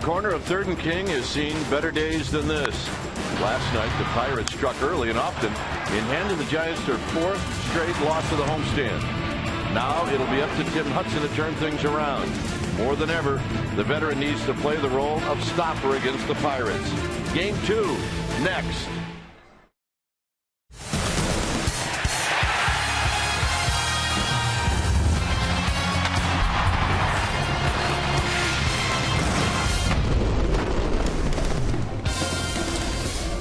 Corner of 3rd and King has seen better days than this. Last night, the Pirates struck early and often in handing the Giants their 4th straight loss to the homestand. Now it'll be up to Tim Hudson to turn things around. More than ever, the veteran needs to play the role of stopper against the Pirates. Game 2, next.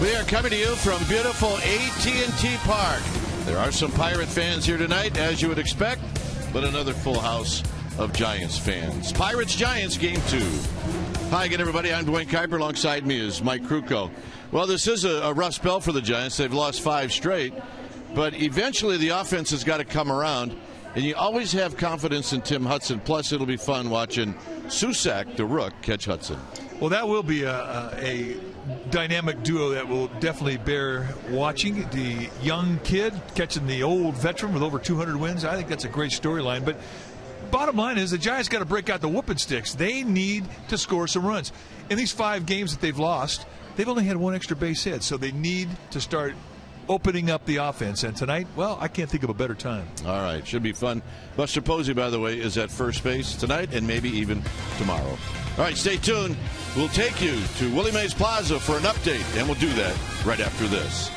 We are coming to you from beautiful AT Park. There are some Pirate fans here tonight, as you would expect, but another full house of Giants fans. Pirates-Giants, Game 2. Hi again, everybody. I'm Dwayne Kuiper. Alongside me is Mike Krukow. Well, this is a rough spell for the Giants. They've lost 5 straight, but eventually the offense has got to come around, and you always have confidence in Tim Hudson. Plus, it'll be fun watching Susac, the rook, catch Hudson. Well, that will be a dynamic duo that will definitely bear watching. The young kid catching the old veteran with over 200 wins. I think that's a great storyline. But bottom line is the Giants got to break out the whooping sticks. They need to score some runs. In these 5 games that they've lost, they've only had 1 extra base hit. So they need to start opening up the offense. And tonight, well, I can't think of a better time. All right, should be fun. Buster Posey, by the way, is at first base tonight and maybe even tomorrow. All right, stay tuned. We'll take you to Willie Mays Plaza for an update, and we'll do that right after this.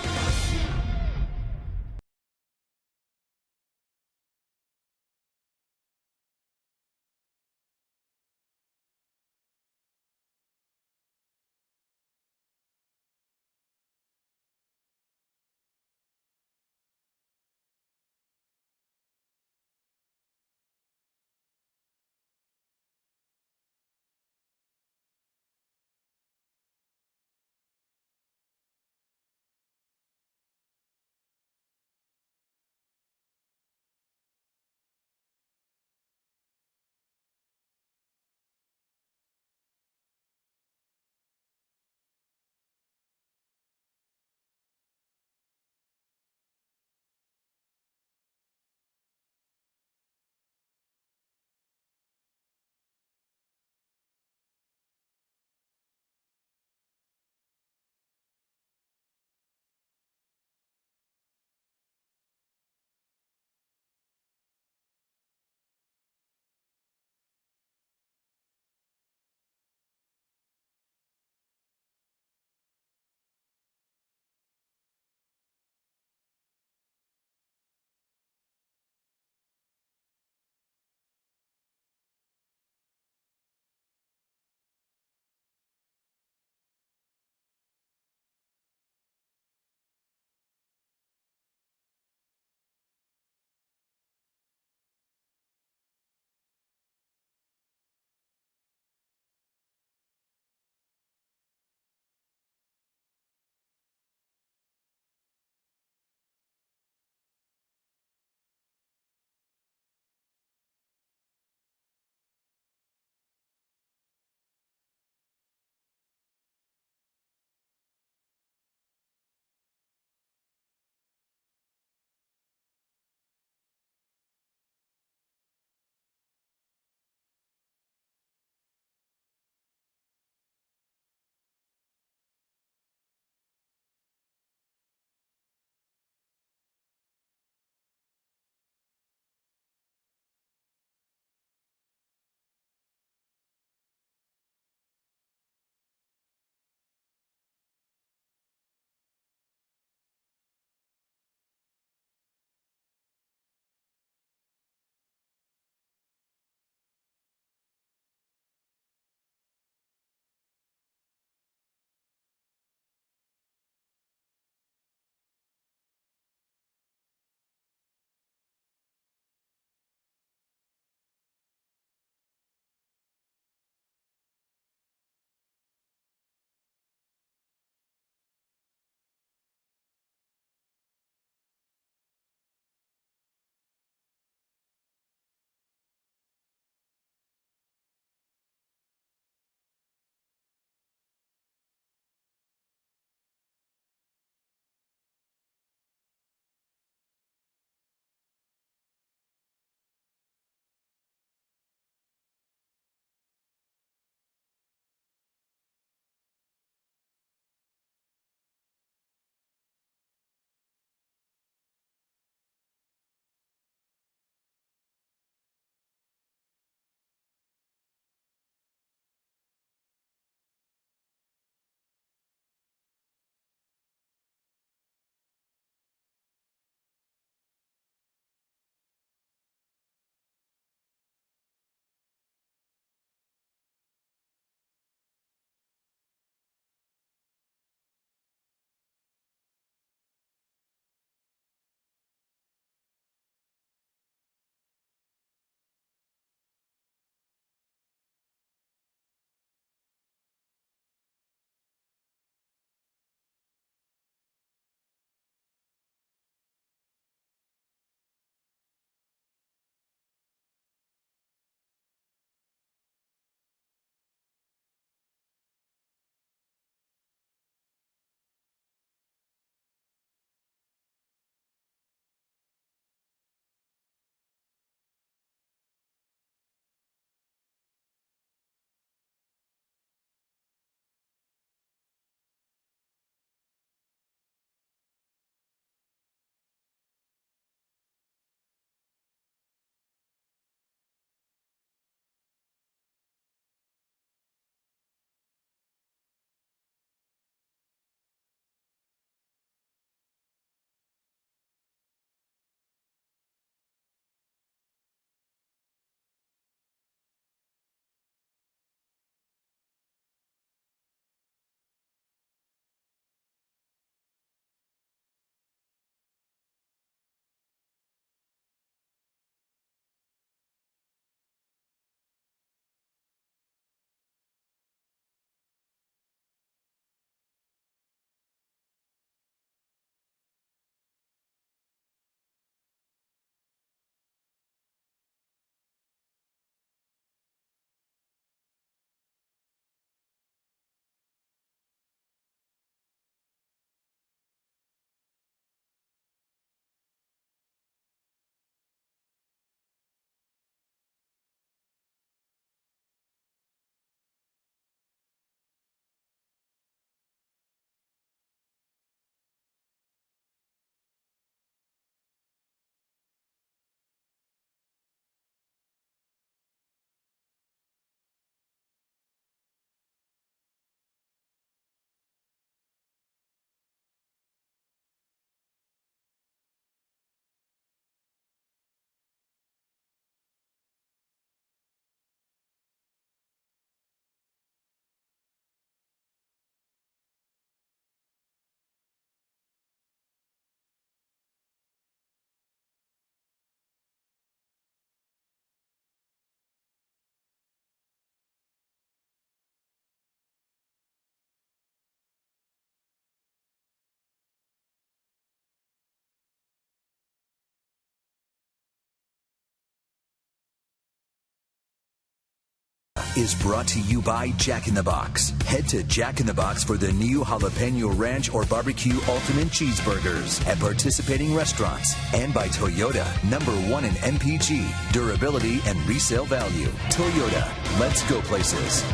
is brought to you by Jack in the Box. Head to Jack in the Box for the new Jalapeno Ranch or Barbecue Ultimate Cheeseburgers at participating restaurants. And by Toyota, #1 in MPG, durability and resale value. Toyota, let's go places.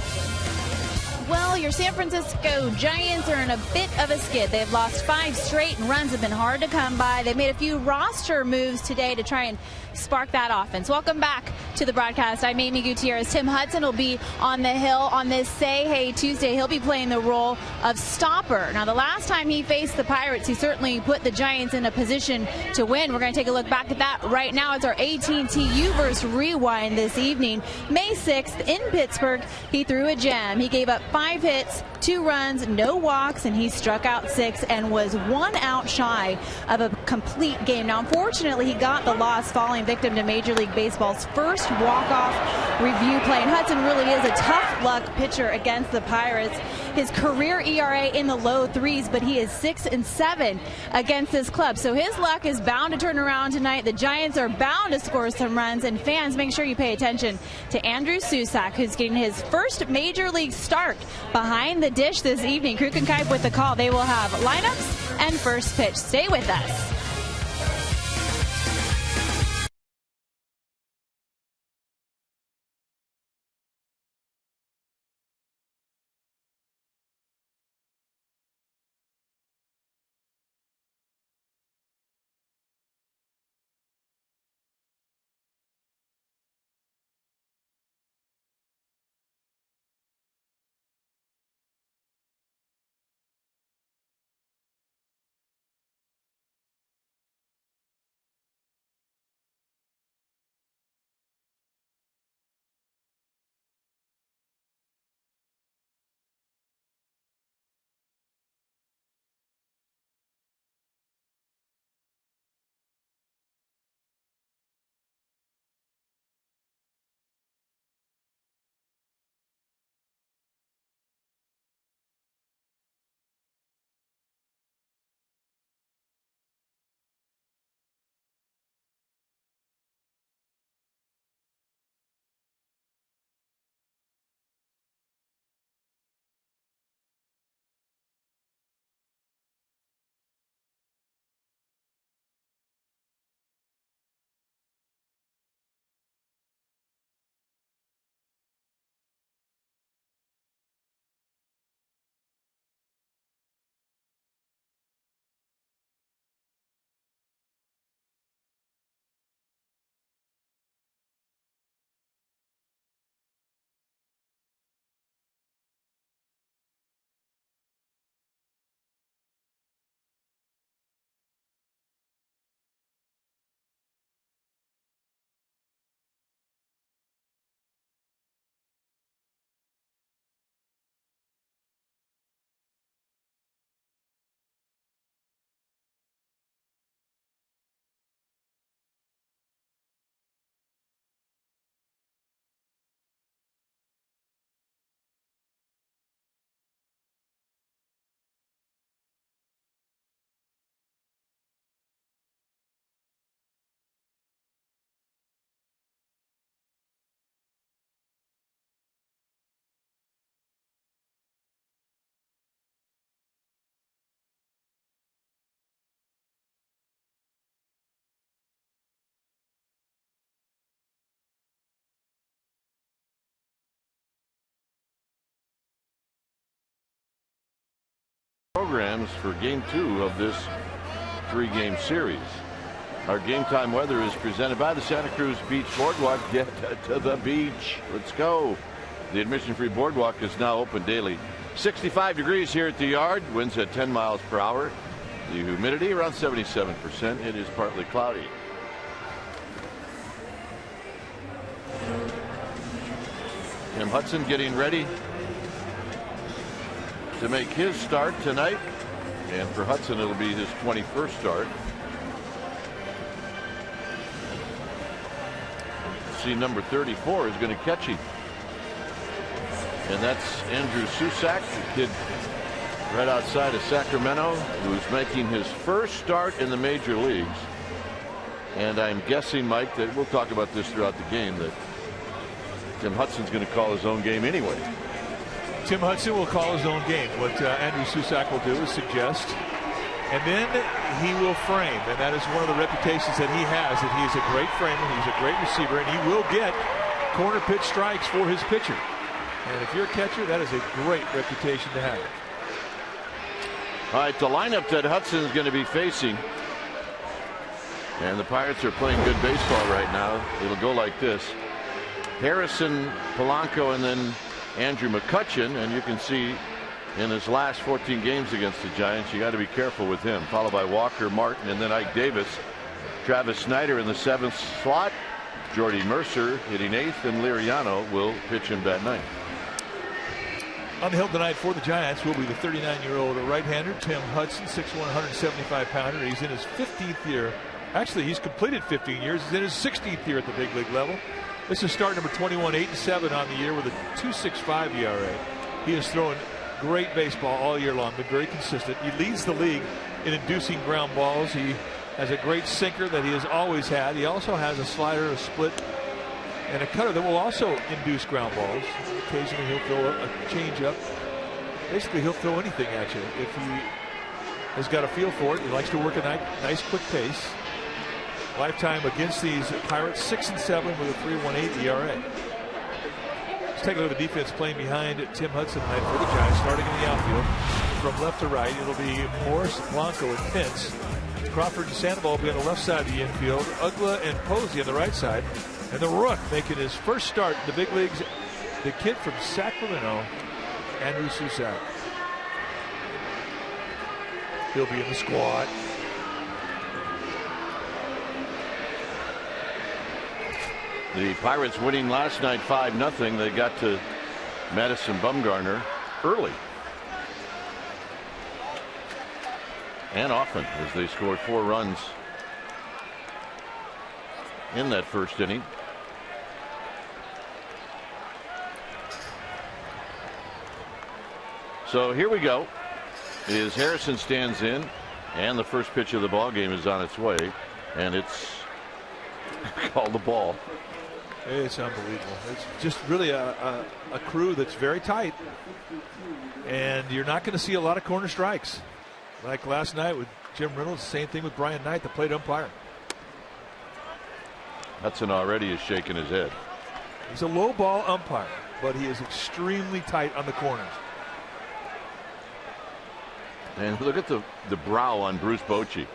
Well, your San Francisco Giants are in a bit of a skid. They've lost 5 straight and runs have been hard to come by. They've made a few roster moves today to try and spark that offense. Welcome back to the broadcast. I'm Amy Gutierrez. Tim Hudson will be on the hill on this Say Hey Tuesday. He'll be playing the role of stopper. Now, the last time he faced the Pirates, he certainly put the Giants in a position to win. We're going to take a look back at that right now. It's our AT&T U-verse rewind this evening. May 6th in Pittsburgh, he threw a gem. He gave up 5 hits, 2 runs, no walks, and he struck out 6 and was 1 out shy of a complete game. Now, unfortunately, he got the loss, falling victim to Major League Baseball's first walk-off review play. And Hudson really is a tough luck pitcher against the Pirates. His career ERA in the low 3s, but he is 6-7 against this club. So his luck is bound to turn around tonight. The Giants are bound to score some runs. And fans, make sure you pay attention to Andrew Susac, who's getting his first Major League start behind the dish this evening. Kruk and Kipe with the call. They will have lineups and first pitch. Stay with us. Programs for game 2 of this 3-game series. Our game time weather is presented by the Santa Cruz Beach Boardwalk. Get to the beach. Let's go. The admission-free boardwalk is now open daily. 65 degrees here at the yard. Winds at 10 miles per hour. The humidity around 77%. It is partly cloudy. Tim Hudson getting ready to make his start tonight, and for Hudson it'll be his 21st start. See, number 34 is going to catch him, and that's Andrew Susac, the kid right outside of Sacramento, who's making his first start in the major leagues. And I'm guessing, Mike, that we'll talk about this throughout the game, that Tim Hudson's going to call his own game anyway. Tim Hudson will call his own game. What Andrew Susac will do is suggest, and then he will frame. And that is one of the reputations that he has, that he is a great framer, he's a great receiver, and he will get corner pitch strikes for his pitcher. And if you're a catcher, that is a great reputation to have. All right, the lineup that Hudson is going to be facing, and the Pirates are playing good baseball right now. It'll go like this: Harrison, Polanco, and then Andrew McCutchen. And you can see in his last 14 games against the Giants, you got to be careful with him. Followed by Walker, Martin, and then Ike Davis. Travis Snyder in the 7th slot. Jordy Mercer hitting 8th, and Liriano will pitch in bat 9th. On the hill tonight for the Giants will be the 39-year-old right-hander Tim Hudson, 6'1", 175-pounder. He's in his 15th year. Actually, he's completed 15 years. He's in his 16th year at the big league level. This is start number 21, 8-7 on the year with a 2.65 ERA. He has thrown great baseball all year long, been very consistent. He leads the league in inducing ground balls. He has a great sinker that he has always had. He also has a slider, a split, and a cutter that will also induce ground balls. Occasionally he'll throw a changeup. Basically, he'll throw anything at you if he has got a feel for it. He likes to work a nice quick pace. Lifetime against these Pirates, 6-7 with a 3.18 ERA. Let's take a look at the defense playing behind Tim Hudson tonight for the Giants, starting in the outfield. From left to right, it'll be Morris, Blanco, and Pence. Crawford and Sandoval will be on the left side of the infield. Ugla and Posey on the right side. And the Rook making his first start in the big leagues, the kid from Sacramento, Andrew Susac. He'll be in the squad. The Pirates winning last night 5-0. They got to Madison Bumgarner early and often, as they scored 4 runs in that first inning. So here we go. As Harrison stands in, and the first pitch of the ball game is on its way, and it's called the ball. It's unbelievable. It's just really a crew that's very tight, and you're not going to see a lot of corner strikes. Like last night with Jim Reynolds, same thing with Brian Knight, the plate umpire. Hudson already is shaking his head. He's a low ball umpire, but he is extremely tight on the corners. And look at the brow on Bruce Bochy.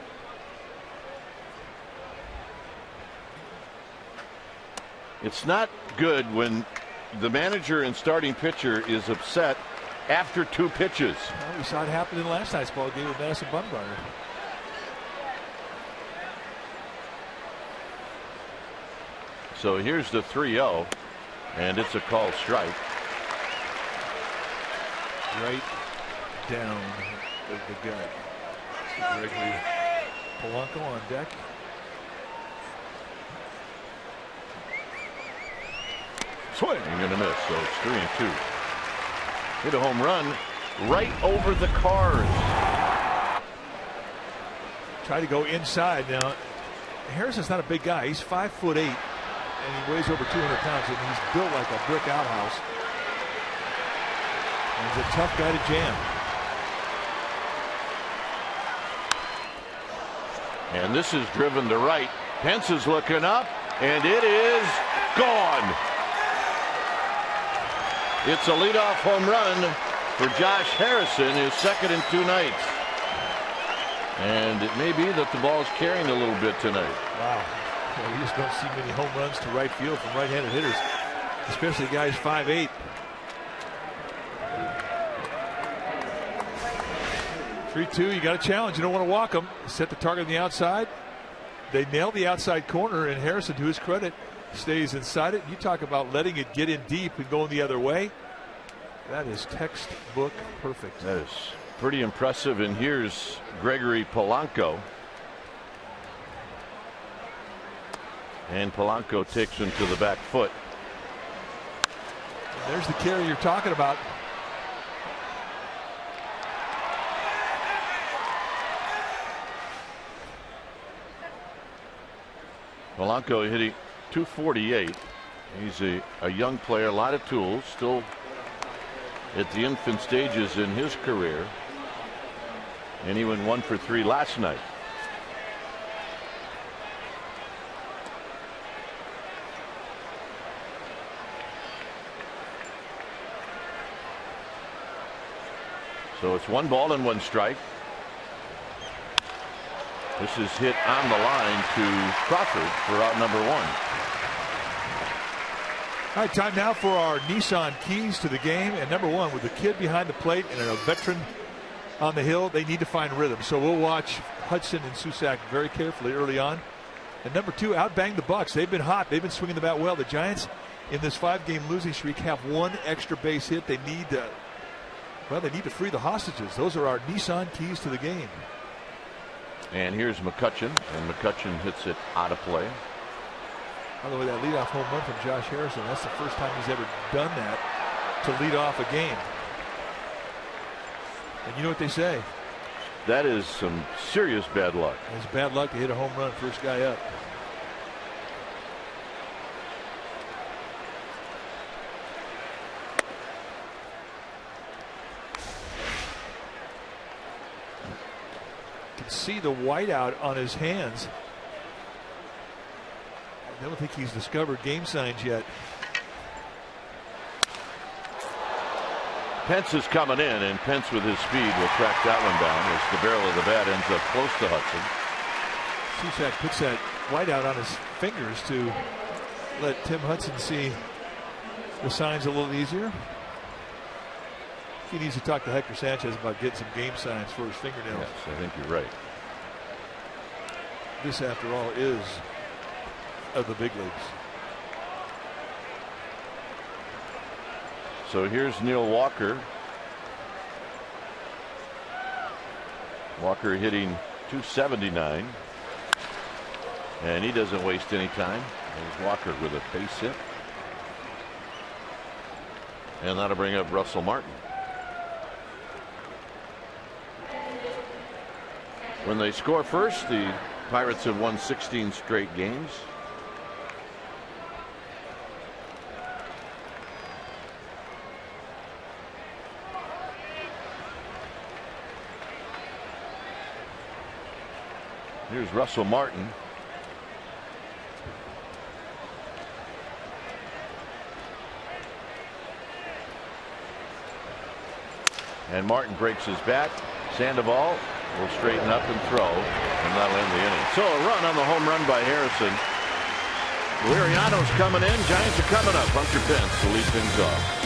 It's not good when the manager and starting pitcher is upset after 2 pitches. Well, we saw it happen in last night's ball game with Madison Bumgarner. So here's the 3-0, and it's a called strike. Right down the gut. Gregory Polanco on deck. Swing and a miss, so it's 3-2. Hit a home run right over the cars. Try to go inside. Now, Harrison's not a big guy. He's 5'8", and he weighs over 200 pounds, and he's built like a brick outhouse. And he's a tough guy to jam. And this is driven to right. Pence is looking up, and it is gone. It's a leadoff home run for Josh Harrison, his second in 2 nights. And it may be that the ball's carrying a little bit tonight. Wow. Well, you just don't see many home runs to right field from right-handed hitters, especially guys 5'8". You got a challenge. You don't want to walk them. Set the target on the outside. They nailed the outside corner, and Harrison, to his credit, stays inside it. You talk about letting it get in deep and going the other way. That is textbook perfect. That is pretty impressive. And here's Gregory Polanco. And Polanco takes him to the back foot. And there's the carry you're talking about. Polanco hitting .248. He's a young player, a lot of tools, still at the infant stages in his career. And he went 1 for 3 last night. So it's 1 ball and 1 strike. This is hit on the line to Crawford for out number 1. All right, time now for our Nissan keys to the game. And number 1, with the kid behind the plate and a veteran on the hill, they need to find rhythm. So we'll watch Hudson and Susac very carefully early on. And number 2, outbang the Bucks. They've been hot. They've been swinging the bat well. The Giants, in this 5-game losing streak, have 1 extra base hit. They need to, well, they need to free the hostages. Those are our Nissan keys to the game. And here's McCutchen, and McCutchen hits it out of play. By the way, that leadoff home run from Josh Harrison, that's the first time he's ever done that to lead off a game. And you know what they say? That is some serious bad luck. It's bad luck to hit a home run first guy up. You can see the whiteout on his hands. I don't think he's discovered game signs yet. Pence is coming in, and Pence with his speed will track that one down as the barrel of the bat ends up close to Hudson. Susac puts that whiteout on his fingers to let Tim Hudson see the signs a little easier. He needs to talk to Hector Sanchez about getting some game signs for his fingernails. Yes, I think you're right. This, after all, is of the big leagues. So here's Neil Walker. Walker hitting .279. And he doesn't waste any time. There's Walker with a base hit. And that'll bring up Russell Martin. When they score first, the Pirates have won 16 straight games. Here's Russell Martin. And Martin breaks his bat. Sandoval will straighten up and throw, and that'll end the inning. So a run on the home run by Harrison. Liriano's coming in. Giants are coming up. Hunter Pence will lead things off.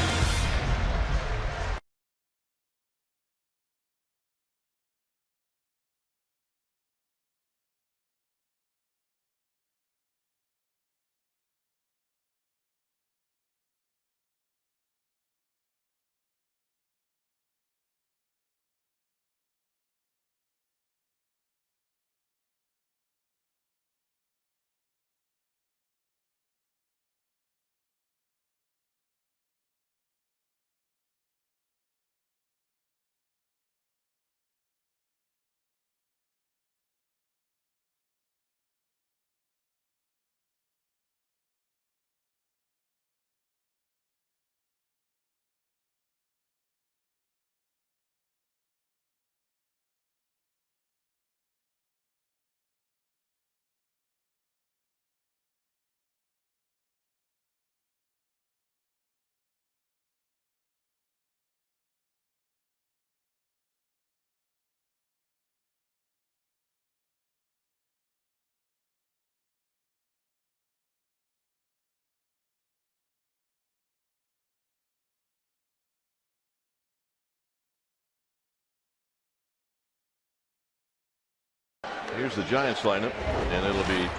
Here's the Giants lineup, and it'll be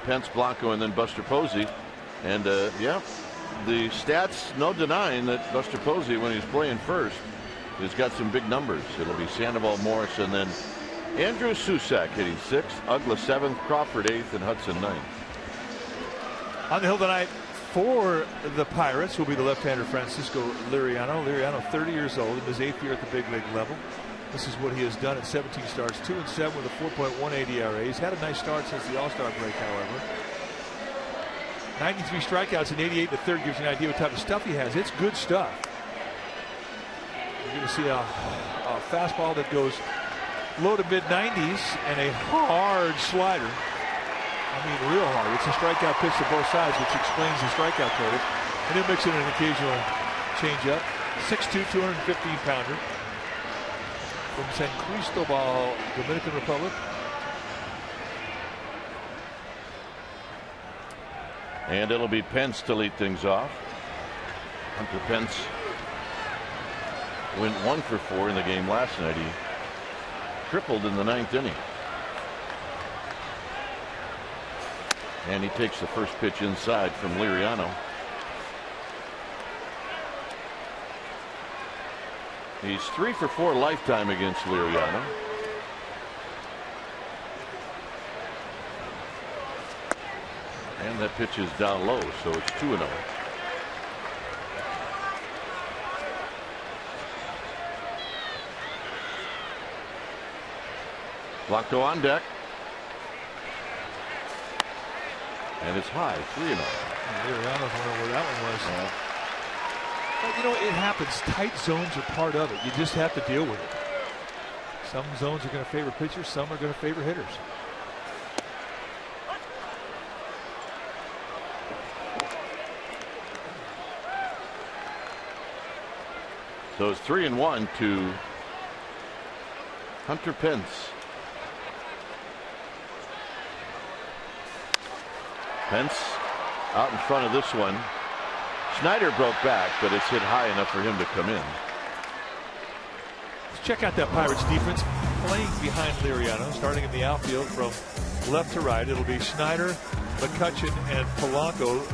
Pence, Blanco, and then Buster Posey. And yeah, the stats, no denying that Buster Posey, when he's playing first, has got some big numbers. It'll be Sandoval, Morris, and then Andrew Susac hitting 6th, Ugla 7th, Crawford 8th, and Hudson 9th. On the hill tonight for the Pirates will be the left-hander Francisco Liriano. Liriano, 30 years old, in his 8th year at the big league level. This is what he has done in 17 starts, 2-7 with a 4.18 ERA. He's had a nice start since the All-Star break, however. 93 strikeouts and 88 in the third gives you an idea what type of stuff he has. It's good stuff. You're going to see a fastball that goes low to mid 90s and a hard slider. I mean, real hard. It's a strikeout pitch to both sides, which explains the strikeout total. And he'll mix in an occasional changeup. 6'2", 215-pounder from San Cristobal, Dominican Republic. And it'll be Pence to lead things off. Hunter Pence went 1 for 4 in the game last night. He tripled in the 9th inning. And he takes the first pitch inside from Liriano. He's 3 for 4 lifetime against Liriano. And that pitch is down low, so it's 2-0. Blanco on deck. And it's high, 3-0. Liriano's wondering where that one was. But, you know, it happens. Tight zones are part of it. You just have to deal with it. Some zones are going to favor pitchers, some are going to favor hitters. So it's 3-1 to Hunter Pence. Pence out in front of this one. Snyder broke back, but it's hit high enough for him to come in. Let's check out that Pirates defense playing behind Liriano, starting in the outfield from left to right. It'll be Snyder, McCutchen, and Polanco.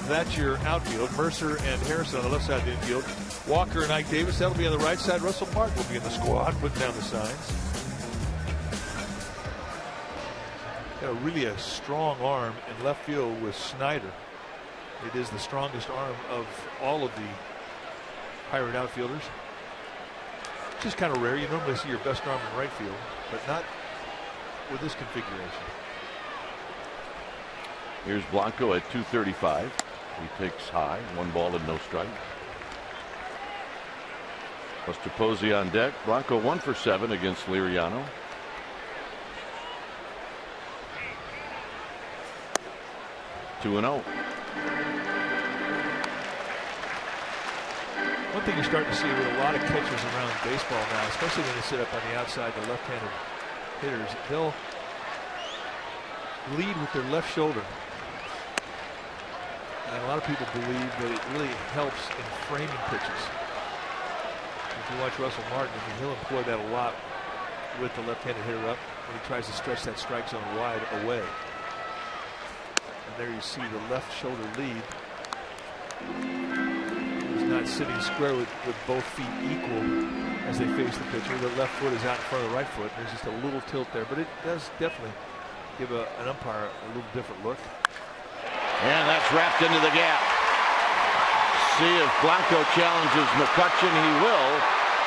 That's your outfield. Mercer and Harrison on the left side of the infield. Walker and Ike Davis, that'll be on the right side. Russell Martin will be in the squad, putting down the signs. Got really a strong arm in left field with Snyder. It is the strongest arm of all of the Pirate outfielders. Just kind of rare. You normally see your best arm in right field, but not with this configuration. Here's Blanco at 235. He takes high, 1 ball and no strike. Buster Posey on deck. Blanco 1 for 7 against Liriano. Two and 0. One thing you're starting to see with a lot of catchers around baseball now, especially when they sit up on the outside, the left-handed hitters, they'll lead with their left shoulder. And a lot of people believe that it really helps in framing pitches. If you watch Russell Martin, I mean, he'll employ that a lot with the left-handed hitter up when he tries to stretch that strike zone wide away. And there you see the left shoulder lead. He's not sitting square with both feet equal as they face the pitcher. The left foot is out in front of the right foot. There's just a little tilt there, but it does definitely give an umpire a little different look. And that's wrapped into the gap. See if Blanco challenges McCutchen. He will.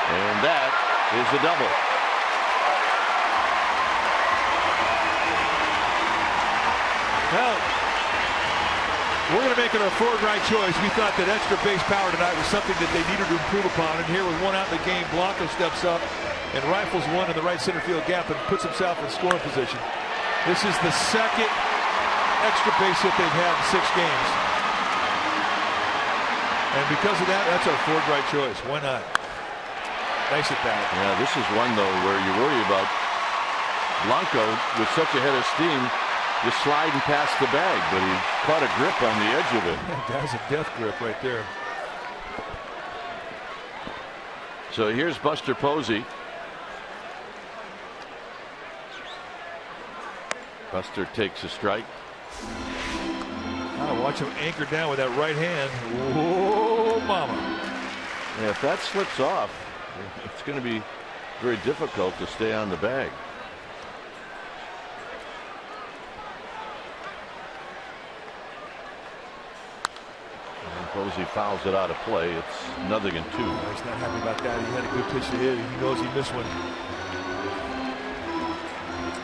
And that is a double. Well, we're going to make it our forward right choice. We thought that extra base power tonight was something that they needed to improve upon. And here with 1 out in the game, Blanco steps up and rifles one in the right center field gap and puts himself in scoring position. This is the second extra base hit they've had in 6 games. And because of that, that's our forward right choice. Why not? Nice at bat. Yeah, this is one, though, where you worry about Blanco with such a head of steam just sliding past the bag, but he caught a grip on the edge of it. Yeah, that's a death grip right there. So here's Buster Posey. Buster takes a strike. Gotta watch him anchor down with that right hand. Whoa, mama. Yeah, if that slips off, it's going to be very difficult to stay on the bag. And Posey fouls it out of play. It's 0-2. He's not happy about that. He had a good pitch to hit. He knows he missed one.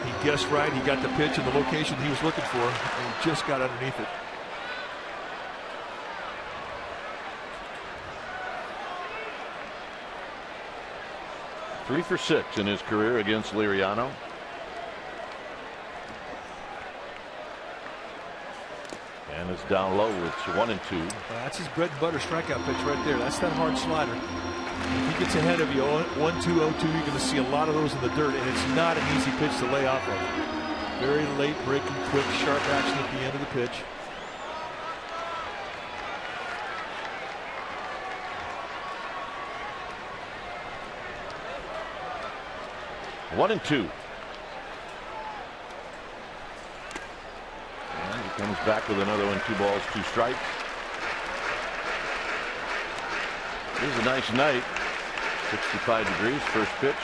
He guessed right. He got the pitch in the location he was looking for, and he just got underneath it. 3 for 6 in his career against Liriano. And it's down low. It's 1-2. That's his bread and butter strikeout pitch right there. That's that hard slider. If he gets ahead of you 1-2, 0-2, you're going to see a lot of those in the dirt, and it's not an easy pitch to lay off of. Very late breaking, quick, sharp action at the end of the pitch. One and two. And he comes back with another one. 2 balls, 2 strikes. This is a nice night. 65 degrees. First pitch.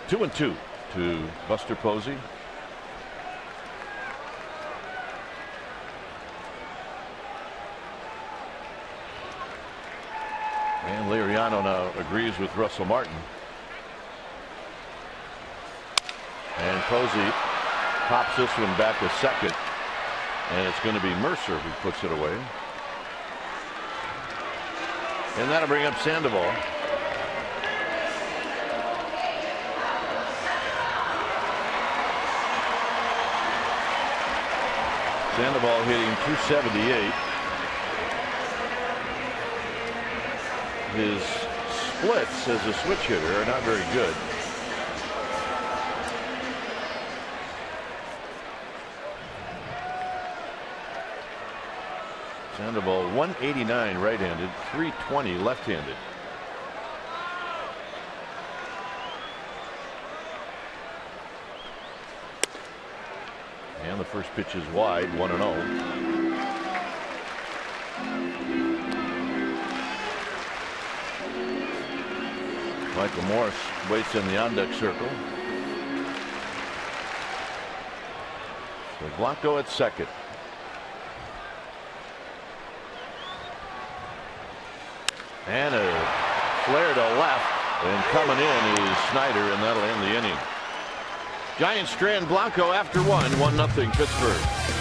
Two and 2 to Buster Posey. And Liriano now agrees with Russell Martin. And Posey pops this one back to second. And it's going to be Mercer who puts it away. And that'll bring up Sandoval. Sandoval hitting .278. His splits as a switch hitter are not very good. Sandoval 189 right-handed, 320 left-handed. And the first pitch is wide, 1-0. Michael Morris waits in the on-deck circle. So Blanco at second. And a flare to left, and coming in is Snyder, and that'll end the inning. Giants strand Blanco after 1-0 Pittsburgh.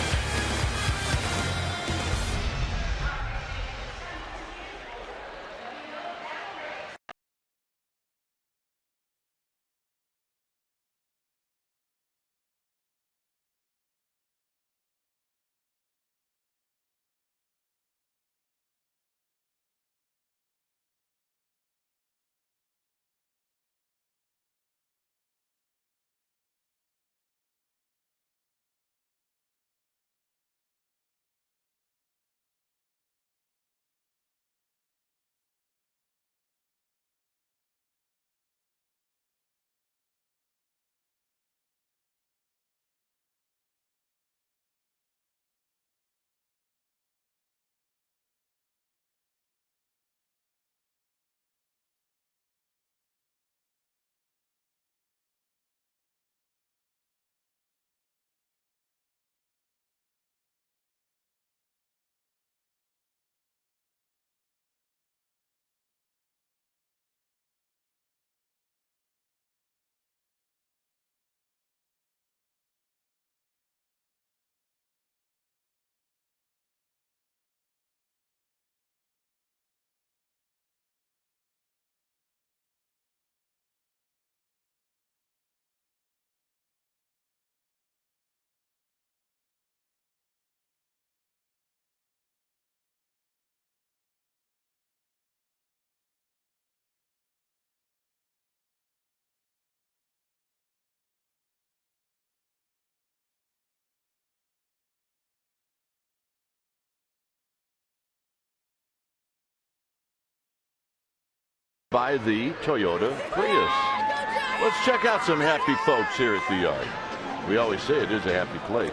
By the Toyota Prius. Let's check out some happy folks here at the yard. We always say it is a happy place.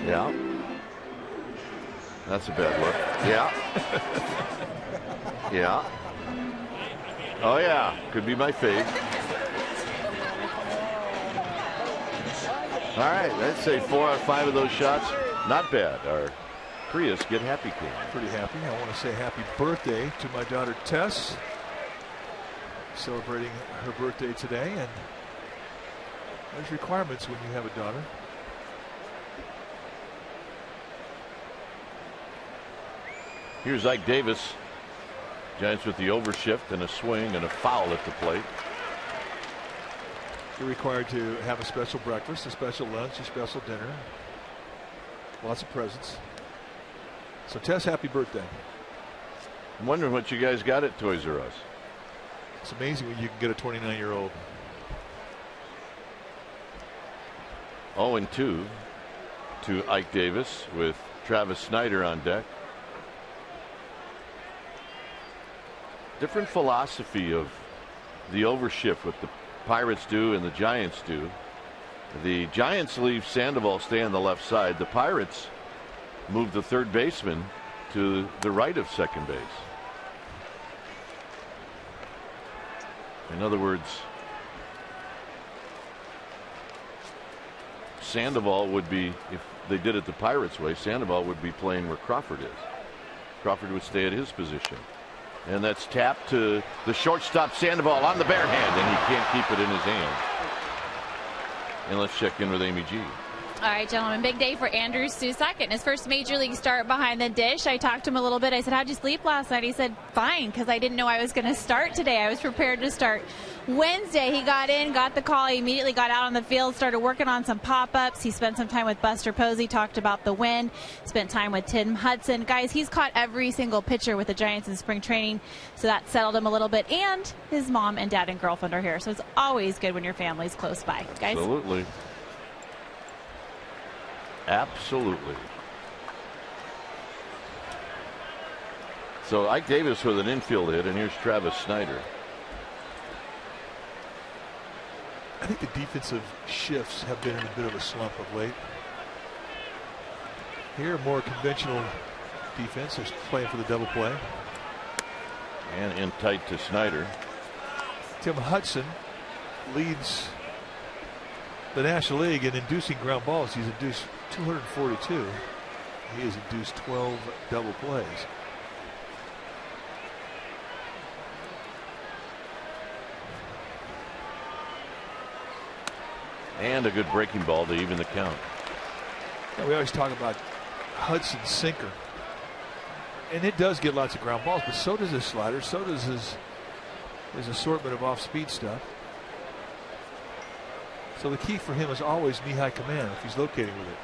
Yeah. That's a bad look. Yeah. Yeah. Oh yeah. Could be my fave. All right. I'd say 4 out of 5 of those shots. Not bad. Our Prius get happy king. Pretty happy. I want to say happy birthday to my daughter Tess. Celebrating her birthday today, and there's requirements when you have a daughter. Here's Ike Davis. Giants with the overshift and a swing and a foul at the plate. You're required to have a special breakfast, a special lunch, a special dinner. Lots of presents. So Tess, happy birthday. I'm wondering what you guys got at Toys R Us. It's amazing when you can get a 29-year-old. 0-2 to Ike Davis with Travis Snyder on deck. Different philosophy of the overshift, what the Pirates do and the Giants do. The Giants leave Sandoval stay on the left side. The Pirates move the third baseman to the right of second base. In other words, Sandoval would be, if they did it the Pirates way, Sandoval would be playing where Crawford is. Crawford would stay at his position. And that's tapped to the shortstop Sandoval on the bare hand, and he can't keep it in his hand. And let's check in with Amy G. All right, gentlemen, big day for Andrew Susak getting his first major league start behind the dish. I talked to him a little bit. I said, how'd you sleep last night? He said, fine, because I didn't know I was going to start today. I was prepared to start Wednesday. He got in, got the call. He immediately got out on the field, started working on some pop-ups. He spent some time with Buster Posey, talked about the win, spent time with Tim Hudson. Guys, he's caught every single pitcher with the Giants in spring training, so that settled him a little bit. And his mom and dad and girlfriend are here, so it's always good when your family's close by. Guys? Absolutely. Absolutely. So Ike Davis with an infield hit, and here's Travis Snyder. I think the defensive shifts have been in a bit of a slump of late. Here, more conventional defense is playing for the double play. And in tight to Snyder. Tim Hudson leads the National League in inducing ground balls. He's induced 242. He has induced 12 double plays. And a good breaking ball to even the count. Yeah, we always talk about Hudson's sinker. And it does get lots of ground balls, but so does his slider, so does his assortment of off-speed stuff. So the key for him is always knee-high command if he's locating with it.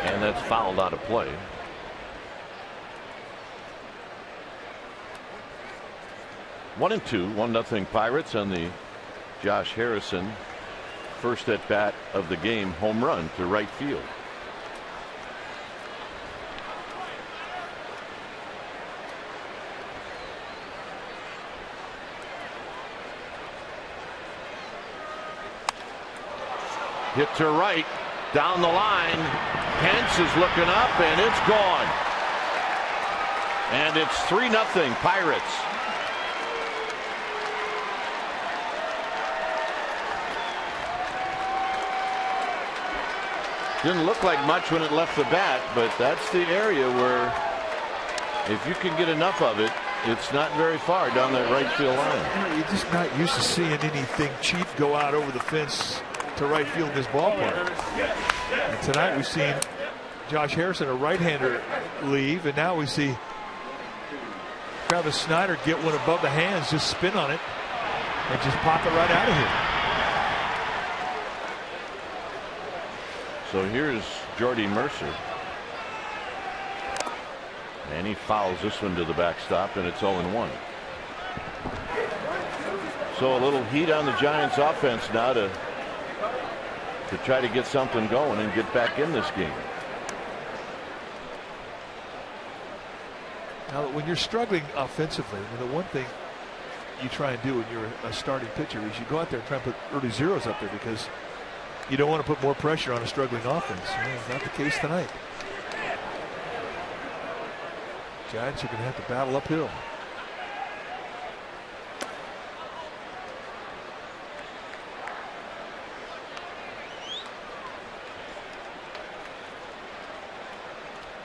And that's fouled out of play. One and two, 1-0 Pirates on the Josh Harrison first at bat of the game home run to right field. Hit to right, down the line. Pence is looking up, and it's gone. And it's 3-0 Pirates. Didn't look like much when it left the bat, but that's the area where if you can get enough of it, it's not very far down that right field line. You're just not used to seeing anything cheap go out over the fence to right field in this ballpark. And tonight we've seen Josh Harrison, a right-hander, leave, and now we see Travis Snyder get one above the hands, just spin on it, and just pop it right out of here. So here's Jordy Mercer. And he fouls this one to the backstop, and it's 0-1. So a little heat on the Giants offense now to try to get something going and get back in this game. Now, when you're struggling offensively, the one thing you try and do when you're a starting pitcher is you go out there and try and put early zeros up there because you don't want to put more pressure on a struggling offense. Well, not the case tonight. Giants are going to have to battle uphill.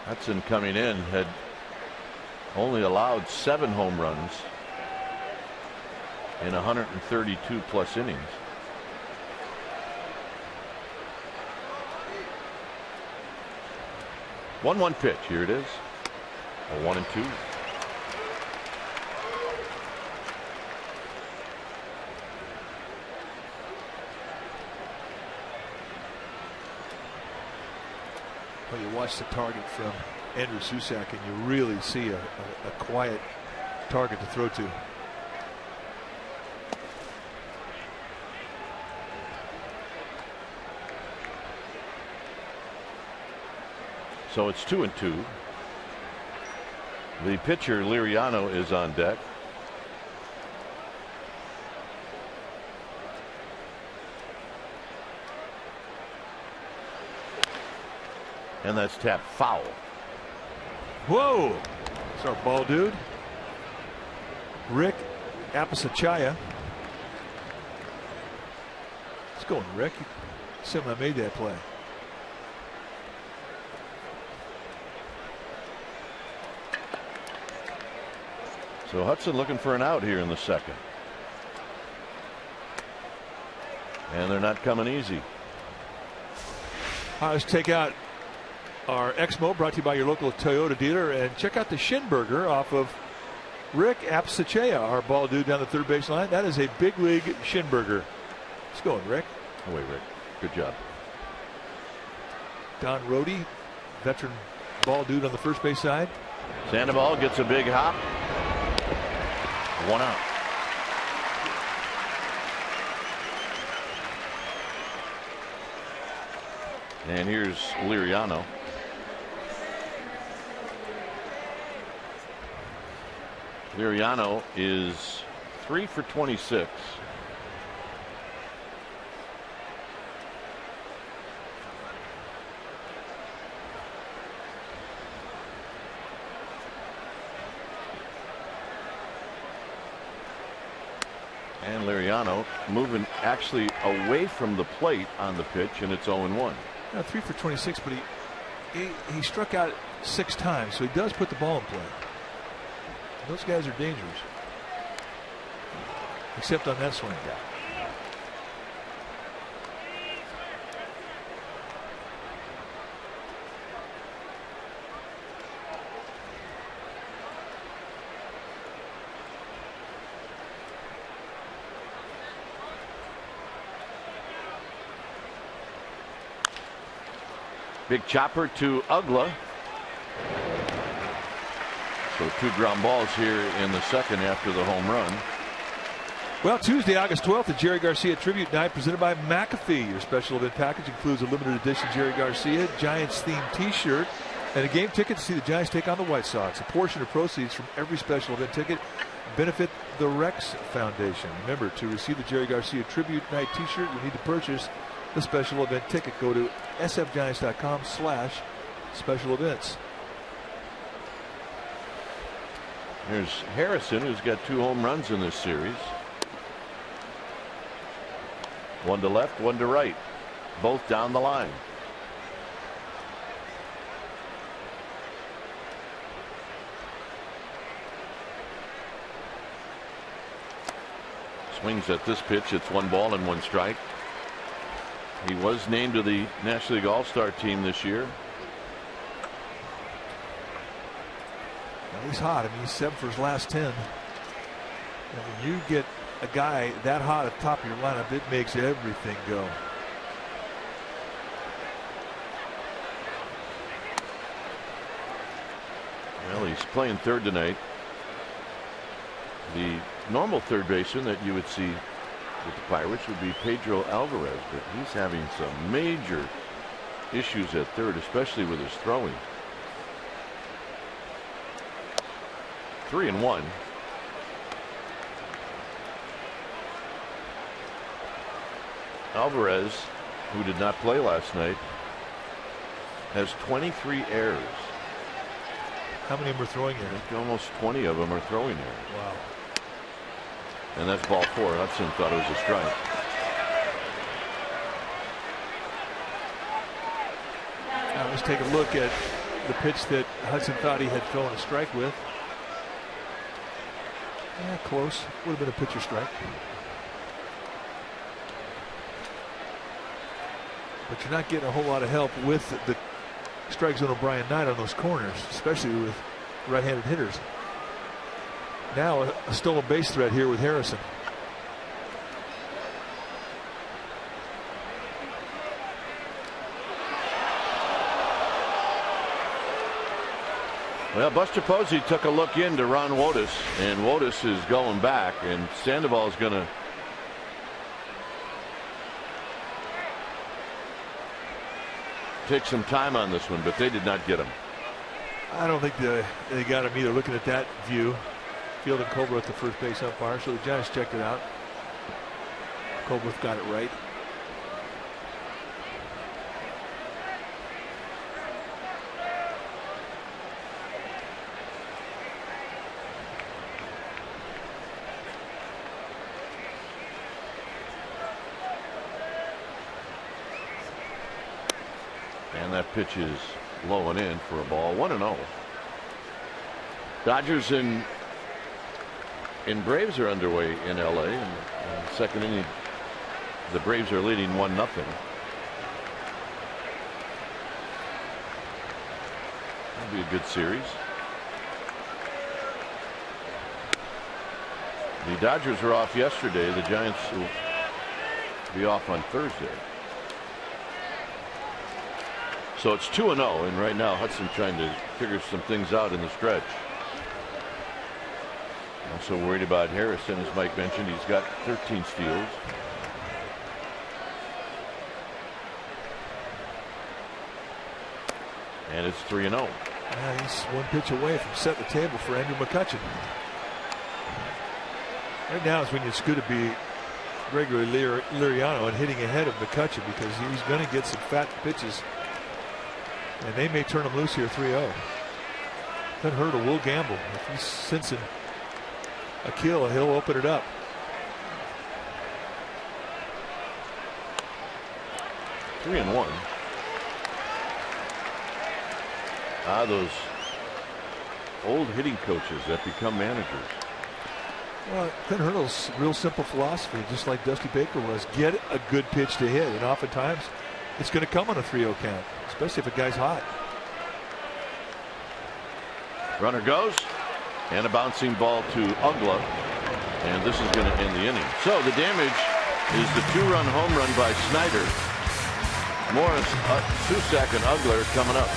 Hudson coming in had only allowed 7 home runs in 132 plus innings. 1-1 pitch. Here it is. A 1-2. Well, you watch the target from Andrew Susak, and you really see a quiet target to throw to. So it's 2-2. The pitcher Liriano is on deck. And that's tapped foul. Whoa! It's our ball dude, Rick Apicachaya. Let's go, Rick. Someone made that play. So Hudson looking for an out here in the second. And they're not coming easy. Let's take out our Exmo, brought to you by your local Toyota dealer, and check out the shin burger off of Rick Apicachaya, our ball dude down the third base line. That is a big league shin burger. Let's go, Rick. Away, Rick. Good job. Don Rhodey, veteran ball dude on the first base side. Sandoval gets a big hop. 1 out. And here's Liriano. Liriano is 3 for 26. And Liriano moving actually away from the plate on the pitch, and it's 0-1. 3 for 26, but he struck out 6 times, so he does put the ball in play. Those guys are dangerous, except on that swing. Big chopper to Ugla. So 2 ground balls here in the second after the home run. Well, Tuesday, August 12th, the Jerry Garcia Tribute Night presented by McAfee. Your special event package includes a limited edition Jerry Garcia Giants-themed T-shirt and a game ticket to see the Giants take on the White Sox. A portion of proceeds from every special event ticket benefit the Rex Foundation. Remember, to receive the Jerry Garcia Tribute Night T-shirt, you need to purchase the special event ticket. Go to sfgiants.com/special events. Here's Harrison, who's got 2 home runs in this series. 1 to left, 1 to right, both down the line. Swings at this pitch. It's 1 ball and 1 strike. He was named to the National League All-Star team this year. Well, he's hot. I mean, he's 7 for his last 10. And when you get a guy that hot at the top of your lineup, it makes everything go. Well, he's playing third tonight. The normal third baseman that you would see with the Pirates would be Pedro Alvarez, but he's having some major issues at third, especially with his throwing. 3-1. Alvarez, who did not play last night, has 23 errors. How many of them are throwing errors? Almost 20 of them are throwing errors. Wow. And that's ball 4. Hudson thought it was a strike. Now let's take a look at the pitch that Hudson thought he had thrown a strike with. Yeah, close. Would have been a pitcher strike. But you're not getting a whole lot of help with the strike zone of Brian Knight on those corners, especially with right-handed hitters. Now a stolen base threat here with Harrison. Well, Buster Posey took a look into Ron Wotus, and Wotus is going back, and Sandoval is going to take some time on this one, but they did not get him. I don't think they got him either. Looking at that view, Field and Colbert, the first base umpire, so the Giants checked it out. Colbert got it right. And that pitch is low and in for a ball. 1-0. Dodgers and Braves are underway in LA. And second inning, the Braves are leading 1-0. That'll be a good series. The Dodgers were off yesterday. The Giants will be off on Thursday. So it's 2-0, and right now Hudson trying to figure some things out in the stretch. Also worried about Harrison, as Mike mentioned. He's got 13 steals. And it's 3-0. He's one pitch away from setting the table for Andrew McCutchen. Right now is when it's good to be Gregory Liriano and hitting ahead of McCutchen, because he's going to get some fat pitches. And they may turn him loose here 3-0. Doesn't hurt, will gamble. If he's sensing a kill, he'll open it up. Three and 1. Those old hitting coaches that become managers. Well, Clint Hurdle's real simple philosophy, just like Dusty Baker was, get a good pitch to hit, and oftentimes it's going to come on a 3-0 count, especially if a guy's hot. Runner goes, and a bouncing ball to Ugla, and this is going to end the inning. So the damage is the 2-run home run by Snyder. Morris, Susak, and Ugler coming up.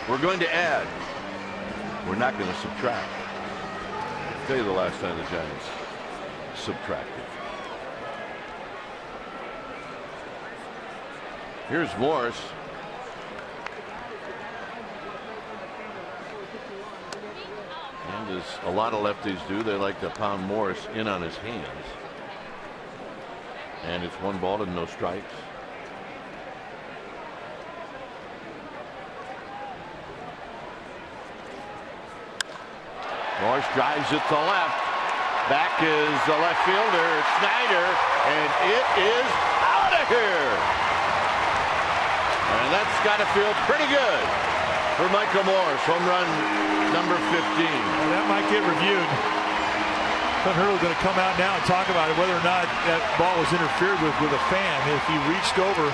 We're going to add. We're not going to subtract. I'll tell you the last time the Giants subtracted. Here's Morris. And as a lot of lefties do, they like to pound Morris in on his hands. And it's 1 ball and no strikes. Morris drives it to left. Back is the left fielder, Snyder, and it is out of here. And that's got to feel pretty good for Michael Morris, home run number 15. Well, that might get reviewed. Clint Hurdle's going to come out now and talk about it, whether or not that ball was interfered with a fan. If he reached over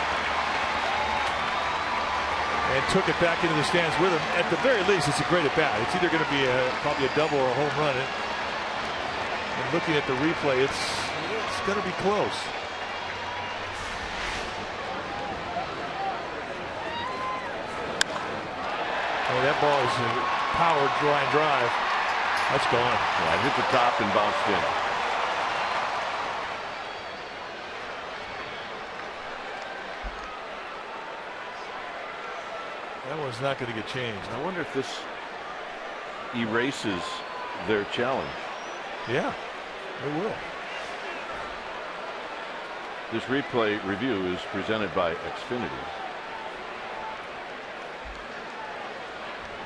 and took it back into the stands with him, at the very least, it's a great at bat. It's either going to be probably a double or a home run. And looking at the replay, it's going to be close. Oh, that ball is a powered line drive. That's gone. Yeah, hit the top and bounced in. That one's not going to get changed. I wonder if this erases their challenge. Yeah, it will. This replay review is presented by Xfinity.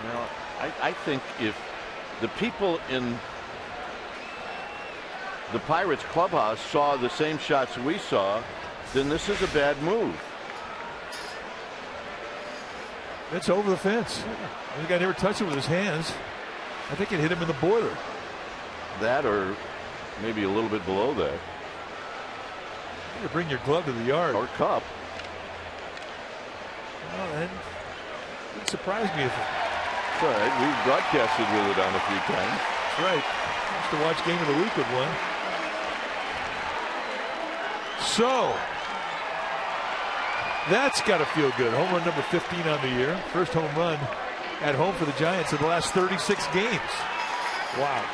Now, I think if the people in the Pirates clubhouse saw the same shots we saw, then this is a bad move. It's over the fence. The guy never touched it with his hands. I think it hit him in the boiler. That or maybe a little bit below that. You bring your glove to the yard. Or cup. Well, then, it wouldn't surprise me if That's all right. We've broadcasted with it on a few times. That's right. Used to watch Game of the Week with one. So, that's got to feel good. Home run number 15 on the year. First home run at home for the Giants in the last 36 games. Wow.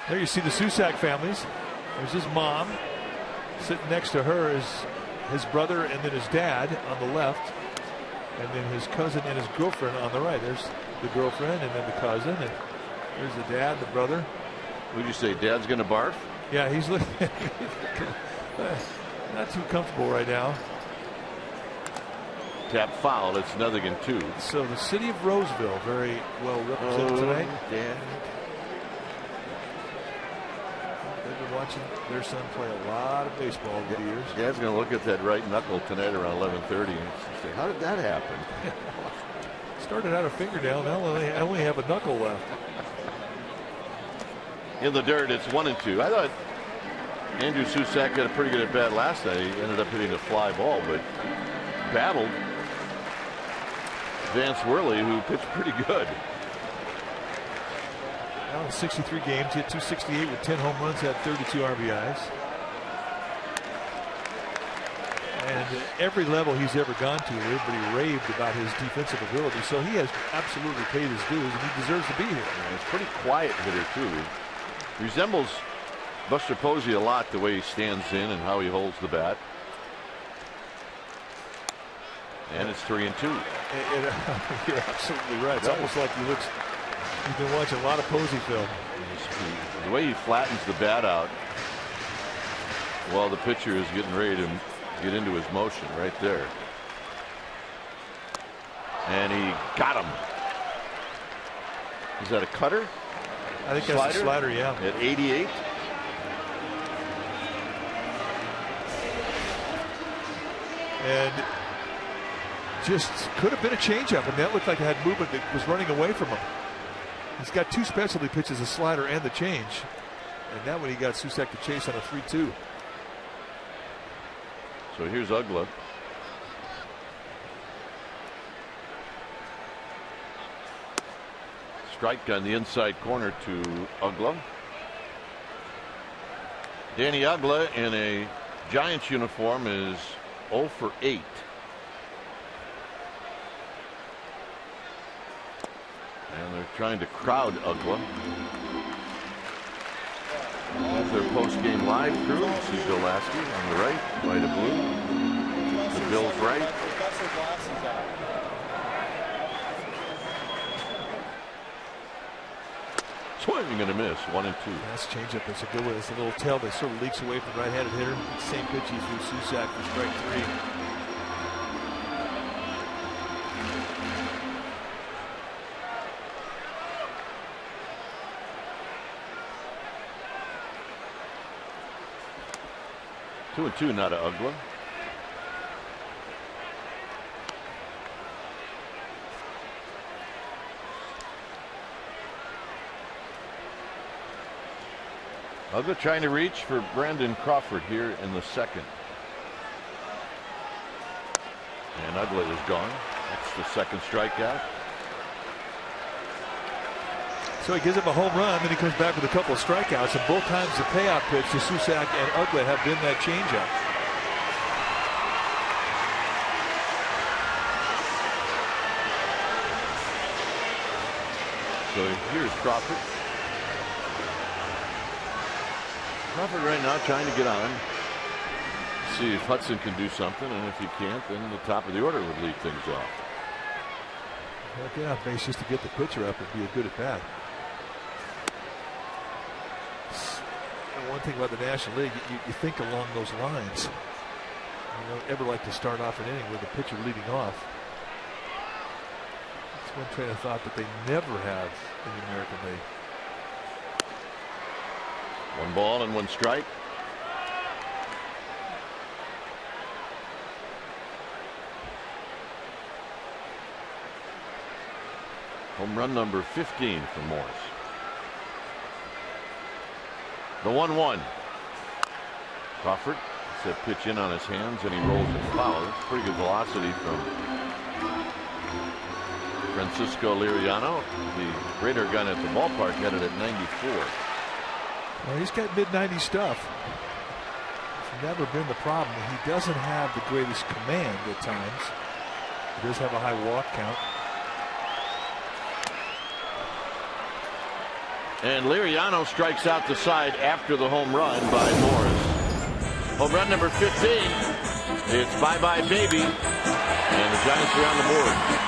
There you see the Susak families. There's his mom. Sitting next to her is his brother and then his dad on the left. And then his cousin and his girlfriend on the right. There's the girlfriend and then the cousin. And there's the dad, the brother. Would you say Dad's going to barf? Yeah, he's looking not too comfortable right now. Tap foul. It's 0-2. So the city of Roseville very well represented tonight. Dad. They've been watching their son play a lot of baseball over the years. Dad's going to look at that right knuckle tonight around 11:30 and say, "How did that happen?" Started out a fingernail. Now I only have a knuckle left. In the dirt, it's 1-2. I thought Andrew Susak got a pretty good at bat last night. He ended up hitting a fly ball, but battled Vance Worley, who pitched pretty good. Now in 63 games, he hit 268 with 10 home runs, had 32 RBIs. And at every level he's ever gone to, everybody raved about his defensive ability. So he has absolutely paid his dues, and he deserves to be here. Yeah, he's a pretty quiet hitter, too. Resembles Buster Posey a lot, the way he stands in and how he holds the bat. And it's 3-2. You're absolutely right. It's almost like you've been watching a lot of Posey film. The way he flattens the bat out while the pitcher is getting ready to get into his motion right there. And he got him. Is that a cutter? I think that's a slider, yeah. At 88. And just could have been a changeup, and that looked like it had movement that was running away from him. He's got two specialty pitches, a slider and the change. And that one he got Susak to chase on a 3-2. So here's Ugla. Strike on the inside corner to Ugla. Danny Ugla in a Giants uniform is 0 for 8. And they're trying to crowd Ugla. That's their post-game live crew. See Bill Lasky on the right, white and blue. The Bills right. Swing and a miss. 1-2. That's changeup. That's a good one. It's a little tail that sort of leaks away from the right-handed hitter. Same pitch he threw Susac for strike 3. Two and two now to Ugla. Ugla trying to reach for Brandon Crawford here in the second. And Ugla is gone. That's the second strikeout. So he gives him a home run, then he comes back with a couple of strikeouts, and both times the payout pitch to Susac and Ugla have been that changeup. So here's Crawford. Crawford right now trying to get on. See if Hudson can do something, and if he can't, then the top of the order would lead things off. Well, get off base just to get the pitcher up would be a good at bat. And one thing about the National League, you think along those lines. You don't ever like to start off an inning with the pitcher leading off. That's one train of thought that they never have in the American League. 1 ball and 1 strike. Home run number 15 for Morris. The 1-1. Crawford gets that pitch in on his hands and he rolls it foul. It's pretty good velocity from Francisco Liriano. The radar gun at the ballpark had it at 94. Well, he's got mid-90 stuff. It's never been the problem. He doesn't have the greatest command at times. He does have a high walk count. And Liriano strikes out the side after the home run by Morris. Home run number 15. It's bye-bye baby. And the Giants are on the board.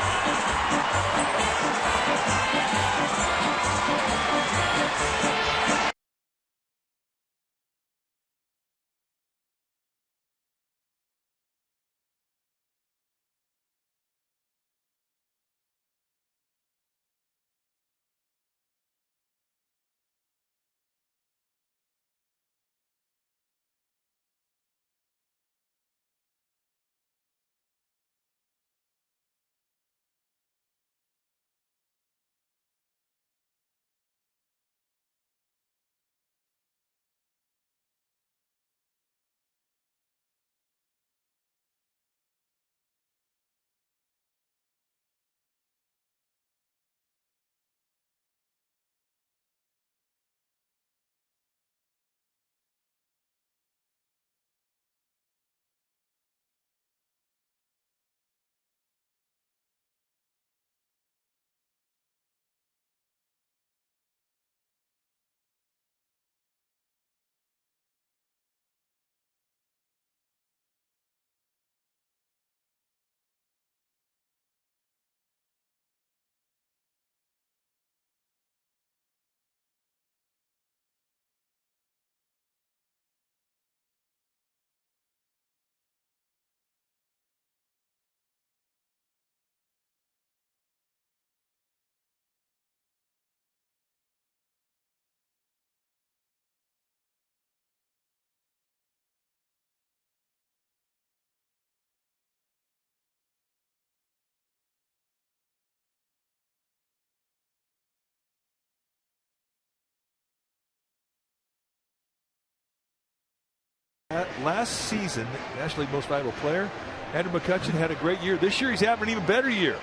Last season, National League Most Valuable Player, Andrew McCutchen had a great year. This year, he's having an even better year.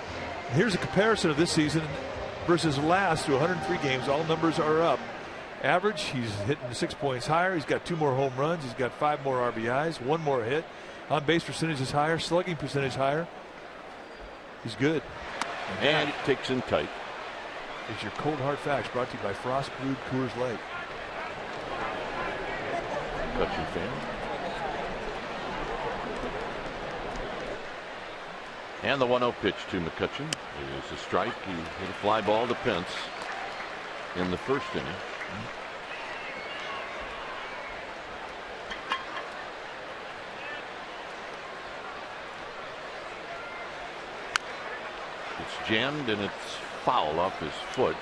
Here's a comparison of this season versus last through 103 games. All numbers are up. Average, he's hitting 6 points higher. He's got 2 more home runs. He's got 5 more RBIs, 1 more hit. On base percentage is higher, slugging percentage higher. He's good. And it takes him tight. It's your cold hard facts brought to you by Frost Brewed Coors Light. McCutchen fan. And the 1-0 pitch to McCutchen is a strike. He hit a fly ball to Pence. in the first inning. It's jammed and it's foul off his foot.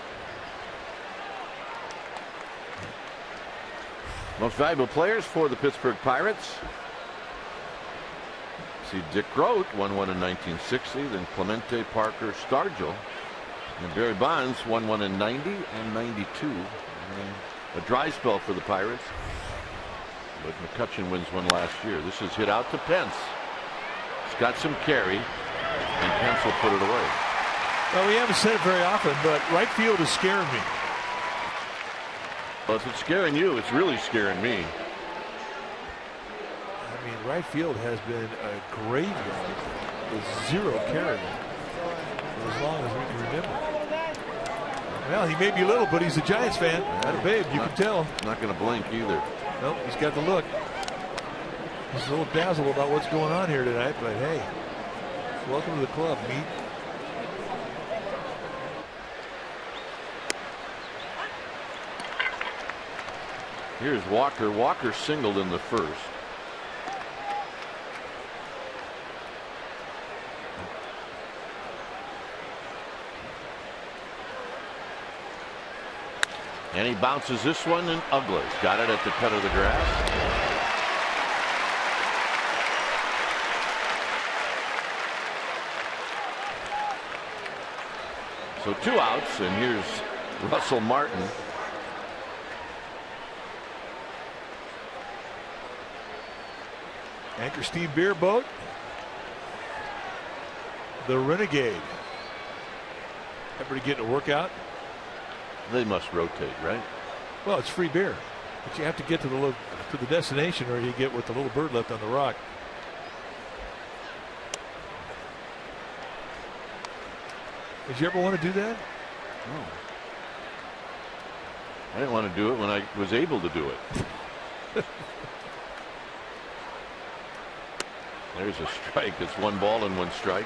Most valuable players for the Pittsburgh Pirates. See Dick Groat won one in 1960, then Clemente, Parker, Stargell, and Barry Bonds won one in 90 and 92. And a dry spell for the Pirates, but McCutchen wins one last year. This is hit out to Pence. It's got some carry, and Pence will put it away. Well, we haven't said it very often, but right field is scaring me. Well, if it's scaring you, it's really scaring me. I mean, right field has been a graveyard with zero carry for as long as we can remember. Well, he may be little, but he's a Giants fan. Not a babe, you can tell. Not going to blink either. Nope, he's got the look. He's a little dazzled about what's going on here tonight, but hey, welcome to the club, meat. Here's Walker. Walker singled in the first. And he bounces this one in ugly. Got it at the cut of the grass. So 2 outs, and here's Russell Martin. Anchor Steve Beer Boat. The Renegade. Everybody getting a workout? They must rotate, right? Well, it's free beer, but you have to get to the destination, or you get with the little bird left on the rock. Did you ever want to do that? No. I didn't want to do it when I was able to do it. There's a strike. It's 1 ball and 1 strike.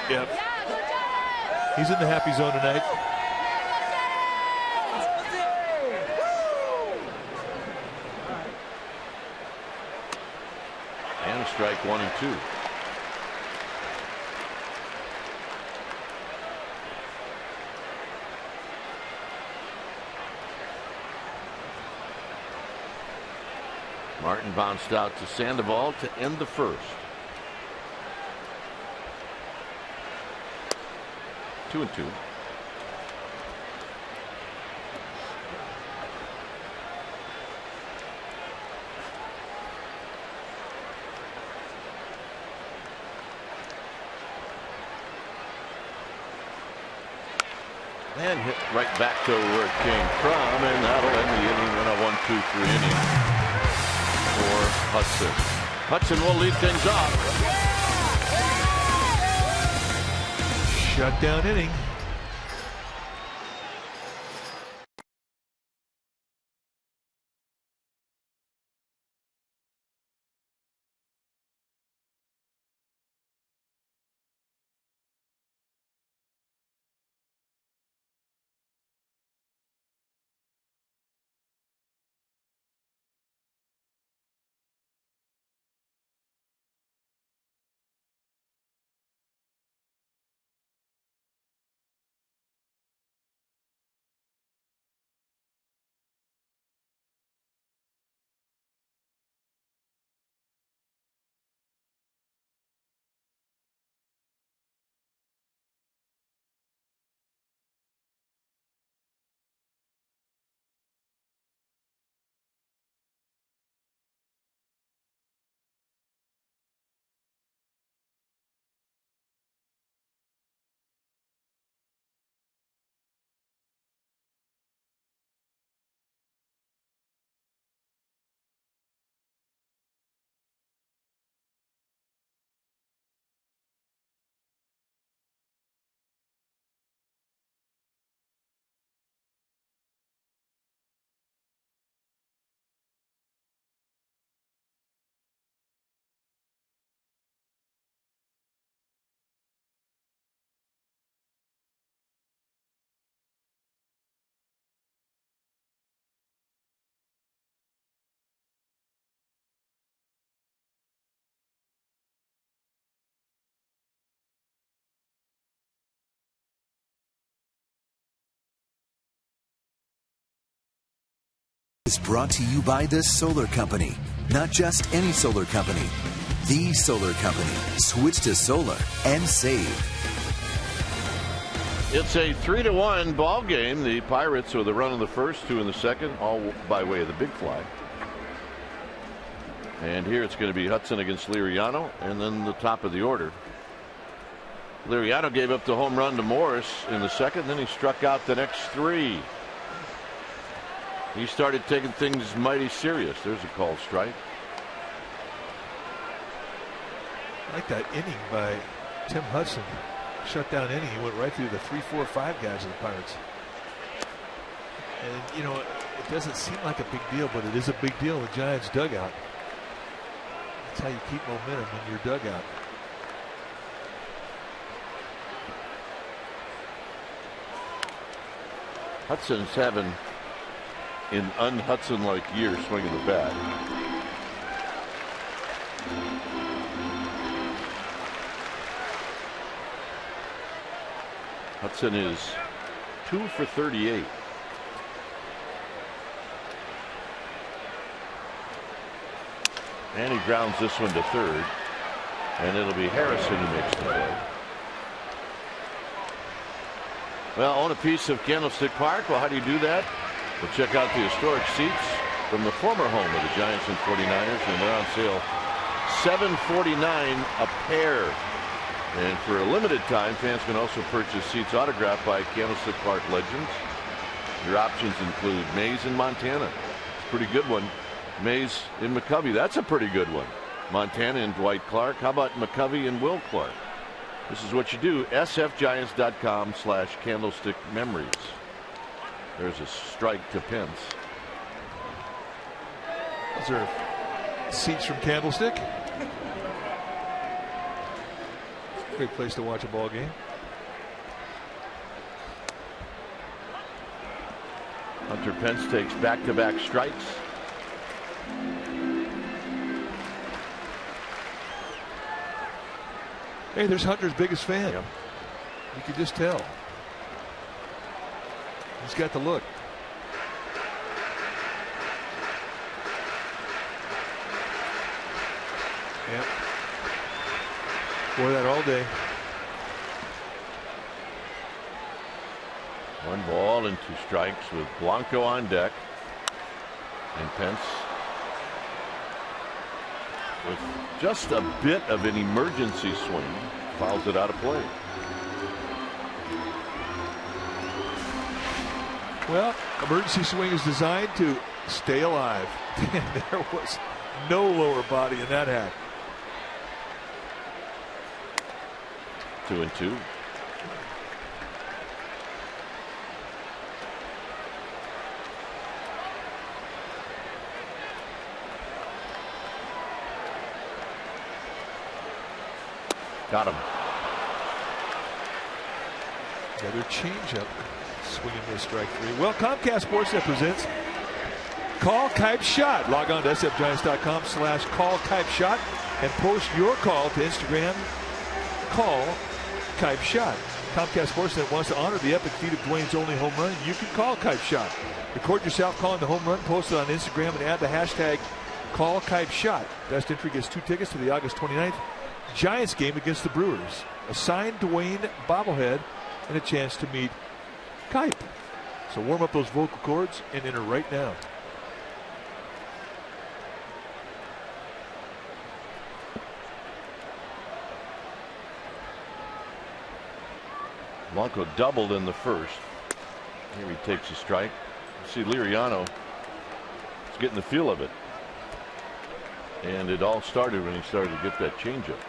Yep. He's in the happy zone tonight. And a strike 1 and 2. Martin bounced out to Sandoval to end the first. 2 and 2. And hit right back to where it came from, and that'll end the inning in a 1-2-3 inning for Hudson. Hudson will lead things off. Shutdown inning. Is brought to you by the Solar Company. Not just any solar company. The Solar Company. Switch to solar and save. It's a 3-1 ball game. The Pirates with a run in the first, 2 in the second, all by way of the big fly. And here it's going to be Hudson against Liriano, and then the top of the order. Liriano gave up the home run to Morris in the second, then he struck out the next 3. He started taking things mighty serious. There's a called strike. I like that inning by Tim Hudson. Shutdown inning. He went right through the 3, 4, 5 guys of the Pirates. And, you know, it doesn't seem like a big deal, but it is a big deal in the Giants dugout. That's how you keep momentum in your dugout. Hudson's having an un-Hudson-like year swinging the bat. Hudson is 2 for 38. And he grounds this one to third. And it'll be Harrison who makes the play. Well, own a piece of Candlestick Park. Well, how do you do that? Well, check out the historic seats from the former home of the Giants and 49ers, and they're on sale $7.49 a pair. And for a limited time, fans can also purchase seats autographed by Candlestick Park legends. Your options include Mays in Montana. It's a pretty good one. Mays in McCovey. That's a pretty good one. Montana and Dwight Clark. How about McCovey and Will Clark? This is what you do. sfgiants.com/candlestick memories. There's a strike to Pence. Those are seats from Candlestick. Great place to watch a ball game. Hunter Pence takes back-to-back strikes. Hey, there's Hunter's biggest fan. Yep. You can just tell. He's got the look. Yep. Wore that all day. 1 ball and 2 strikes with Blanco on deck. And Pence with just a bit of an emergency swing fouls it out of play. Well, emergency swing is designed to stay alive. There was no lower body in that hat. 2-2. Got him. Another changeup. Swinging to strike 3. Well, Comcast Sportsnet presents Call Kipe Shot. Log on to sfgiants.com/call Kipe Shot and post your call to Instagram. Call Kipe Shot. Comcast Sportsnet wants to honor the epic feat of Dwayne's only home run. You can call Kipe Shot. Record yourself calling the home run, post it on Instagram, and add the hashtag Call Kipe Shot. Best entry gets 2 tickets to the August 29th Giants game against the Brewers. A signed Dwayne bobblehead and a chance to meet Kipe. So warm up those vocal cords and enter right now. Blanco doubled in the first. Here he takes a strike. You see Liriano is getting the feel of it. And it all started when he started to get that changeup.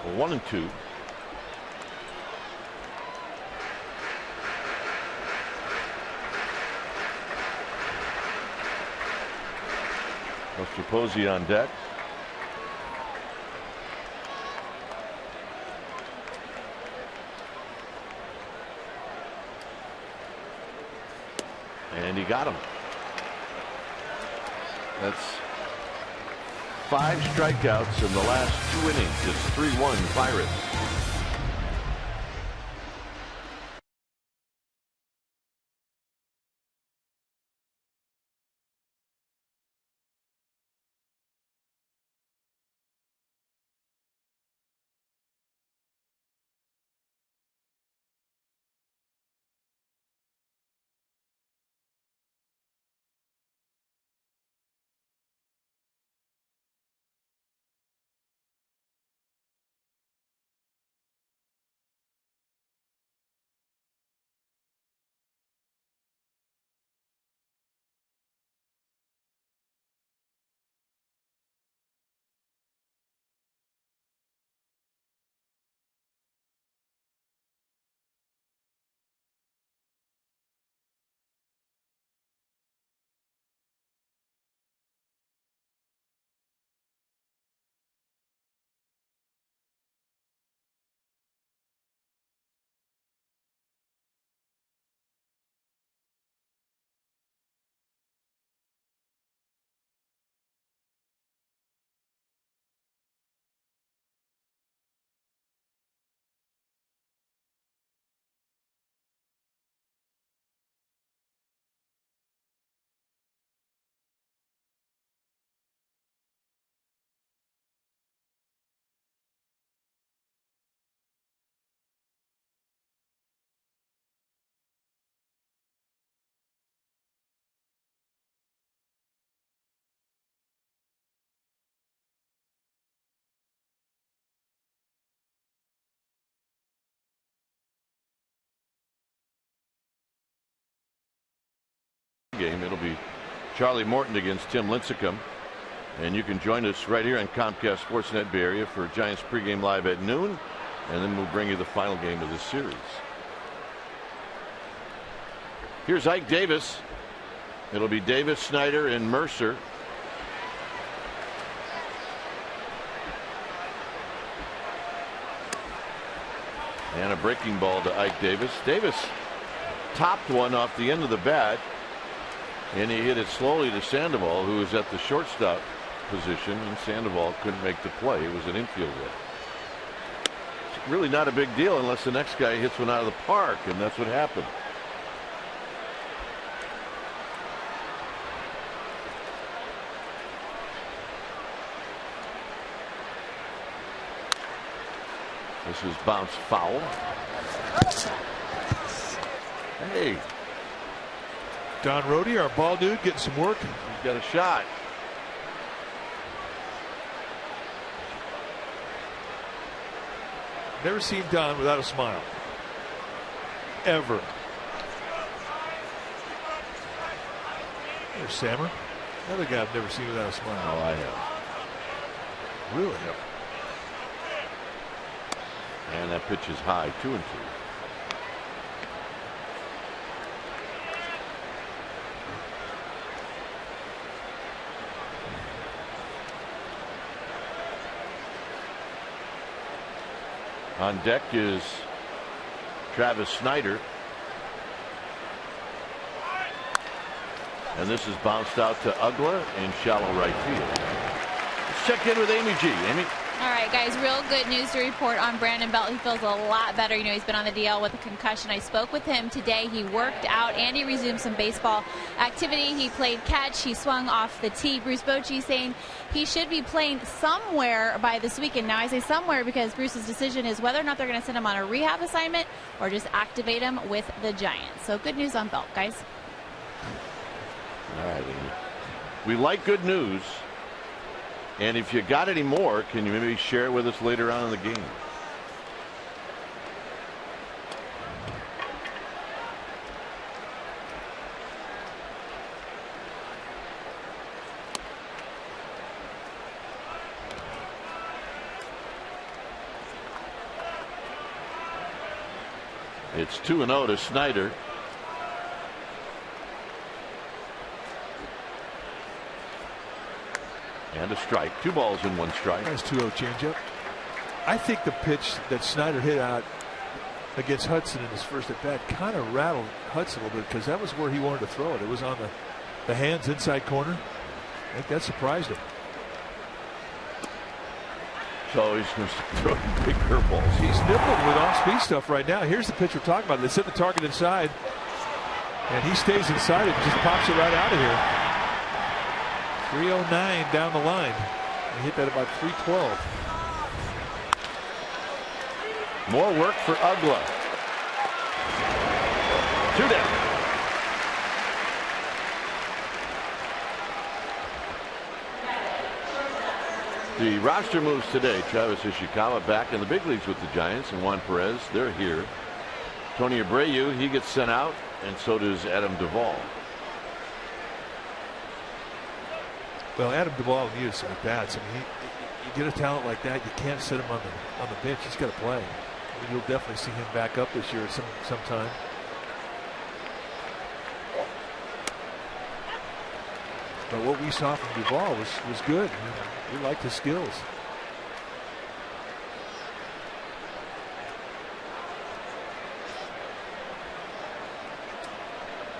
Well, 1-2. Mr. Posey on deck. And he got him. That's 5 strikeouts in the last 2 innings. It's 3-1 Pirates. Game. It'll be Charlie Morton against Tim Lincecum, and you can join us right here on Comcast Sportsnet Bay Area for Giants pregame live at noon, and then we'll bring you the final game of this series. Here's Ike Davis. It'll be Davis, Snyder, and Mercer. And a breaking ball to Ike Davis. Davis topped one off the end of the bat, and he hit it slowly to Sandoval, who was at the shortstop position, and Sandoval couldn't make the play. It was an infield hit. It's really not a big deal unless the next guy hits one out of the park, and that's what happened. This is bounced foul. Hey. Don Rhodey, our ball dude, getting some work. He's got a shot. Never seen Don without a smile. Ever. There's Sammer. Another guy I've never seen without a smile. Oh, I have. Really? Yep. And that pitch is high, 2-2. On deck is Travis Snyder. And this is bounced out to Ugla in shallow right field. Let's check in with Amy G. Amy. All right, guys, real good news to report on Brandon Belt. He feels a lot better. You know, he's been on the DL with a concussion. I spoke with him today. He worked out and he resumed some baseball activity. He played catch. He swung off the tee. Bruce Bochy saying he should be playing somewhere by this weekend. Now, I say somewhere because Bruce's decision is whether or not they're going to send him on a rehab assignment or just activate him with the Giants. So good news on Belt, guys. All right, Amy. We like good news. And if you got any more, can you maybe share it with us later on in the game? It's 2-0 to Snyder. And a strike. 2 balls and 1 strike. Nice 2-0 changeup. I think the pitch that Snyder hit out against Hudson in his first at bat kind of rattled Hudson a little bit because that was where he wanted to throw it. It was on the hands inside corner. I think that surprised him. So he's going to throw big curveballs. He's nibbling with off-speed stuff right now. Here's the pitch we're talking about. They set the target inside, and he stays inside it and just pops it right out of here. 309 down the line. He hit that about 312. More work for Ugla. 2 down. The roster moves today. Travis Ishikawa back in the big leagues with the Giants, and Juan Perez, they're here. Tony Abreu, he gets sent out, and so does Adam Duvall. Well, Adam Duvall needed some at bats. I mean, you get a talent like that, you can't sit him on the bench. He's got to play. I mean, you'll definitely see him back up this year sometime. But what we saw from Duvall was good. We liked his skills.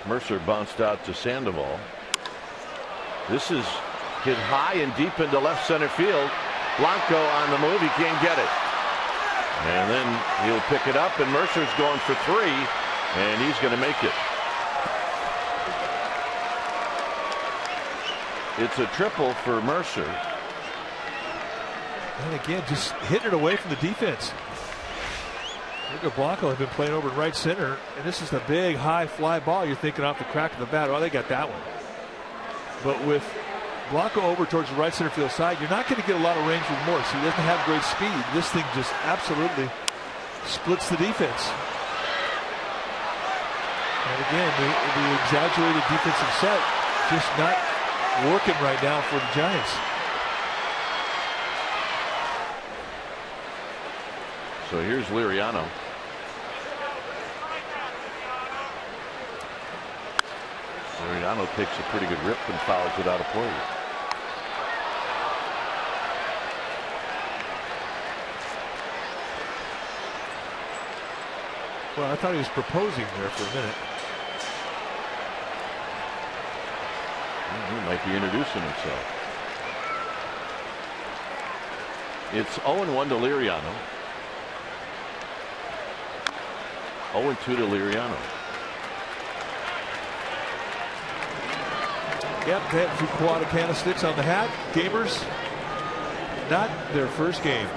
Mercer bounced out to Sandoval. This is hit high and deep into left center field. Blanco on the move. He can't get it. And then he'll pick it up, and Mercer's going for 3, and he's going to make it. It's a triple for Mercer. And again, just hitting it away from the defense. Edgar Blanco had been playing over in right center, and this is a big high fly ball. You're thinking off the crack of the bat, oh, they got that one. But with Blanco over towards the right center field side, you're not going to get a lot of range with Morse. He doesn't have great speed. This thing just absolutely splits the defense. And again, the exaggerated defensive set just not working right now for the Giants. So here's Liriano. Liriano takes a pretty good rip and fouls it out of play. Well, I thought he was proposing there for a minute. He might be introducing himself. It's 0-1 to Liriano. 0-2 to Liriano. Yep, they had a few quad candlesticks on the hat. Gamers, not their first game.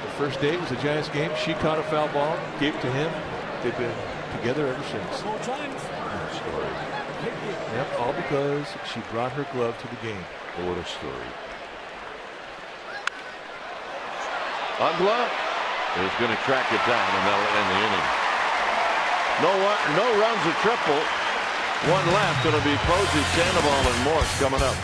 The first day was the Giants game. She caught a foul ball, gave it to him. They've been together ever since. What a story. Yep, all because she brought her glove to the game. What a story. Ugla is going to track it down, and that'll end the inning. No runs, a triple. One left. It'll be Posey, Sandoval, and Morse coming up.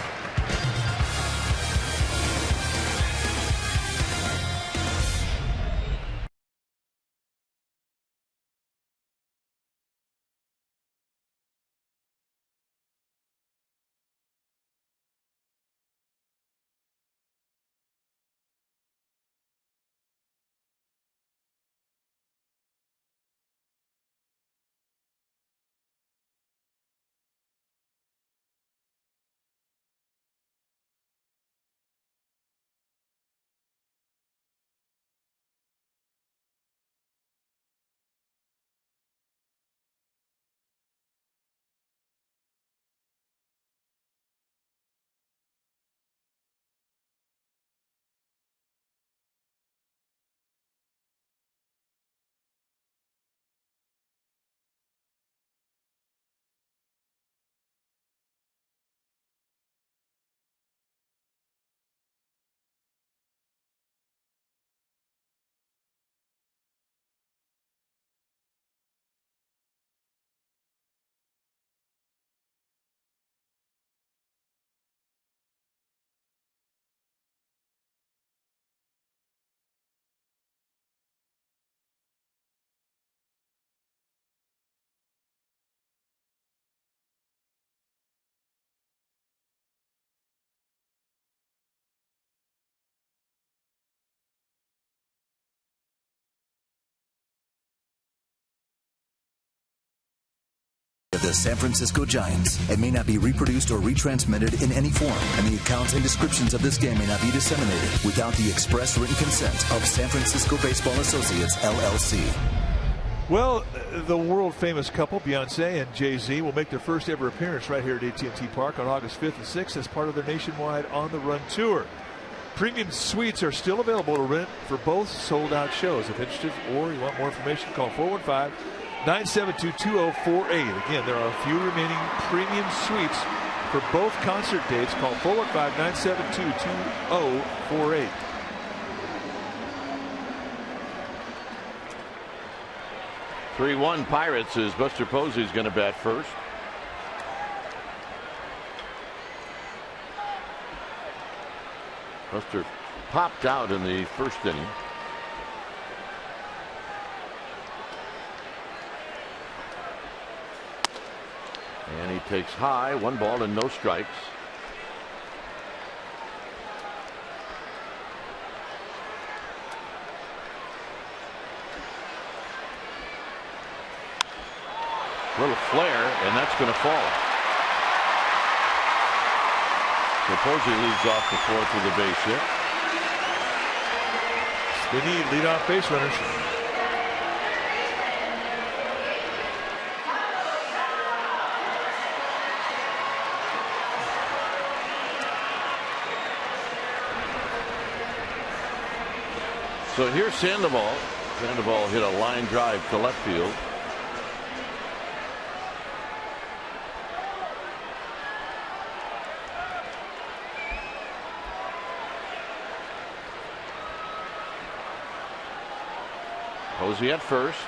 the San Francisco Giants and may not be reproduced or retransmitted in any form, and the accounts and descriptions of this game may not be disseminated without the express written consent of San Francisco Baseball Associates, LLC. Well, the world-famous couple, Beyonce and Jay-Z, will make their first ever appearance right here at AT&T Park on August 5th and 6th as part of their nationwide On the Run tour. Premium suites are still available to rent for both sold-out shows. If interested or you want more information, call 415-972-2048. Again, there are a few remaining premium suites for both concert dates. Call 415-972-2048. Three-one Pirates as Buster Posey's going to bat first. Buster popped out in the first inning. And he takes high, 1 ball and no strikes. Little flare, and that's going to fall. So Posey leads off the fourth with a base hit. They need leadoff base runners. So here's Sandoval. Sandoval hit a line drive to left field. Posey at first.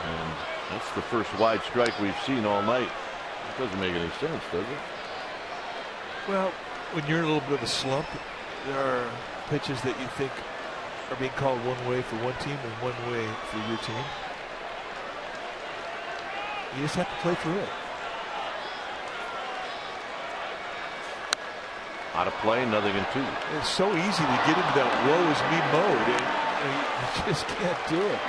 And that's the first wide strike we've seen all night. It doesn't make any sense, does it? Well, when you're in a little bit of a slump, there are pitches that you think are being called one way for one team and one way for your team. You just have to play through it. Out of play, 0-2. It's so easy to get into that woe is me mode, and you just can't do it.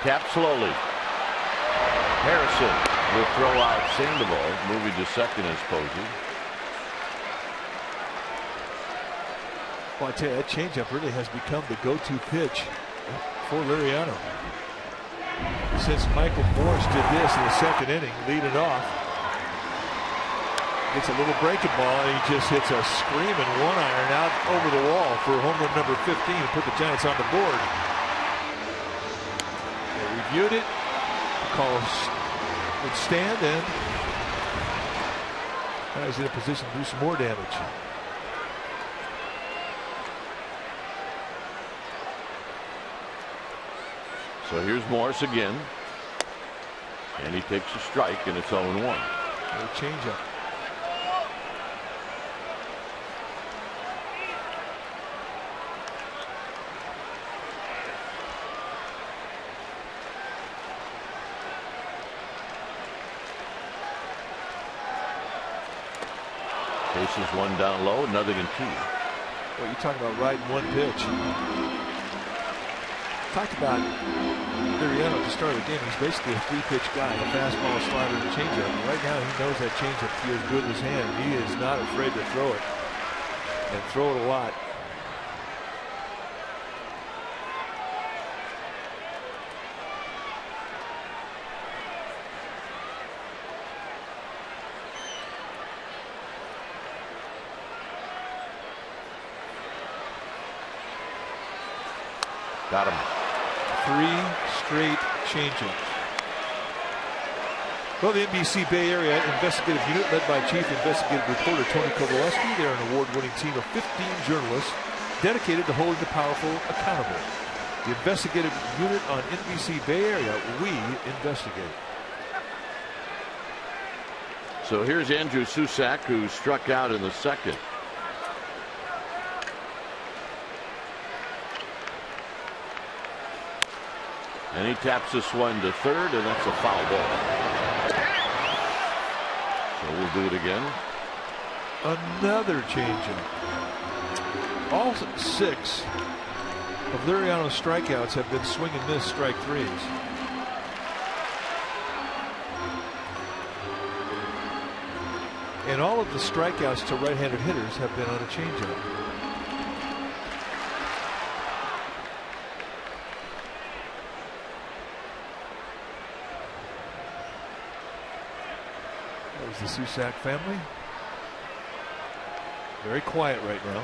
Tapped slowly. Harrison will throw out Sandoval, moving to second as Posey. Well, I tell you, that changeup really has become the go-to pitch for Liriano. Since Michael Morris did this in the second inning, lead it off. Gets a little breaking ball, and he just hits a screaming one-iron out over the wall for home run number 15 to put the Giants on the board. Reviewed it, call would stand, and now he's in a position to do some more damage. So here's Morris again, and he takes a strike, and it's 0-1. No changeup. Bases one down low, 0-2. Well, you're talking about riding one pitch. Talked about Liriano at the start of the game. He's basically a three-pitch guy, a fastball, a slider, and a changeup. And right now, he knows that changeup feels good in his hand. He is not afraid to throw it, and throw it a lot. Got him. 3 straight changeups. Well, the NBC Bay Area investigative unit, led by Chief Investigative Reporter Tony Kowalski, they're an award-winning team of 15 journalists dedicated to holding the powerful accountable. The investigative unit on NBC Bay Area, we investigate. So here's Andrew Susac, who struck out in the second. And he taps this one to third, and that's a foul ball. So we'll do it again. Another changeup. All 6 of Liriano's strikeouts have been swing and miss strike threes. And all of the strikeouts to right-handed hitters have been on a changeup. There's the Susac family. Very quiet right now.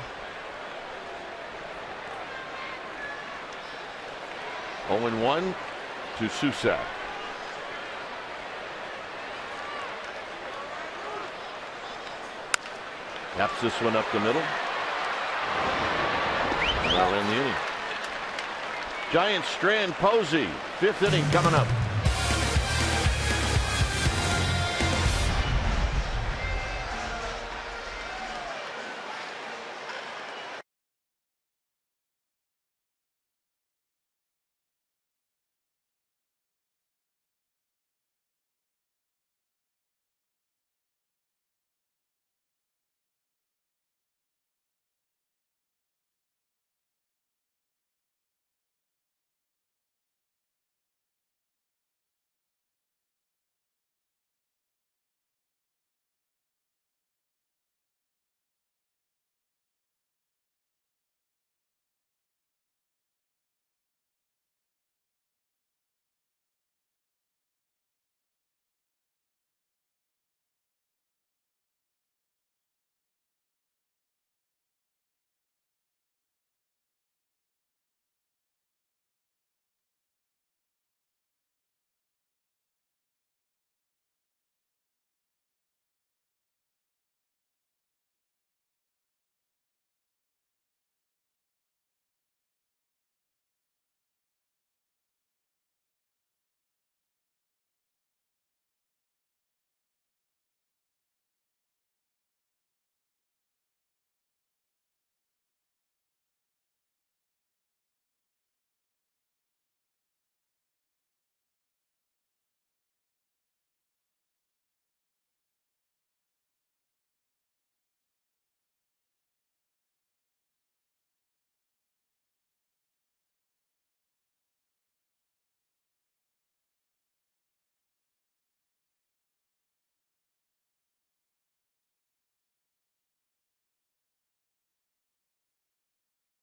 0-1 to Susac. Taps this one up the middle. Well, in the inning. Giants strand Posey. 5th inning coming up.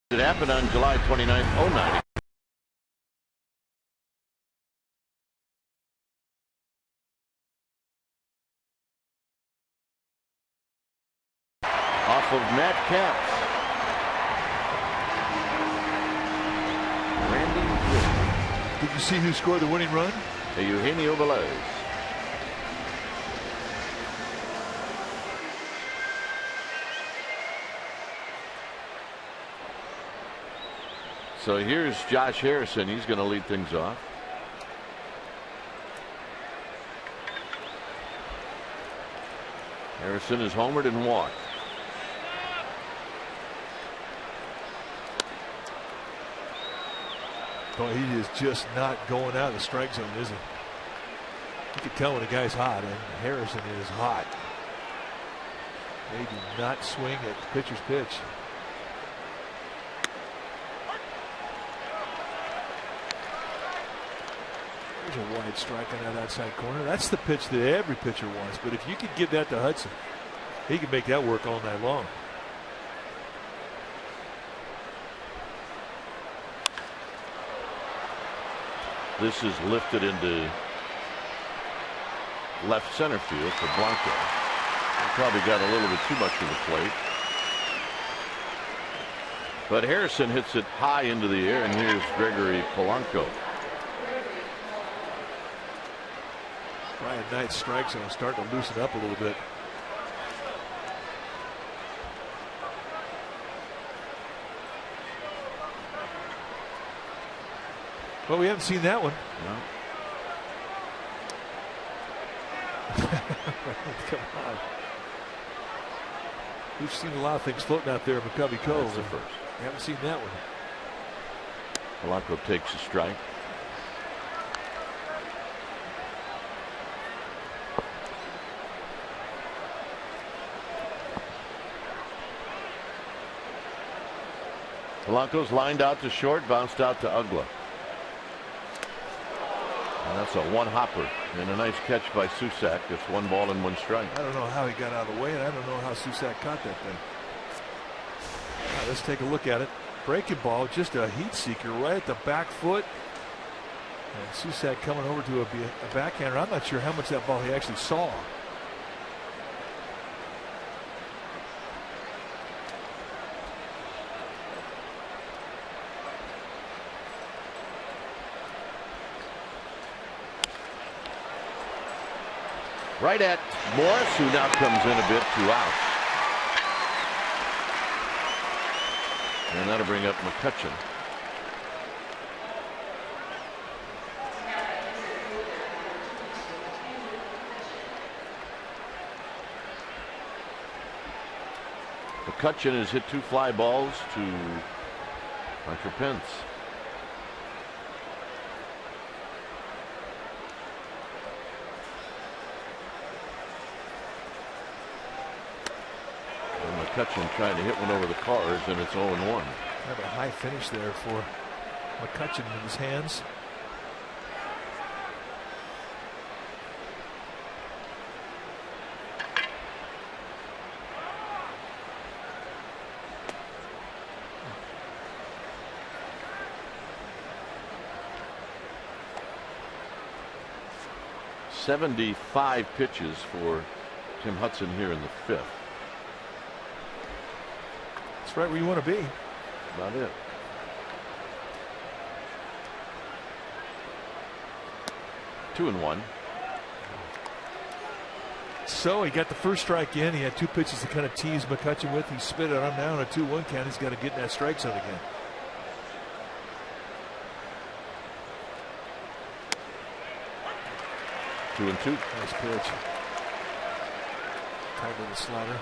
It happened on July 29th, 09. Off of Matt Capps. Randy. Did you see who scored the winning run? Eugenio Velez. So here's Josh Harrison. He's going to lead things off. Harrison is homered and walked. Oh, he is just not going out of the strike zone, is he? You can tell when a guy's hot, and Harrison is hot. They do not swing at the pitcher's pitch. There's a wide strike on that outside corner. That's the pitch that every pitcher wants. But if you could give that to Hudson, he could make that work all night long. This is lifted into left center field for Blanco. He probably got a little bit too much of the plate. But Harrison hits it high into the air, and here's Gregory Polanco. Brian Knight's strike zone starting to loosen up a little bit. Well, we haven't seen that one. No. Come on. We've seen a lot of things floating out there in McCovey Cove. That's the first. We haven't seen that one. Polanco takes a strike. Polanco's lined out to short, bounced out to Ugla. And that's a one-hopper and a nice catch by Susac. It's 1 ball and 1 strike. I don't know how he got out of the way, and I don't know how Susac caught that thing. Right, let's take a look at it. Breaking ball, just a heat seeker right at the back foot. And Susac coming over to a backhander. I'm not sure how much that ball he actually saw. Right at Morris, who now comes in a bit, 2 outs. And that'll bring up McCutchen. McCutchen has hit 2 fly balls to Hunter Pence. McCutchen trying to hit one over the cars, and it's 0-1. Have a high finish there for McCutchen with his hands. .75 pitches for Tim Hudson here in the 5th. That's right where you want to be. About it. Two and 1. So he got the first strike in. He had 2 pitches to kind of tease McCutchen with. He spit it on him now on a 2-1 count. He's got to get in that strike zone again. Two and 2. Nice pitch. Tight little slider.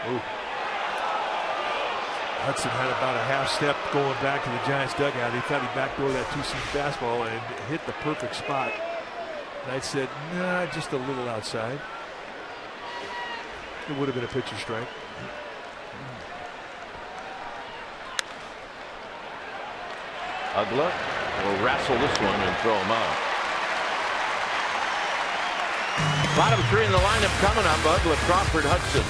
Ooh. Hudson had about a half step going back to the Giants dugout. He thought he backdoored that 2-seam fastball and hit the perfect spot. Knight said, nah, just a little outside. It would have been a pitcher strike. Ugla will wrestle this one and throw him out. Bottom 3 in the lineup coming up. Ugla, Crawford, Hudson.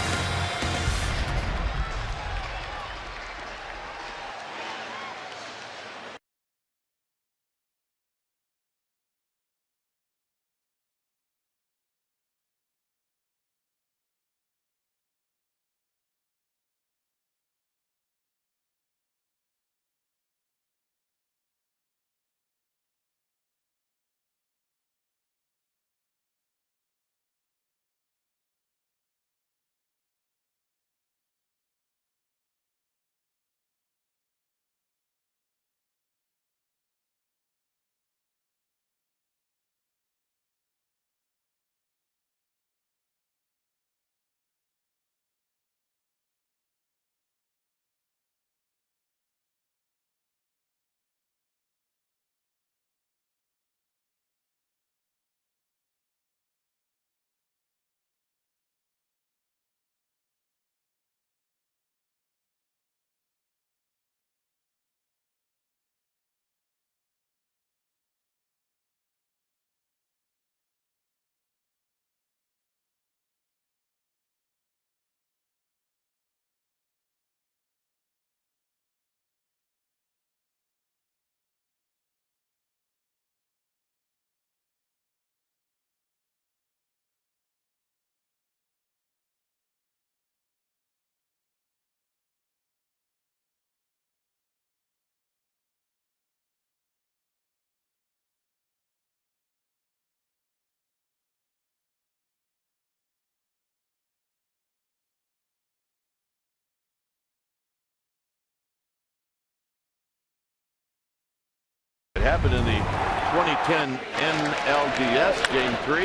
It happened in the 2010 NLDS Game 3.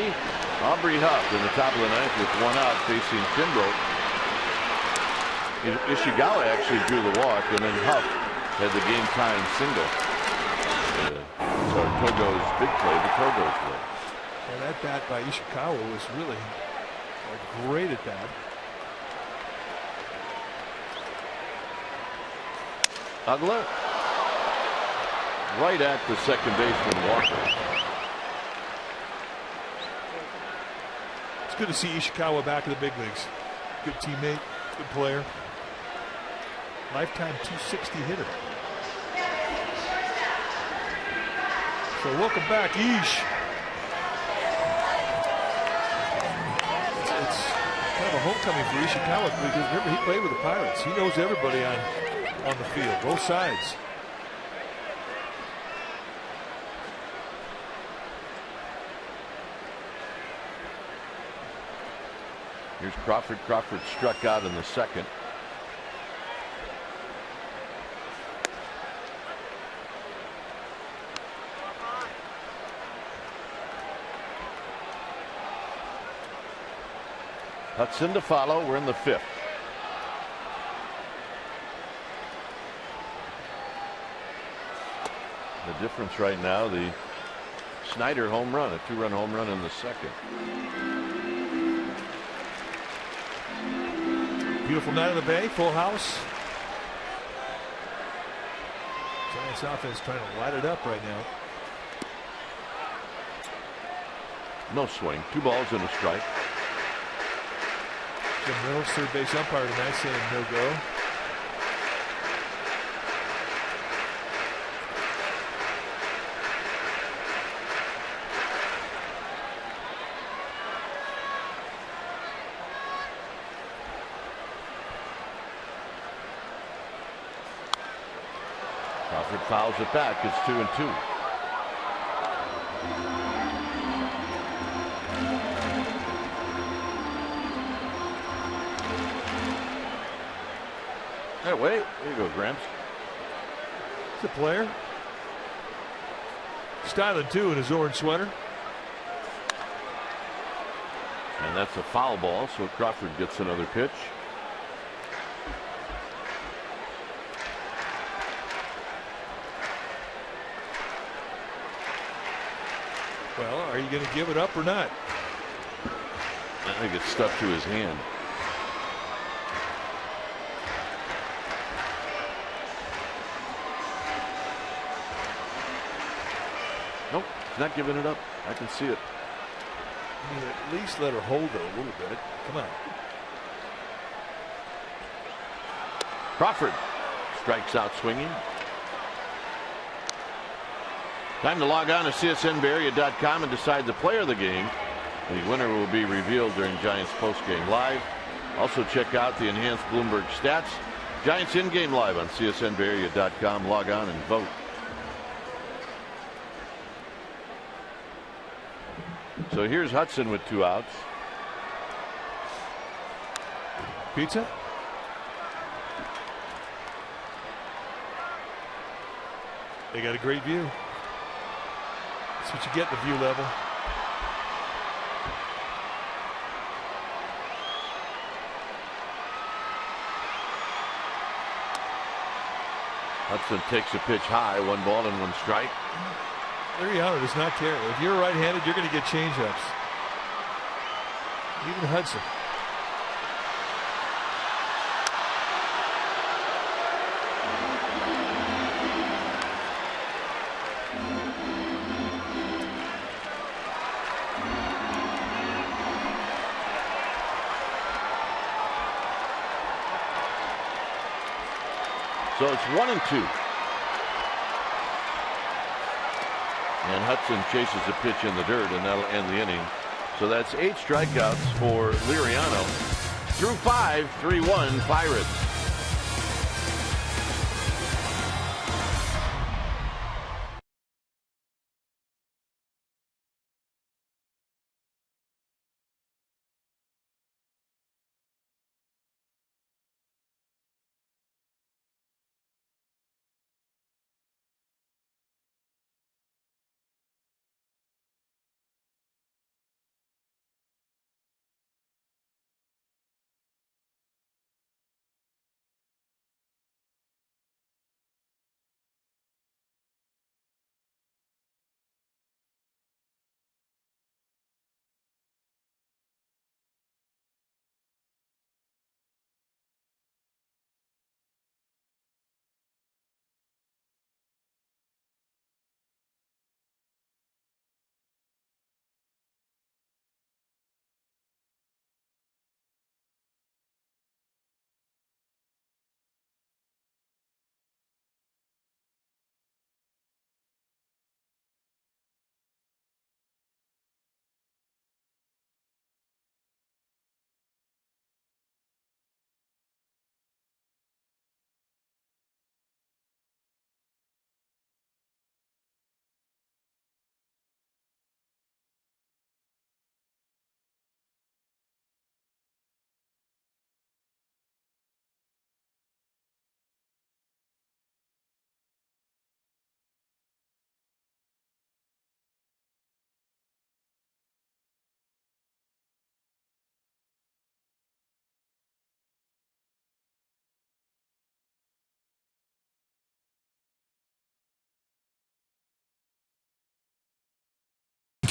Aubrey Huff in the top of the 9th with 1 out facing Kimbrough. Ishigawa actually drew the walk, and then Huff had the game-tying single. or Togo's big play, the Togo's play. And that bat by Ishikawa was really great at bat. Ugler. Right at the second baseman Walker. It's good to see Ishikawa back in the big leagues. Good teammate, good player. Lifetime 260 hitter. So welcome back, Ish. It's kind of a homecoming for Ishikawa because remember he played with the Pirates. He knows everybody on the field, both sides. Here's Crawford. Crawford struck out in the second. Hudson to follow. We're in the fifth. The difference right now, the Snyder home run, a 2-run home run in the second. Beautiful night in the Bay, full house. Giants offense trying to light it up right now. No swing. 2 balls and a strike. Jim Reynolds, third base umpire tonight, saying no go. Crawford fouls it back. It's 2-2. Hey, wait. There you go, Gramps. It's a player. Styling, too, in his orange sweater. And that's a foul ball, so Crawford gets another pitch. Well, are you going to give it up or not? I think it's stuck to his hand. Nope, he's not giving it up. I can see it. I mean, at least let her hold it a little bit. Come on. Crawford strikes out swinging. Time to log on to csnbayarea.com and decide the player of the game. The winner will be revealed during Giants postgame live. Also check out the enhanced Bloomberg stats. Giants in-game live on csnbayarea.com. Log on and vote. So here's Hudson with 2 outs. Pizza? They got a great view. That's what you get in the view level. Hudson takes a pitch high, 1 ball and 1 strike. Liriano does not care. If you're right-handed, you're going to get changeups. Even Hudson. So it's 1-2. And Hudson chases a pitch in the dirt, and that'll end the inning. So that's 8 strikeouts for Liriano. Through 5, 3-1 Pirates.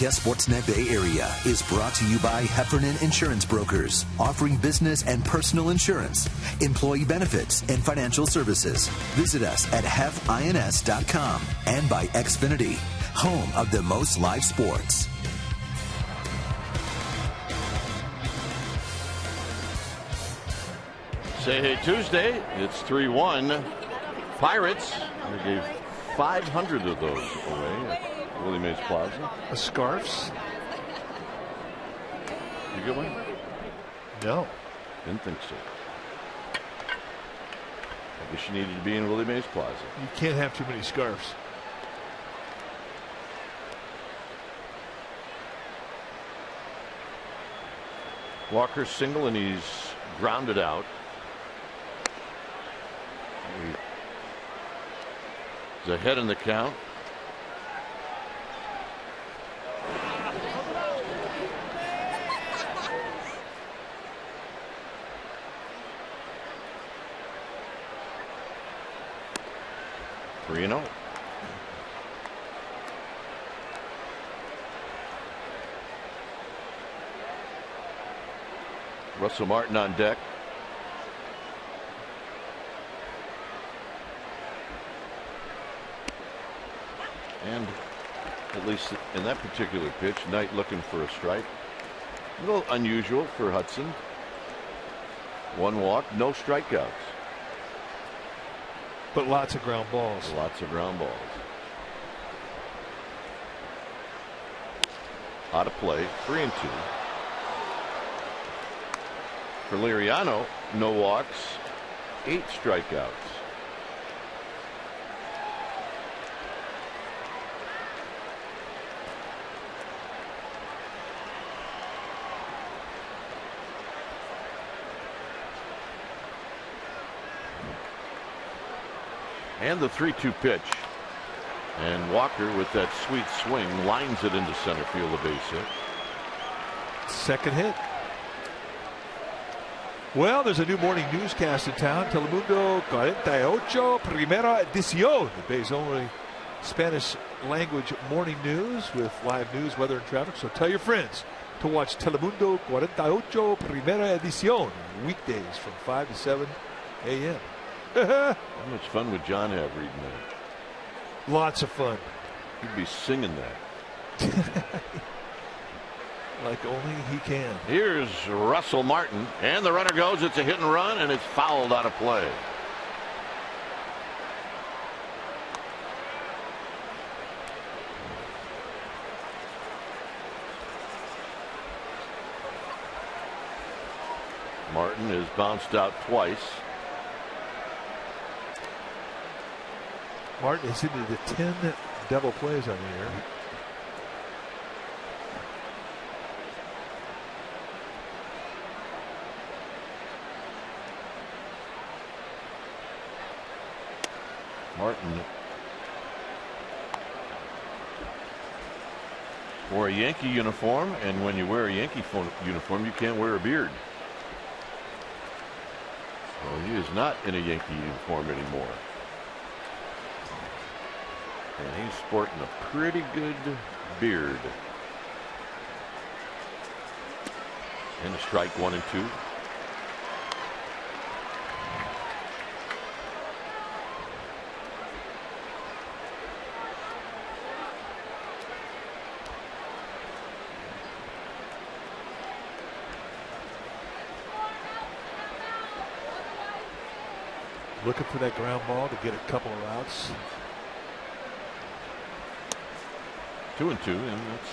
CBS Sportsnet Bay Area is brought to you by Heffernan Insurance Brokers, offering business and personal insurance, employee benefits, and financial services. Visit us at hefins.com and by Xfinity, home of the most live sports. Say Hey Tuesday, it's 3-1. Pirates, they gave 500 of those away at Willie Mays Plaza. The scarves? You get one? No. Didn't think so. I guess you needed to be in Willie Mays Plaza. You can't have too many scarves. Walker single, and he's grounded out. He's ahead in the count. Three and 0. Russell Martin on deck. And at least in that particular pitch, Knight looking for a strike. A little unusual for Hudson. One walk, no strikeouts. But lots of ground balls. Lots of ground balls. Out of play, 3-2. For Liriano, no walks, 8 strikeouts. And the 3-2 pitch. And Walker, with that sweet swing, lines it into center field, a base hit. Second hit. Well, there's a new morning newscast in town. Telemundo 48, Primera Edición. The Bay's only Spanish language morning news with live news, weather, and traffic. So tell your friends to watch Telemundo 48, Primera Edición. Weekdays from 5 to 7 a.m. How much fun would John have reading that? Lots of fun. He'd be singing that. Like only he can. Here's Russell Martin, and the runner goes. It's a hit and run, and it's fouled out of play. Martin is bounced out twice. Martin is into the 10 double plays on the year. Martin wore a Yankee uniform, and when you wear a Yankee uniform, you can't wear a beard. So he is not in a Yankee uniform anymore. And he's sporting a pretty good beard. And a strike, 1 and 2. Looking for that ground ball to get a couple of outs. 2 and 2, and that's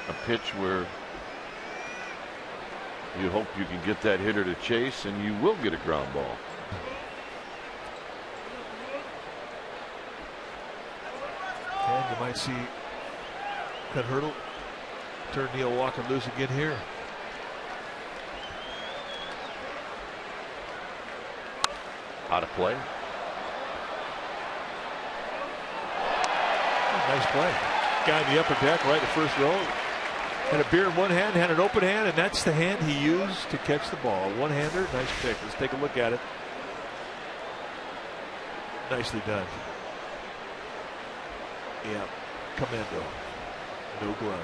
a pitch where you hope you can get that hitter to chase, and you will get a ground ball. And you might see Cut Hurdle turn Neil Walker loose again here. Out of play. Nice play. Guy in the upper deck, right in the first row. Had a beer in one hand, had an open hand, and that's the hand he used to catch the ball. One-hander, nice pick. Let's take a look at it. Nicely done. Yeah, commando. No glove.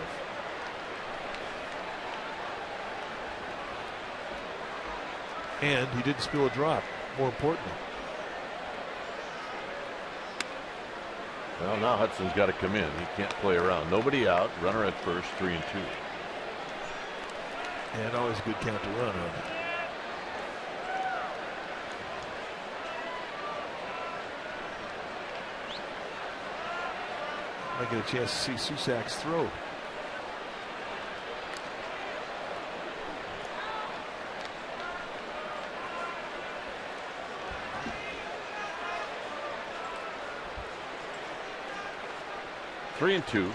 And he didn't spill a drop, more importantly. Well, now Hudson's got to come in. He can't play around. Nobody out. Runner at first, 3-2. And always a good count to run on it. Might get a chance to see Susak's throw. Three and two.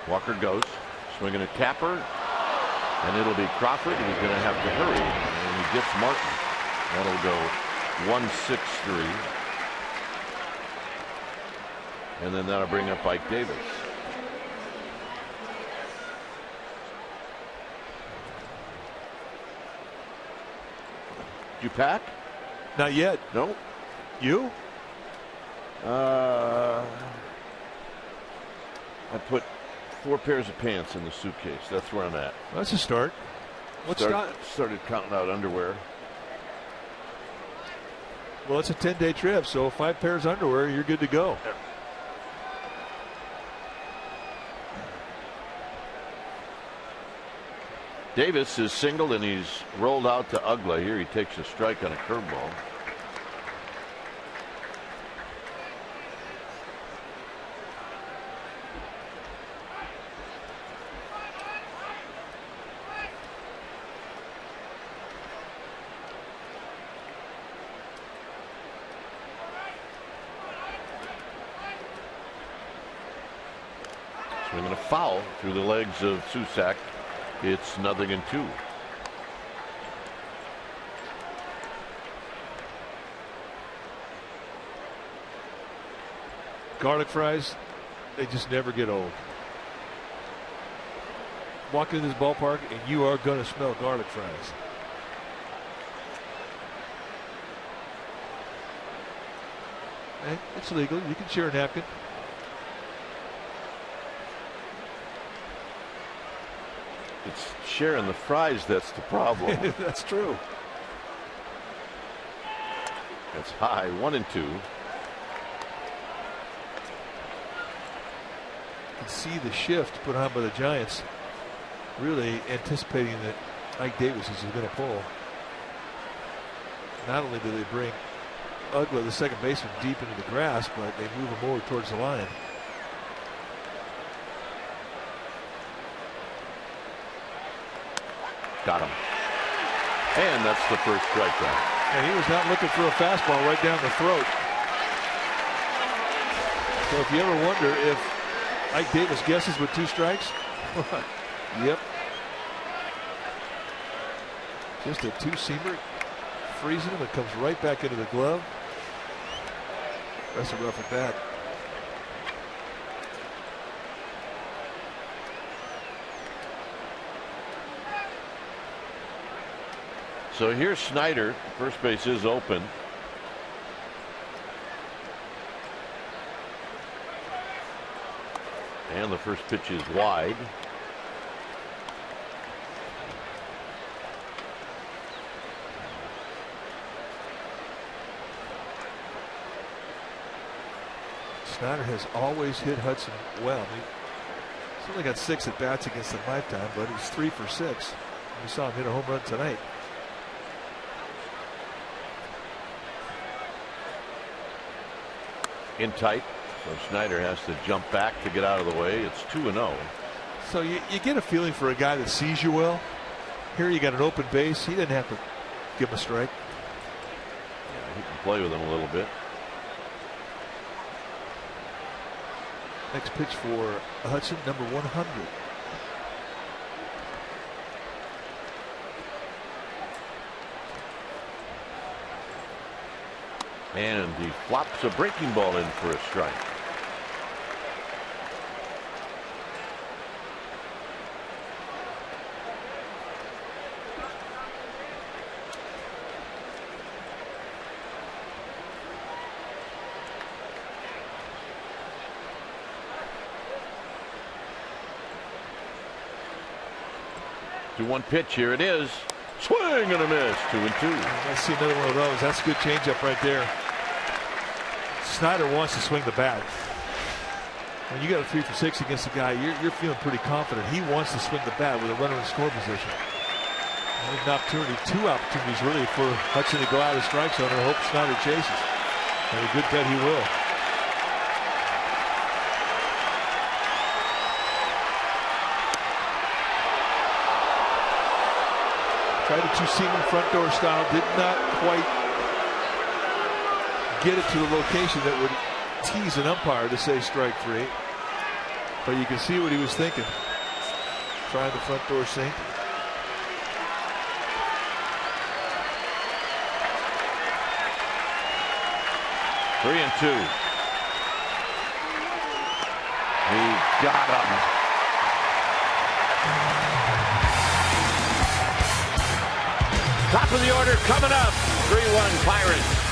Walker goes, swinging a tapper, and it'll be Crawford. He's going to have to hurry, and he gets Martin. That'll go 1-6-3, and then that'll bring up Ike Davis. Did you pack? Not yet. No. You? I put 4 pairs of pants in the suitcase. That's where I'm at. That's a start. Started counting out underwear. Well, it's a 10-day trip, so 5 pairs of underwear, you're good to go. Yep. Davis is singled and he's rolled out to Ugla. Here he takes a strike on a curveball. Swinging a foul through the legs of Susak. It's 0-2. Garlic fries, they just never get old. Walk into this ballpark and you are going to smell garlic fries. And it's legal. You can share a napkin. It's sharing the fries that's the problem. That's true. It's high, 1-2. You can see the shift put on by the Giants, really anticipating that Ike Davis is going to pull. Not only do they bring Ugla, the second baseman, deep into the grass, but they move him over towards the line. Got him. And that's the first strikeout. And he was not looking for a fastball right down the throat. So if you ever wonder if Ike Davis guesses with 2 strikes, yep. Just a 2-seamer, freezing him. It comes right back into the glove. That's a rough at bat. So here's Snyder. First base is open. And the first pitch is wide. Snyder has always hit Hudson well. He's only got 6 at bats against him lifetime, but he's 3 for 6. We saw him hit a home run tonight. In tight, so Snyder has to jump back to get out of the way. It's 2-0. So you get a feeling for a guy that sees you well. Here you got an open base. He didn't have to give him a strike. Yeah, he can play with him a little bit. Next pitch for Hudson, number 100. And he flops a breaking ball in for a strike. 2-1 pitch. Here it is. Swing and a miss. 2-2. Let's see another one of those. That's a good changeup right there. Snyder wants to swing the bat. When you got a 3 for 6 against a guy, you're feeling pretty confident. He wants to swing the bat with a runner in score position. There's an opportunity, 2 opportunities really for Hudson to go out of the strike zone and hope Snyder chases. And a good bet he will. Tried a two-seamer front door style, did not quite get it to the location that would tease an umpire to say strike 3. But you can see what he was thinking. Trying the front door sink. Three and 2. He got him. Top of the order coming up. 3-1 Pirates.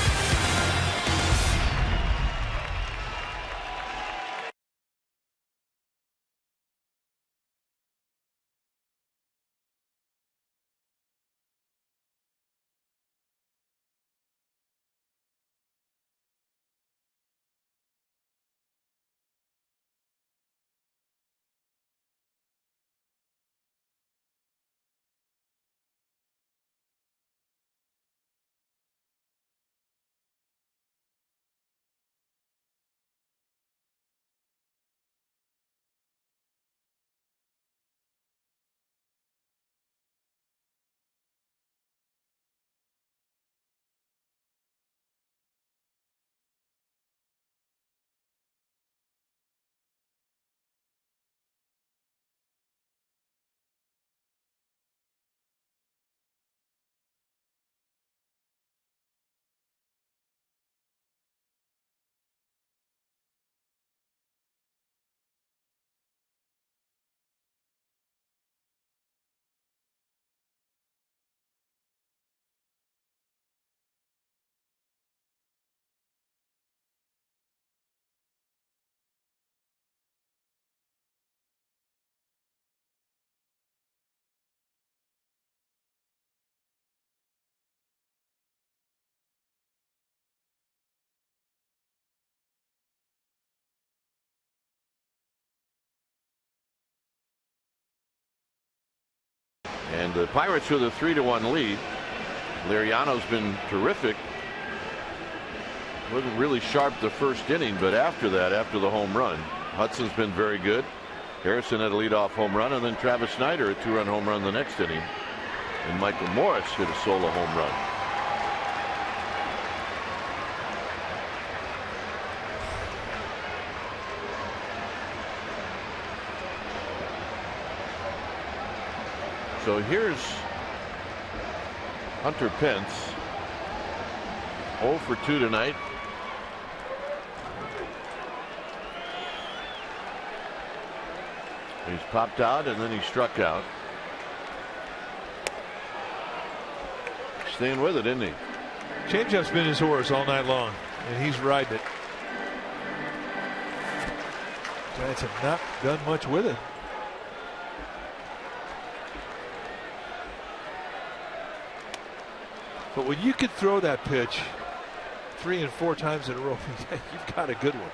And the Pirates with a 3-1 lead. Liriano's been terrific. Wasn't really sharp the first inning, but after that, after the home run, Hudson's been very good. Harrison had a leadoff home run, and then Travis Snyder a 2-run home run the next inning. And Michael Morris hit a solo home run. So here's Hunter Pence, 0 for 2 tonight. He's popped out and then he struck out. Staying with it, isn't he? Changeup's been his horse all night long, and he's riding it. Giants have not done much with it. But when you could throw that pitch 3 and 4 times in a row, you've got a good one.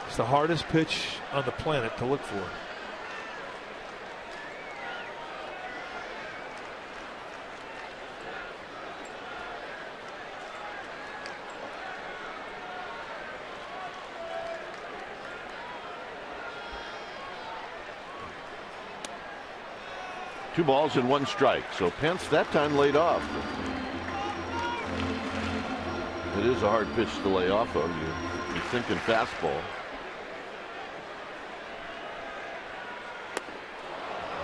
It's the hardest pitch on the planet to look for. Two balls and 1 strike. So Pence that time laid off. It is a hard pitch to lay off of. You're thinking fastball.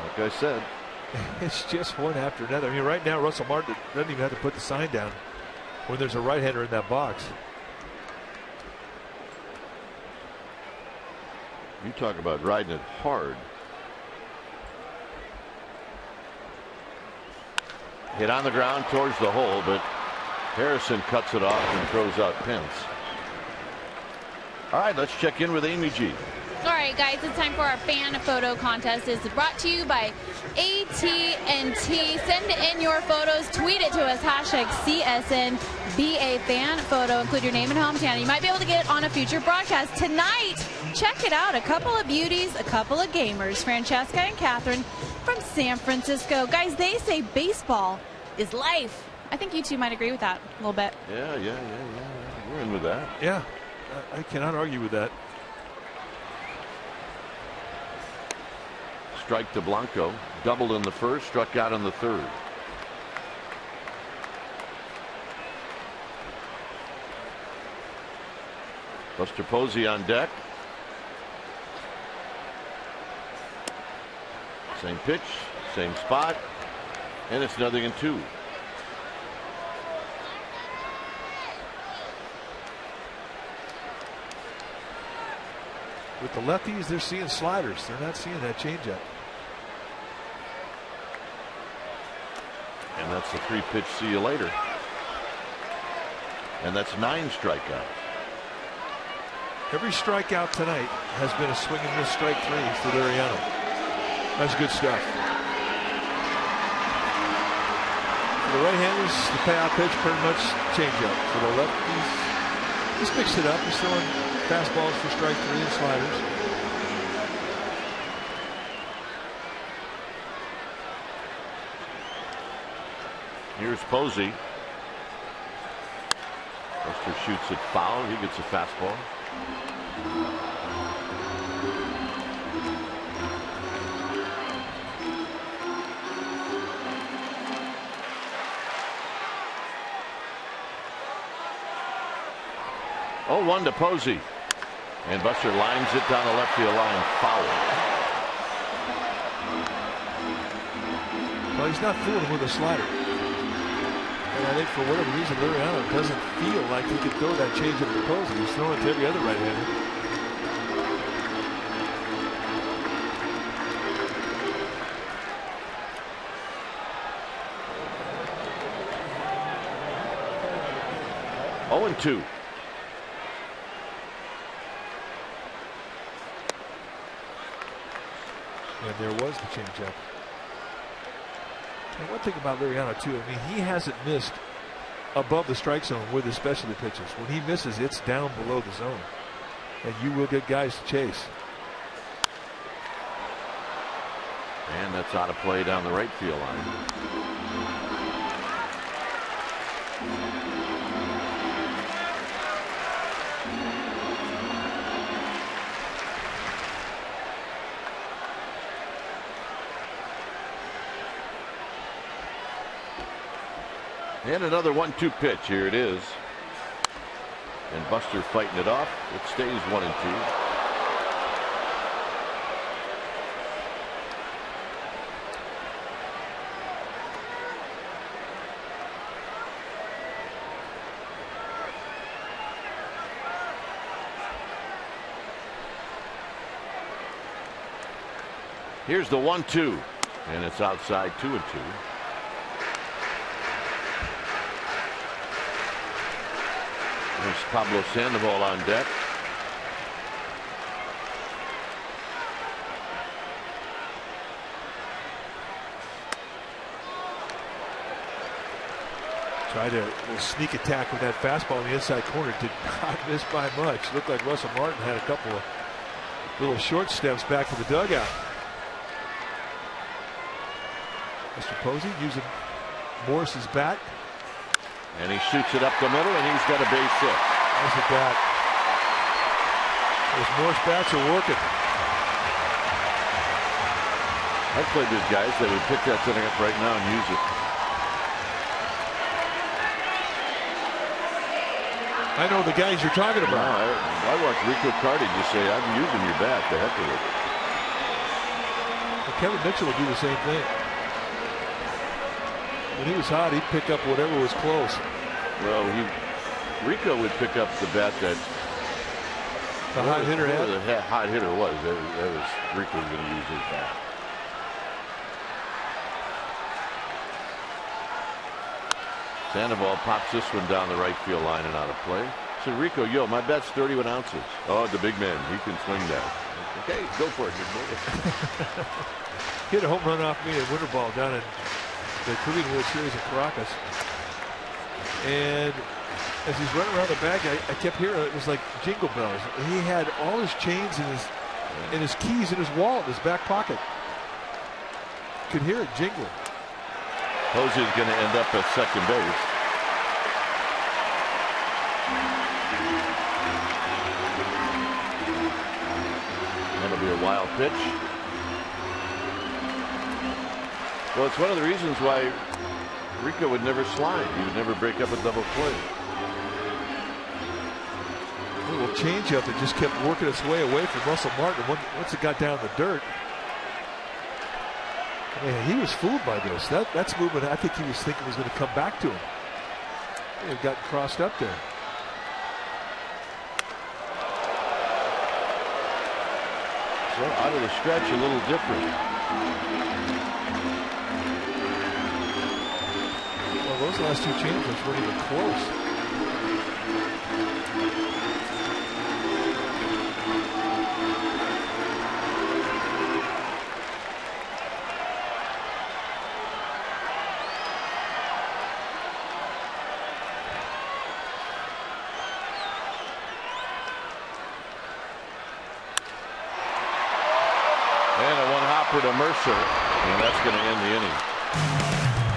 Like I said, it's just one after another. I mean, right now Russell Martin doesn't even have to put the sign down when there's a right-hander in that box. You talk about riding it hard. Hit on the ground towards the hole, but Harrison cuts it off and throws out Pence. All right, let's check in with Amy G. All right. right, guys, it's time for our fan photo contest. It's brought to you by AT Send in your photos. Tweet it to us. #CSNBA fan photo. Include your name and hometown. You might be able to get it on a future broadcast. Tonight, check it out. A couple of beauties, a couple of gamers. Francesca and Catherine from San Francisco. Guys, they say baseball is life. I think you two might agree with that a little bit. Yeah. We're in with that. Yeah, I cannot argue with that. Strike to Blanco. Doubled in the first, struck out in the third. Buster Posey on deck. Same pitch, same spot, and it's 0-2. With the lefties, they're seeing sliders. They're not seeing that changeup. And that's the 3-pitch see you later. And that's 9 strikeouts. Every strikeout tonight has been a swing and miss strike 3 for Liriano. That's good stuff. For the right-handers, the payout pitch pretty much changeup. For the lefties, he's mixed it up. He's throwing fastballs for strike 3 and sliders. Here's Posey. Buster shoots it foul. He gets a fastball. Oh, 1 to Posey. And Buster lines it down the left field line. Foul. Well, he's not fooling with a slider. And I think for whatever reason, Liriano doesn't feel like he could throw that changeup to Posey. He's throwing it to every other right-hander. Oh, and 2. And there was the changeup. And one thing about Liriano, too, I mean, he hasn't missed above the strike zone with his specialty pitches. When he misses, it's down below the zone. And you will get guys to chase. And that's out of play down the right field line. And another 1-2 pitch. Here it is. And Buster fighting it off. It stays 1-2. Here's the 1-2. And it's outside 2-2. There's Pablo Sandoval on deck. Tried a sneak attack with that fastball in the inside corner. Did not miss by much. Looked like Russell Martin had a couple of little short steps back to the dugout. Mr. Posey using Morris's bat. And he shoots it up the middle, and he's got a base hit. There's the bat. Those Morris bats are working. I've played with guys that would pick that thing up right now and use it. I know the guys you're talking about. No, I watched Rico Carty just say, I'm using your bat. The heck with it. Well, Kevin Mitchell would do the same thing. When he was hot, he'd pick up whatever was close. Well, Rico would pick up the bat that the hot hitter had. The hot hitter was. That was Rico was going to use his bat. Sandoval pops this one down the right field line and out of play. So Rico, yo, my bat's 31 ounces. Oh, the big man, he can swing that. Okay, go for it. Hit a home run off me at winter ball down in the Caribbean World Series in Caracas. And as he's running around the bag, I kept hearing it was like jingle bells. And he had all his chains and his keys in his wallet in his back pocket. Could hear it jingle. Posey's going to end up at second base. That'll be a wild pitch. Well, it's one of the reasons why Rico would never slide. He would never break up a double play. A little changeup that just kept working its way away from Russell Martin. Once it got down the dirt, man, he was fooled by this. That's movement I think he was thinking was going to come back to him. He had gotten crossed up there. So out of the stretch, a little different. Well, those last two changes weren't even close. To Mercer, and that's going to end the inning.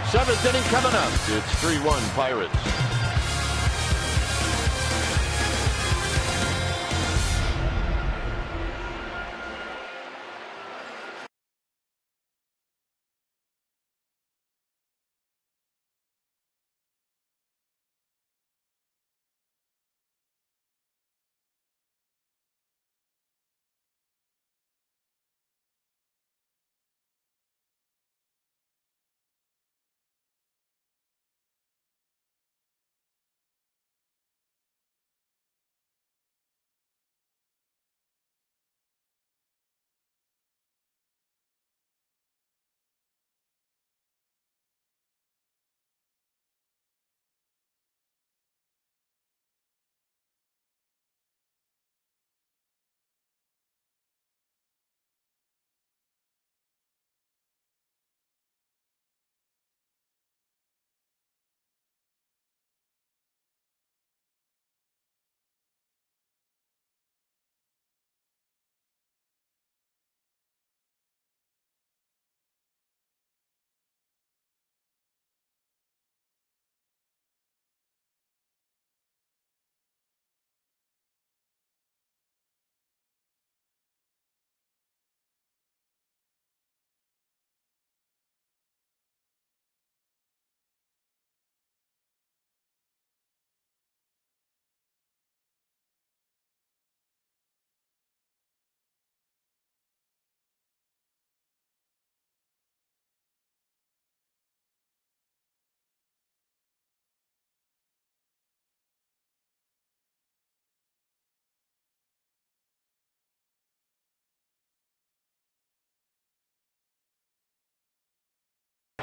Seventh inning coming up. It's 3-1 Pirates.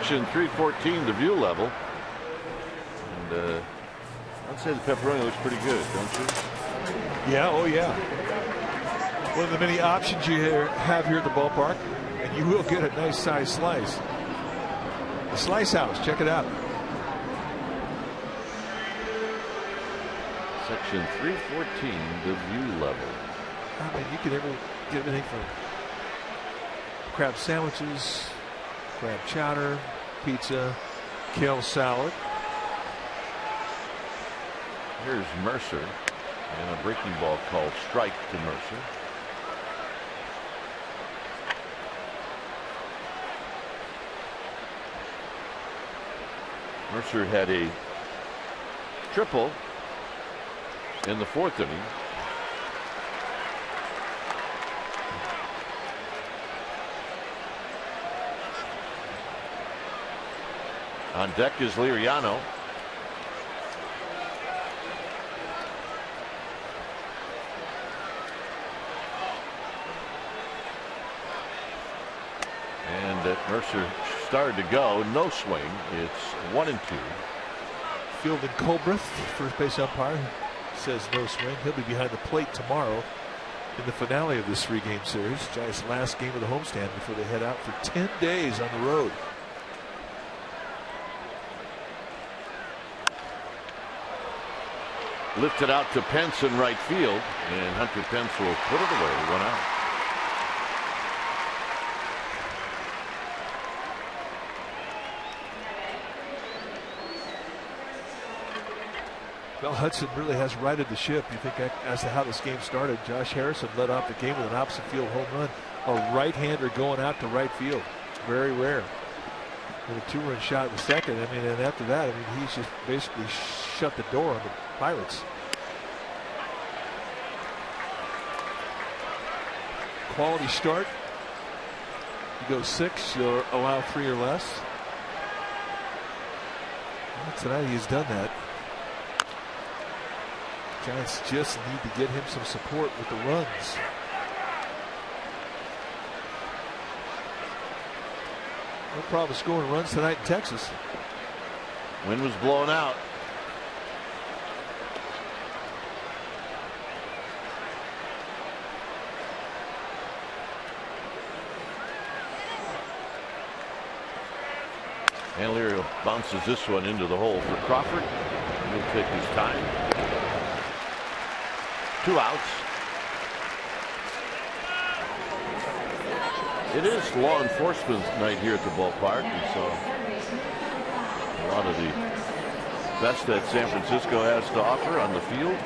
Section 314, the view level. And I'd say the pepperoni looks pretty good, don't you? Yeah, oh yeah. One of the many options you have here at the ballpark, and you will get a nice size slice. The Slice House, check it out. Section 314, the view level. I mean, you can get everything from crab sandwiches, crab chowder, pizza, kale salad. Here's Mercer and a breaking ball called strike to Mercer. Mercer had a triple in the fourth inning. On deck is Liriano. And that Mercer started to go. No swing. It's 1-2. Fielding Colbreth, first base umpire, says no swing. He'll be behind the plate tomorrow in the finale of this 3-game series. Giants' last game of the homestand before they head out for 10 days on the road. Lifted out to Pence in right field, and Hunter Pence will put it away. 1 out. Well, Hudson really has righted the ship. You think as to how this game started. Josh Harrison led off the game with an opposite field home run. A right-hander going out to right field. Very rare. And a 2-run shot in the second. I mean, and after that, I mean, he's just basically shut the door on the Pirates. Quality start. You go 6, you'll allow 3 or less. Well, tonight he's done that. Giants just need to get him some support with the runs. No problem scoring runs tonight in Texas. Wind was blowing out. And Leary bounces this one into the hole for Crawford. He'll take his time. 2 outs. It is law enforcement night here at the ballpark, and so a lot of the best that San Francisco has to offer on the field.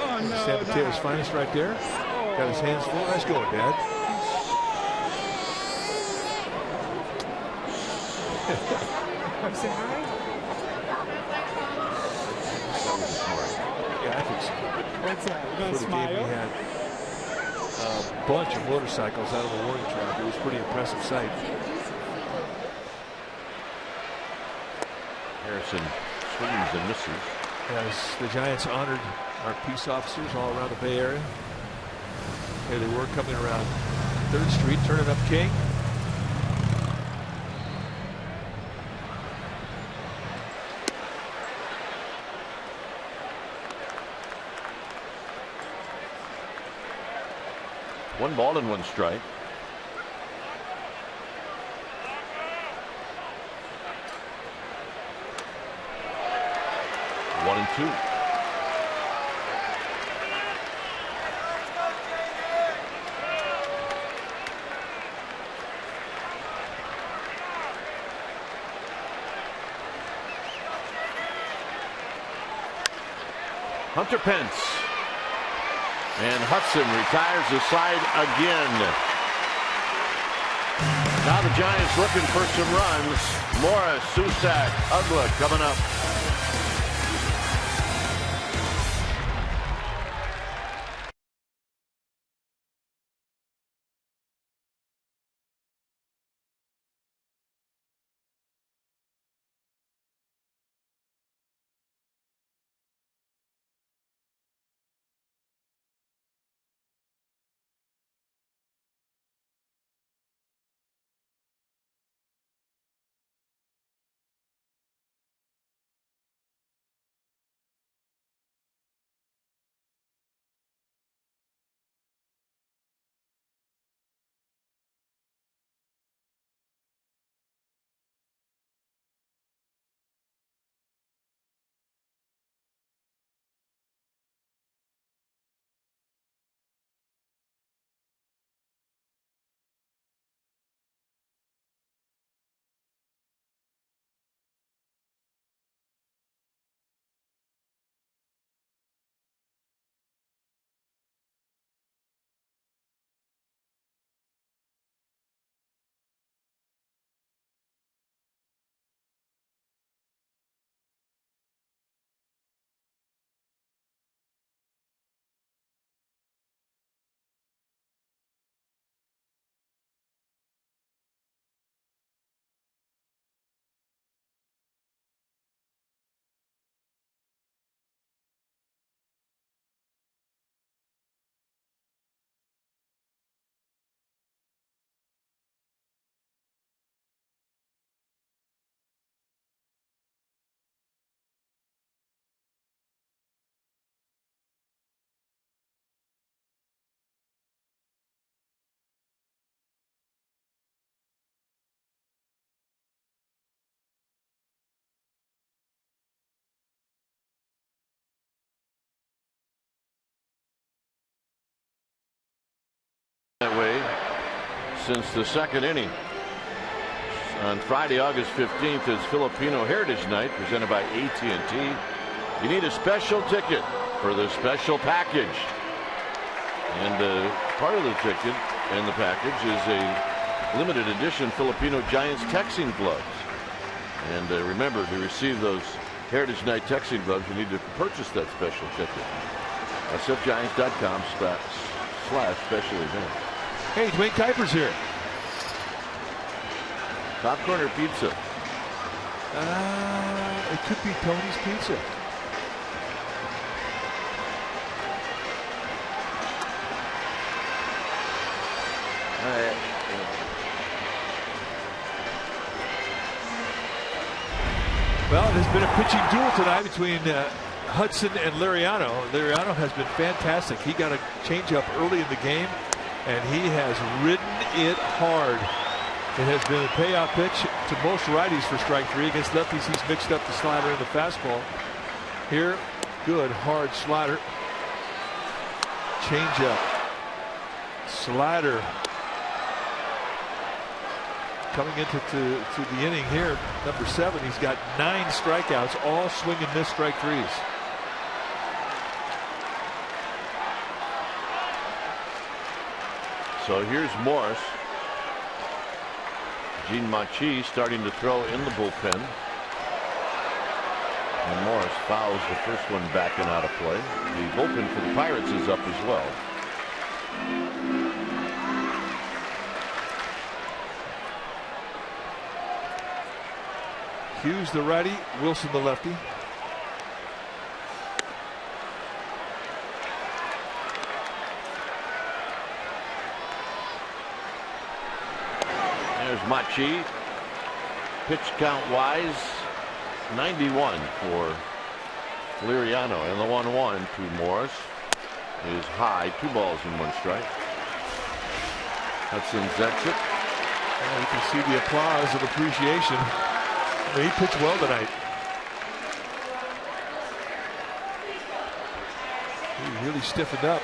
Oh, no, San Mateo's finest right there. Got his hands full. Nice going, Dad. Say hi. Yeah, I think so. What's that? We're gonna For the smile. game, we had a bunch of motorcycles out of the warning track. It was a pretty impressive sight. Harrison swings and misses. As the Giants honored our peace officers all around the Bay Area. Here they were coming around 3rd Street, turning up King. One ball and 1 strike. One and 2. Hunter Pence. And Hudson retires the side again. Now the Giants looking for some runs. Morris, Susac, Ugla coming up. since the second inning. On Friday, August 15th is Filipino Heritage Night presented by AT&T. You need a special ticket for the special package. And part of the ticket and the package is a limited edition Filipino Giants texting gloves. And remember, to receive those Heritage Night texting gloves, you need to purchase that special ticket. sfgiants.com/special event. Hey, Dwayne Kuiper's here. Top Corner Pizza. It could be Tony's Pizza. Well, there's been a pitching duel tonight between Hudson and Liriano. Liriano has been fantastic. He got a changeup early in the game, and he has ridden it hard. It has been a payout pitch to most righties for strike three. Against lefties, he's mixed up the slider and the fastball. Here, good hard slider. Changeup. Slider. Coming into the inning here, number 7, he's got 9 strikeouts, all swing and miss strike threes. So here's Morris. Gene Machi starting to throw in the bullpen. And Morris fouls the first one back and out of play. The bullpen for the Pirates is up as well. Hughes the righty, Wilson the lefty. There's Machi. Pitch count wise, 91 for Liriano. And the 1-1 to Morris is high. 2 balls and 1 strike. Hudson's exit. And you can see the applause of appreciation. He pitched well tonight. He really stiffened up.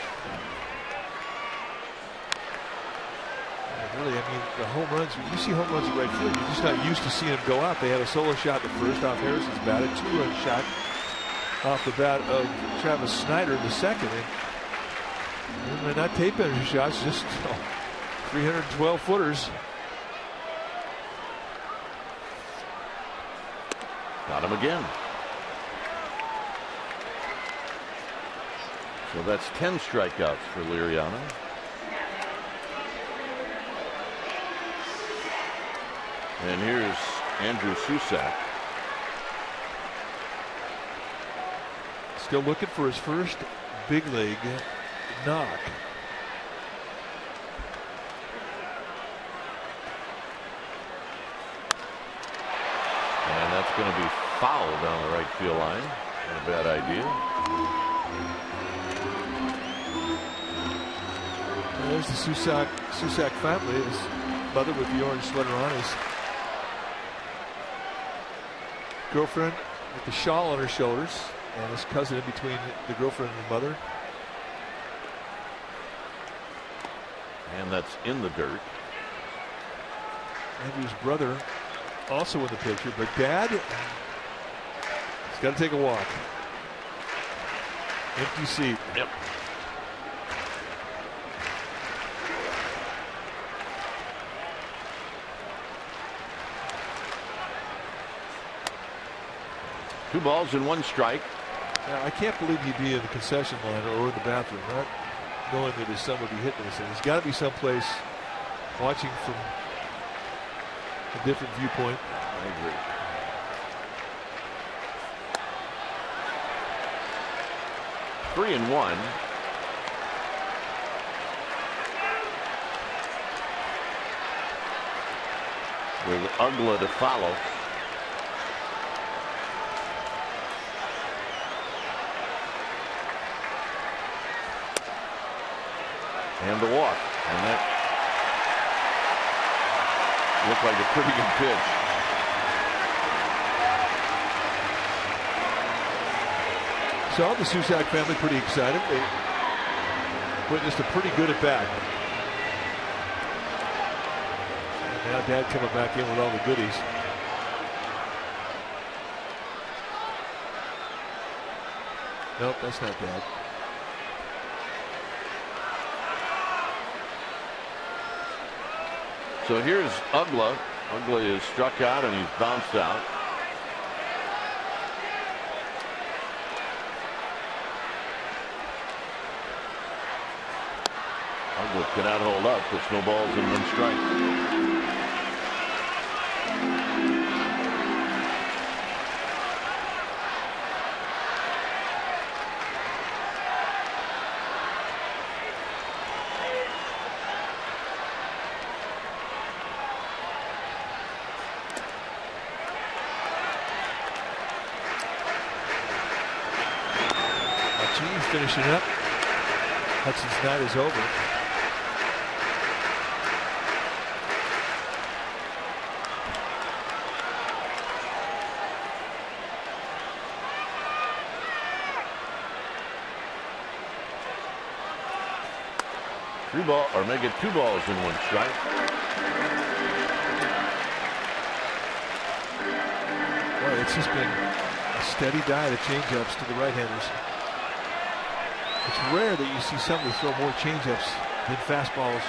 Really, I mean, the home runs, you see home runs at right field, you're just not used to seeing them go out. They had a solo shot the first off Harrison's bat, a 2-run shot off the bat of Travis Snyder in the second. And they're not tape measure shots, just 312 footers. Got him again. So that's 10 strikeouts for Liriano. And here's Andrew Susak. Still looking for his first big league knock. And that's going to be fouled down the right field line. Not a bad idea. There's the Susak family. His mother with the orange sweater on, his girlfriend with the shawl on her shoulders, and his cousin in between the girlfriend and the mother. And that's in the dirt. Andrew's brother also in the picture, but Dad, he's got to take a walk. Empty seat. Yep. Two balls and 1 strike. Now, I can't believe he'd be in the concession line or in the bathroom, not knowing that his son would be hitting this thing. He's got to be someplace watching from a different viewpoint. I agree. Three and 1. With Ugla to follow. And the walk. And that looked like a pretty good pitch. So the Susak family pretty excited. They witnessed a pretty good at bat. Now Dad coming back in with all the goodies. Nope, that's not Dad. So here's Ugla. Ugla is struck out and he's bounced out. Ugla cannot hold up. It's no balls and 1 strike. Finishing up. Hudson's night is over. Three ball, or make it 2 balls and 1 strike. Well, it's just been a steady diet of changeups to the right-handers. It's rare that you see somebody throw more changeups than fastballs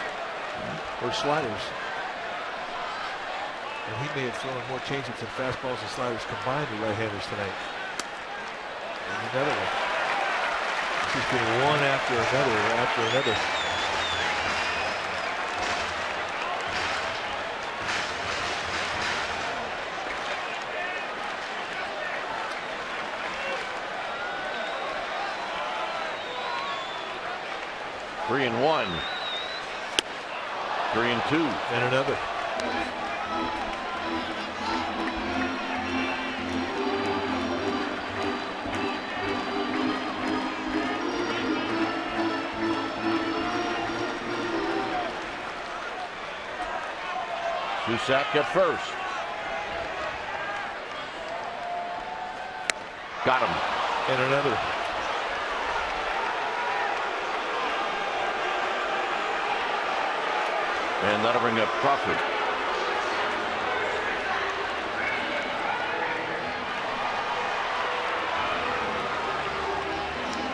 or sliders. And he may have thrown more changeups than fastballs and sliders combined to right-handers tonight. And another one. It's just been one after another after another. Three and 1. 3 and 2. And another. Cusack at first. Got him. And another. And that'll bring up Crawford.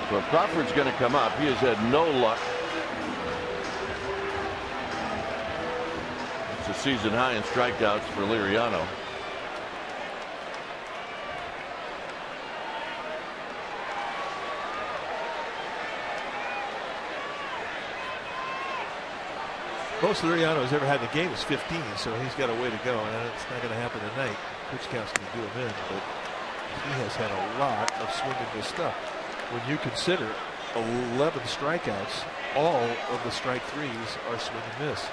So if Crawford's going to come up, he has had no luck. It's a season high in strikeouts for Liriano. Most Liriano has ever had in the game is 15, so he's got a way to go, and it's not going to happen tonight. Pitch count's going to do him in, but he has had a lot of swinging this stuff. When you consider 11 strikeouts, all of the strike threes are swing and miss.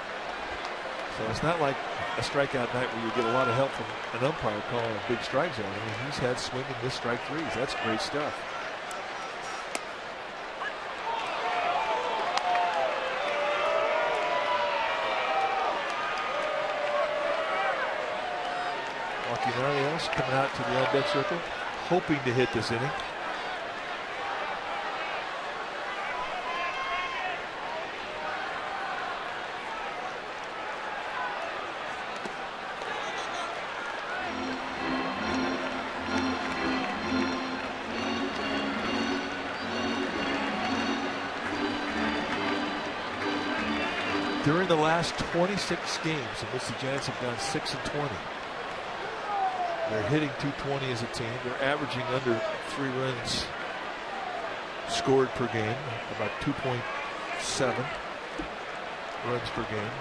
So it's not like a strikeout night where you get a lot of help from an umpire calling a big strike zone. I mean, he's had swing and miss strike threes. That's great stuff. Orioles coming out to the on-deck circle, hoping to hit this inning. During the last 26 games in which the Giants have gone 6-20. They're hitting .220 as a team. They're averaging under 3 runs scored per game, about 2.7 runs per game.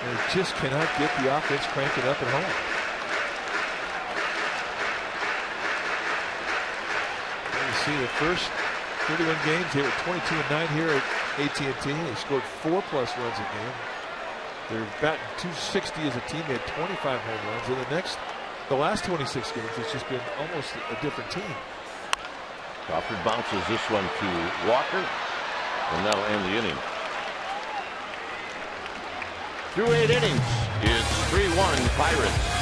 And they just cannot get the offense cranking up at home. And you see the first 31 games, they were 22-9 here at AT&T. They scored 4+ runs a game. They're batting .260 as a team. They had 25 home runs. And the last 26 games, it's just been almost a different team. Crawford bounces this one to Walker, and that'll end the inning. Through 8 innings, it's 3-1 Pirates.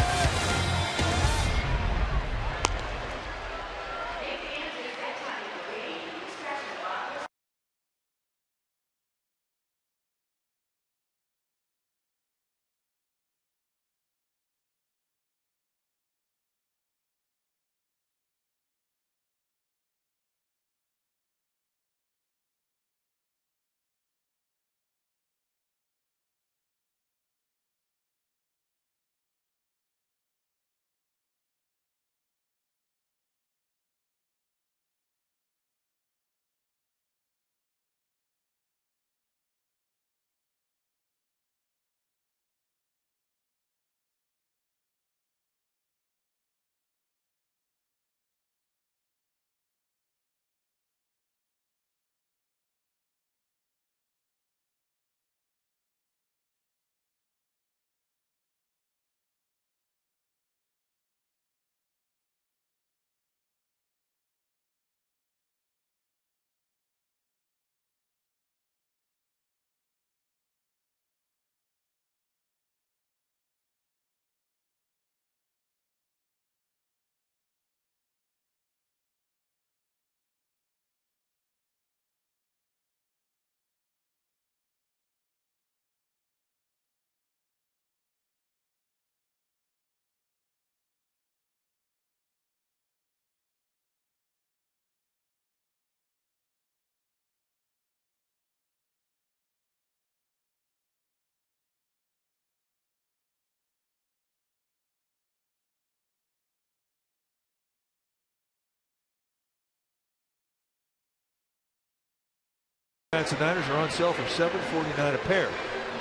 Giants and Niners are on sale for $7.49 a pair.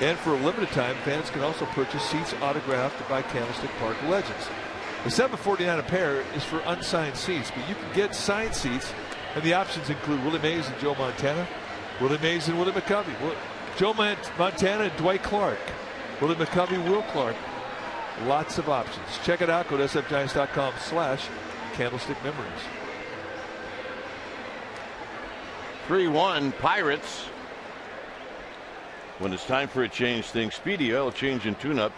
And for a limited time, fans can also purchase seats autographed by Candlestick Park legends. The $7.49 a pair is for unsigned seats, but you can get signed seats, and the options include Willie Mays and Joe Montana, Willie Mays and Willie McCovey, Joe Montana and Dwight Clark, Willie McCovey, Will Clark. Lots of options. Check it out. Go to sfgiants.com/Candlestick Memories. 3-1 Pirates. When it's time for a change, think Speedy Oil Change and Tune-Up.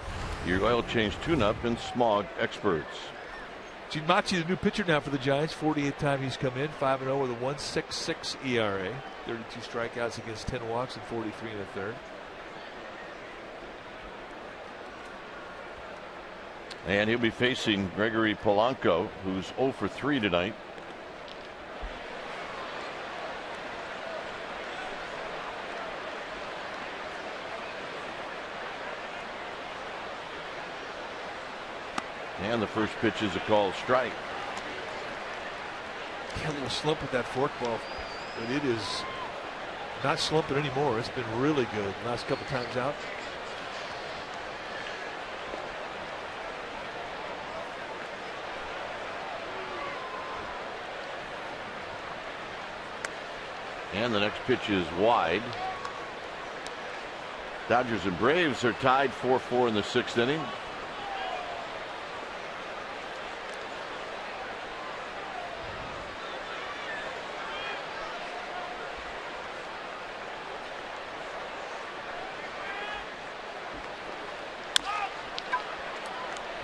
Your oil change tune-up and smog experts. Gene Machi, the new pitcher now for the Giants. 48th time he's come in. 5-0 with a 1.66 ERA. 32 strikeouts against 10 walks and 43 in the third. And he'll be facing Gregory Polanco, who's 0 for 3 tonight. And the first pitch is a called strike. A little slump with that forkball, but it is not slumping anymore. It's been really good last couple times out. And the next pitch is wide. Dodgers and Braves are tied 4-4 in the 6th inning.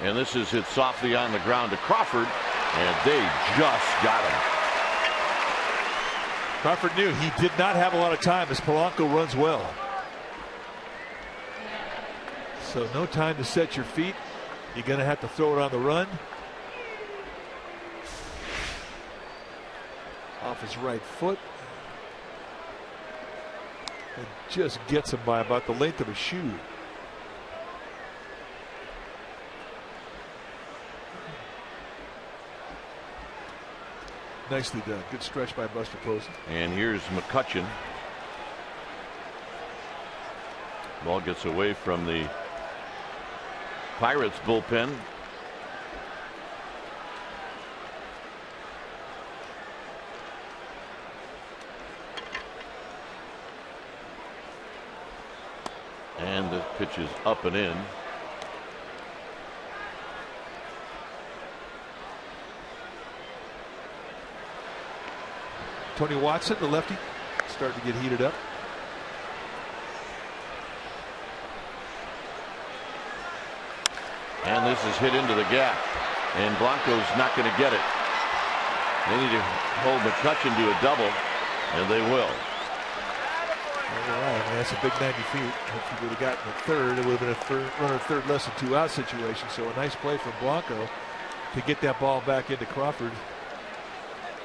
And this is hit softly on the ground to Crawford, and they just got him. Crawford knew he did not have a lot of time as Polanco runs well. So no time to set your feet. You're going to have to throw it on the run. Off his right foot. And just gets him by about the length of a shoe. Nicely done. Good stretch by Buster Posey. And here's McCutchen. Ball gets away from the Pirates bullpen. And the pitch is up and in. Tony Watson, the lefty, starting to get heated up. And this is hit into the gap. And Blanco's not going to get it. They need to hold McCutchen to a double, and they will. All right, I mean, that's a big 90 feet. If he would have gotten the third, it would have been a runner third less than 2 out situation. So a nice play from Blanco to get that ball back into Crawford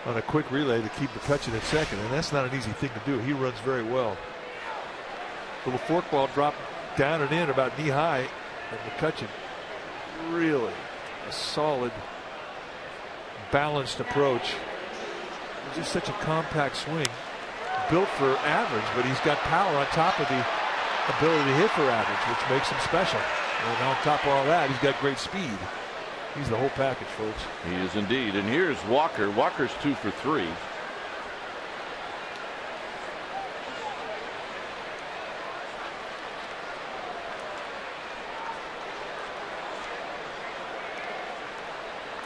on a quick relay to keep McCutchen at second, and that's not an easy thing to do. He runs very well. Little forkball dropped down and in about knee high, and McCutchen really a solid, balanced approach. Just such a compact swing, built for average, but he's got power on top of the ability to hit for average, which makes him special. And on top of all that, he's got great speed. He's the whole package, folks. He is indeed. And here's Walker. Walker's 2 for 3.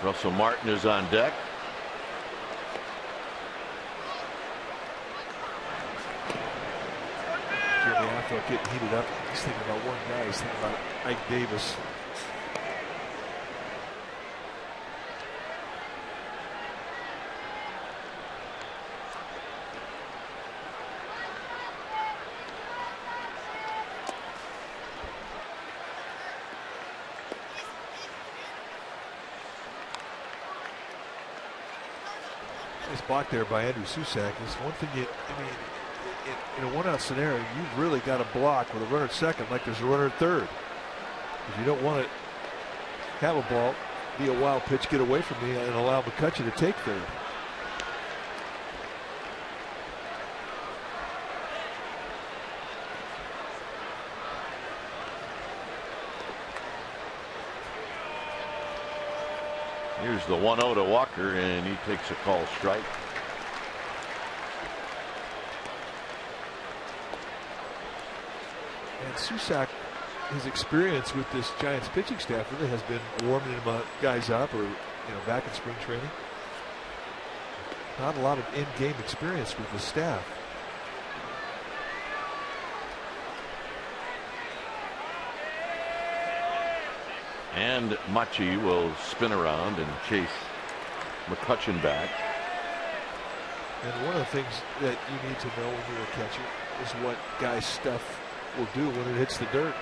Russell Martin is on deck. Jeremy Affeldt getting heated up. He's thinking about one guy. He's thinking about Ike Davis. Nice block there by Andrew Susac. It's one thing in a 1-out scenario, you've really got to block with a runner at second like there's a runner at third. If you don't want to have a ball be a wild pitch, get away from me, and allow McCutchen to take third. Here's the 1-0 to Walker, and he takes a call strike. And Susac, his experience with this Giants pitching staff really has been warming him guys up, or back in spring training. Not a lot of in-game experience with the staff. And Machi will spin around and chase McCutchen back. And one of the things that you need to know when you're a catcher is what guys' stuff will do when it hits the dirt.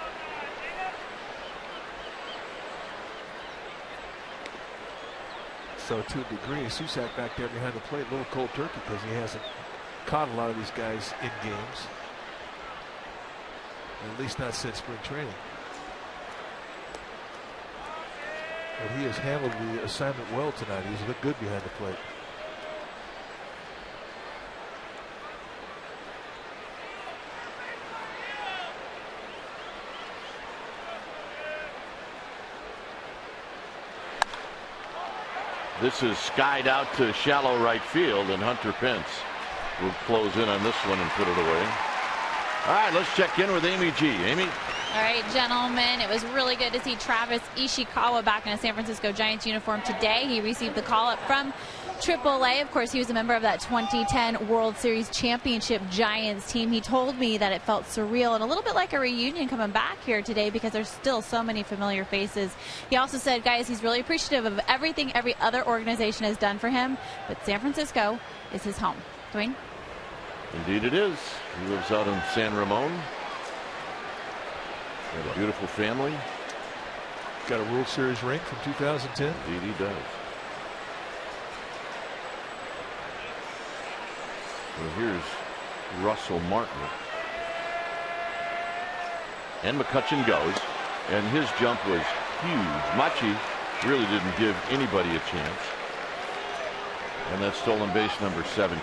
So to a degree, Susac back there behind the plate, a little cold turkey because he hasn't caught a lot of these guys in games. At least not since spring training. But he has handled the assignment well tonight. He's looked good behind the plate. This is skied out to shallow right field, and Hunter Pence will close in on this one and put it away. All right, let's check in with Amy G. Amy? All right, gentlemen, it was really good to see Travis Ishikawa back in a San Francisco Giants uniform today. He received the call-up from AAA. Of course, he was a member of that 2010 World Series Championship Giants team. He told me that it felt surreal and a little bit like a reunion coming back here today because there's still so many familiar faces. He also said, guys, he's really appreciative of everything every other organization has done for him, but San Francisco is his home. Dwayne? Indeed it is. He lives out in San Ramon. Got a beautiful family. Got a World Series ring from 2010. Indeed he does. Well, here's Russell Martin. And McCutchen goes. And his jump was huge. Machi really didn't give anybody a chance. And that's stolen base number 17.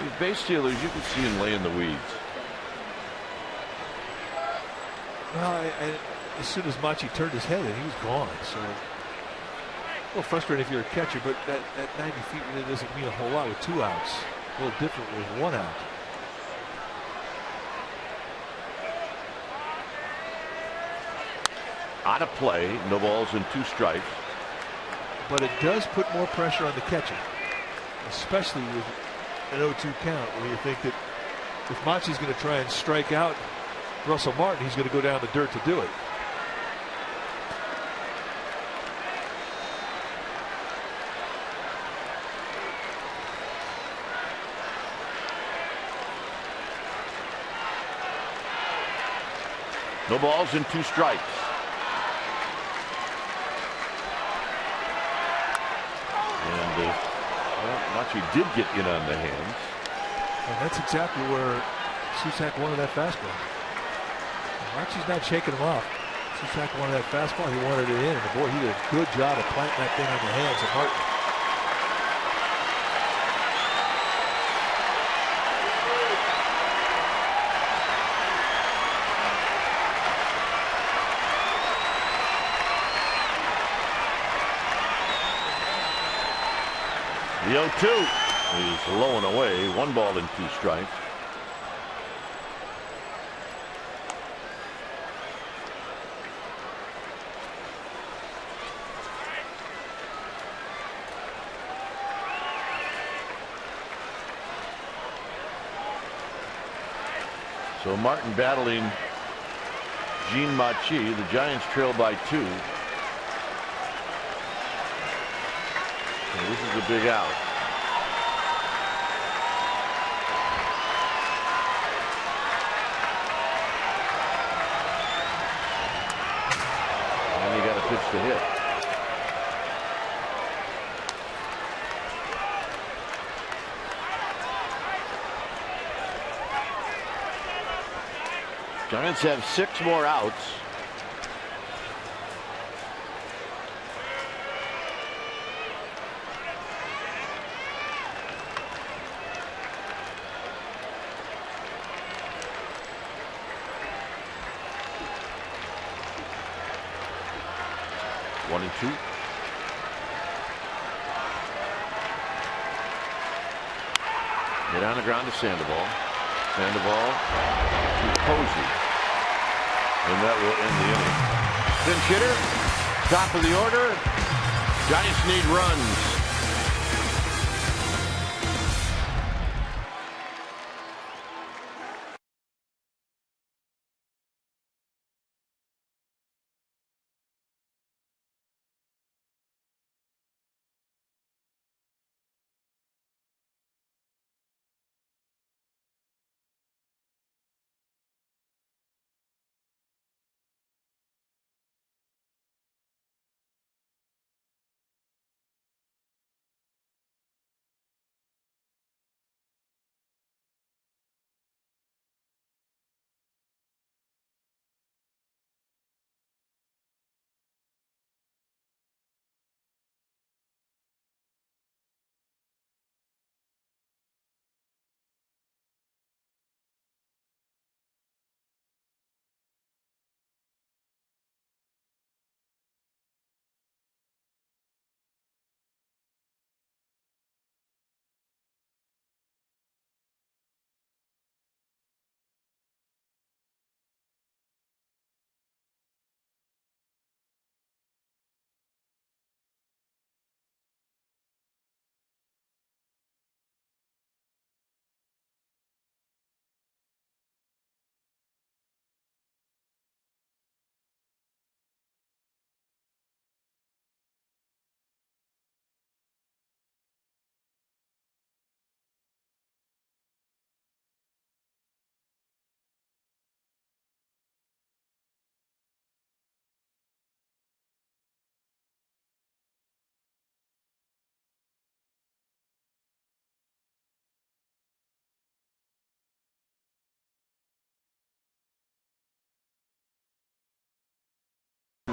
These base stealers, you can see him lay in the weeds. Well, as soon as Machi turned his head in, he was gone. So a little frustrating if you're a catcher, but that 90 feet really doesn't mean a whole lot with 2 outs. A little different with 1 out. Out of play, no balls and 2 strikes. But it does put more pressure on the catcher, especially with an 0-2 count, where you think that if Machi's going to try and strike out Russell Martin, he's going to go down the dirt to do it. No balls and 2 strikes. And Machi did get in on the hands. And that's exactly where Susac wanted that fastball. Machi's not shaking him off. Susac wanted that fastball. He wanted it in. And boy, he did a good job of planting that thing on the hands of Martin. The 0-2 is low and away. 1 ball and 2 strikes. So Martin battling Gene Machi. The Giants trail by 2. And this is a big out. And he got a pitch to hit. Giants have 6 more outs. One and 2. Hit on the ground to Sandoval. Sandoval to Posey. And that will end the inning. Pinch hitter, top of the order. Giants need runs.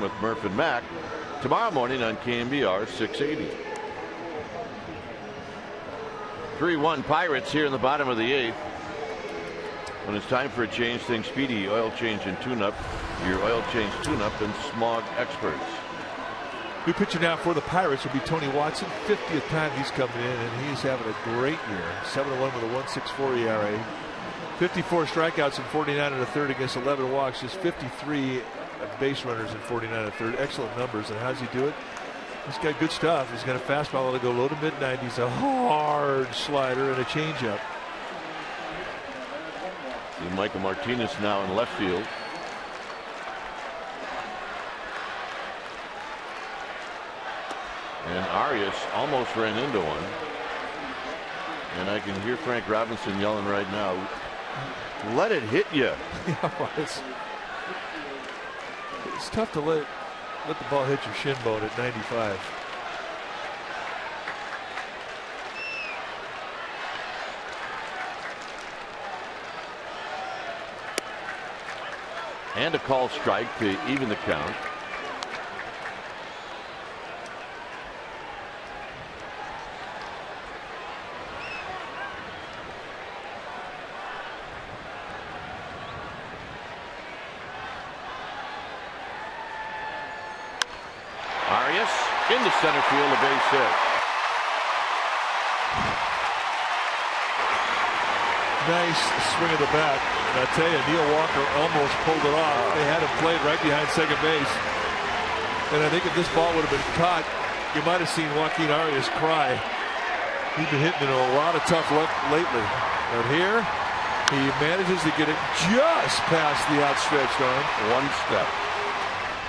With Murph and Mack tomorrow morning on KMBR 680. 3-1 Pirates here in the bottom of the 8th. When it's time for a change, think Speedy Oil Change and Tune-Up. Your oil change tune-up and smog experts. New pitcher now for the Pirates will be Tony Watson. 50th time he's coming in, and he's having a great year. 7-1 with a 1.64 ERA. 54 strikeouts and 49 1/3 against 11 walks. Just 53 base runners and 49 1/3. Excellent numbers. And how does he do it? He's got good stuff. He's got a fastball that'll go low to mid-90s, a hard slider, and a changeup. See Michael Martinez now in left field. And Arias almost ran into one. And I can hear Frank Robinson yelling right now, let it hit you. Yeah, it's tough to let the ball hit your shin bone at 95. And a call strike to even the count. Into center field, a base hit. Nice swing of the bat. And I tell you, Neil Walker almost pulled it off. They had him played right behind second base. And I think if this ball would have been caught, you might have seen Joaquin Arias cry. He's been hitting in a lot of tough luck lately. But here, he manages to get it just past the outstretched arm. One step.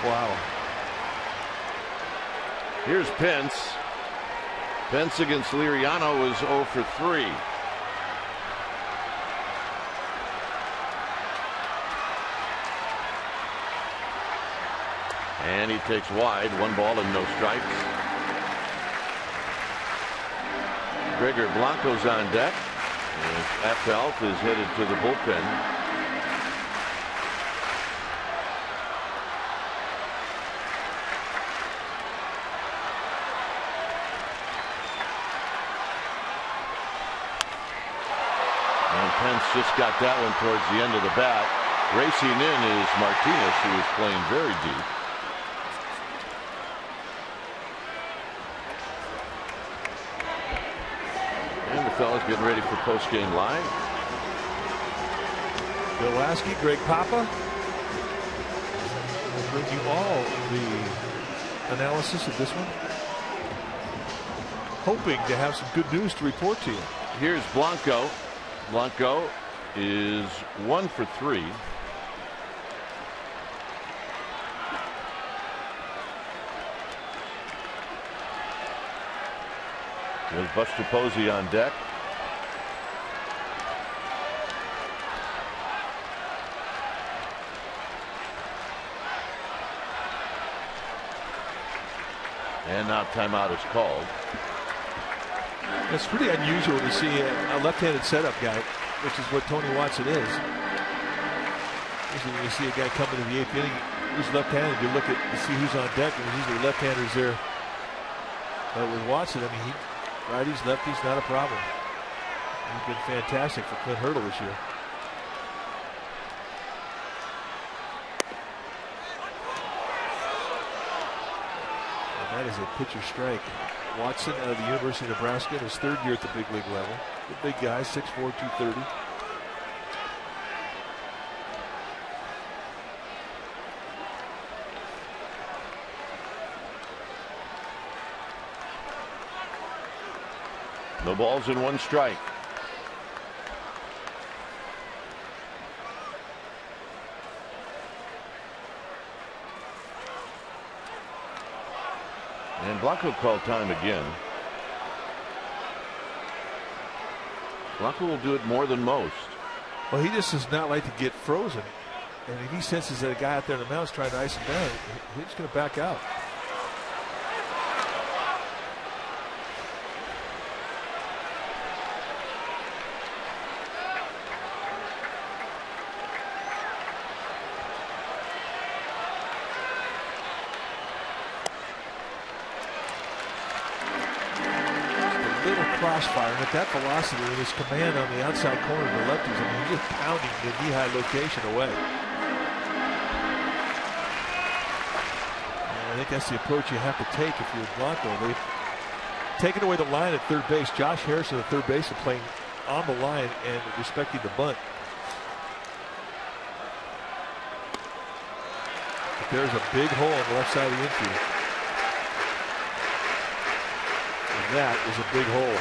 Wow. Here's Pence. Pence against Liriano was 0 for 3. And he takes wide, 1 ball and no strikes. Gregor Blanco's on deck. Affeldt is headed to the bullpen. Pence just got that one towards the end of the bat. Racing in is Martinez, who is playing very deep. And the fellas getting ready for post-game live. Bill Lasky, Greg Papa will bring you all the analysis of this one. Hoping to have some good news to report to you. Here's Blanco. Blanco is 1 for 3. There's Buster Posey on deck. And now timeout is called. It's pretty unusual to see a left-handed setup guy, which is what Tony Watson is. Usually when you see a guy come into the 8th inning who's left-handed, you look at to see who's on deck, and usually left-handers there. But with Watson, I mean, righties, lefties, not a problem. He's been fantastic for Clint Hurdle this year. And that is a pitcher strike. Watson out of the University of Nebraska in his 3rd year at the big league level. The big guy, 6'4", 230. No balls and 1 strike. And Blanco called time again. Blanco will do it more than most. Well, he just does not like to get frozen. And if he senses that a guy out there in the mound's trying to ice him down, he's just going to back out. Crossfire, and at that velocity with his command on the outside corner of the lefties, I mean, he's just pounding the knee-high location away. And I think that's the approach you have to take if you're Blanco. They've taken away the line at third base. Josh Harrison at third base is playing on the line and respecting the bunt. But there's a big hole on the left side of the infield. That is a big hole.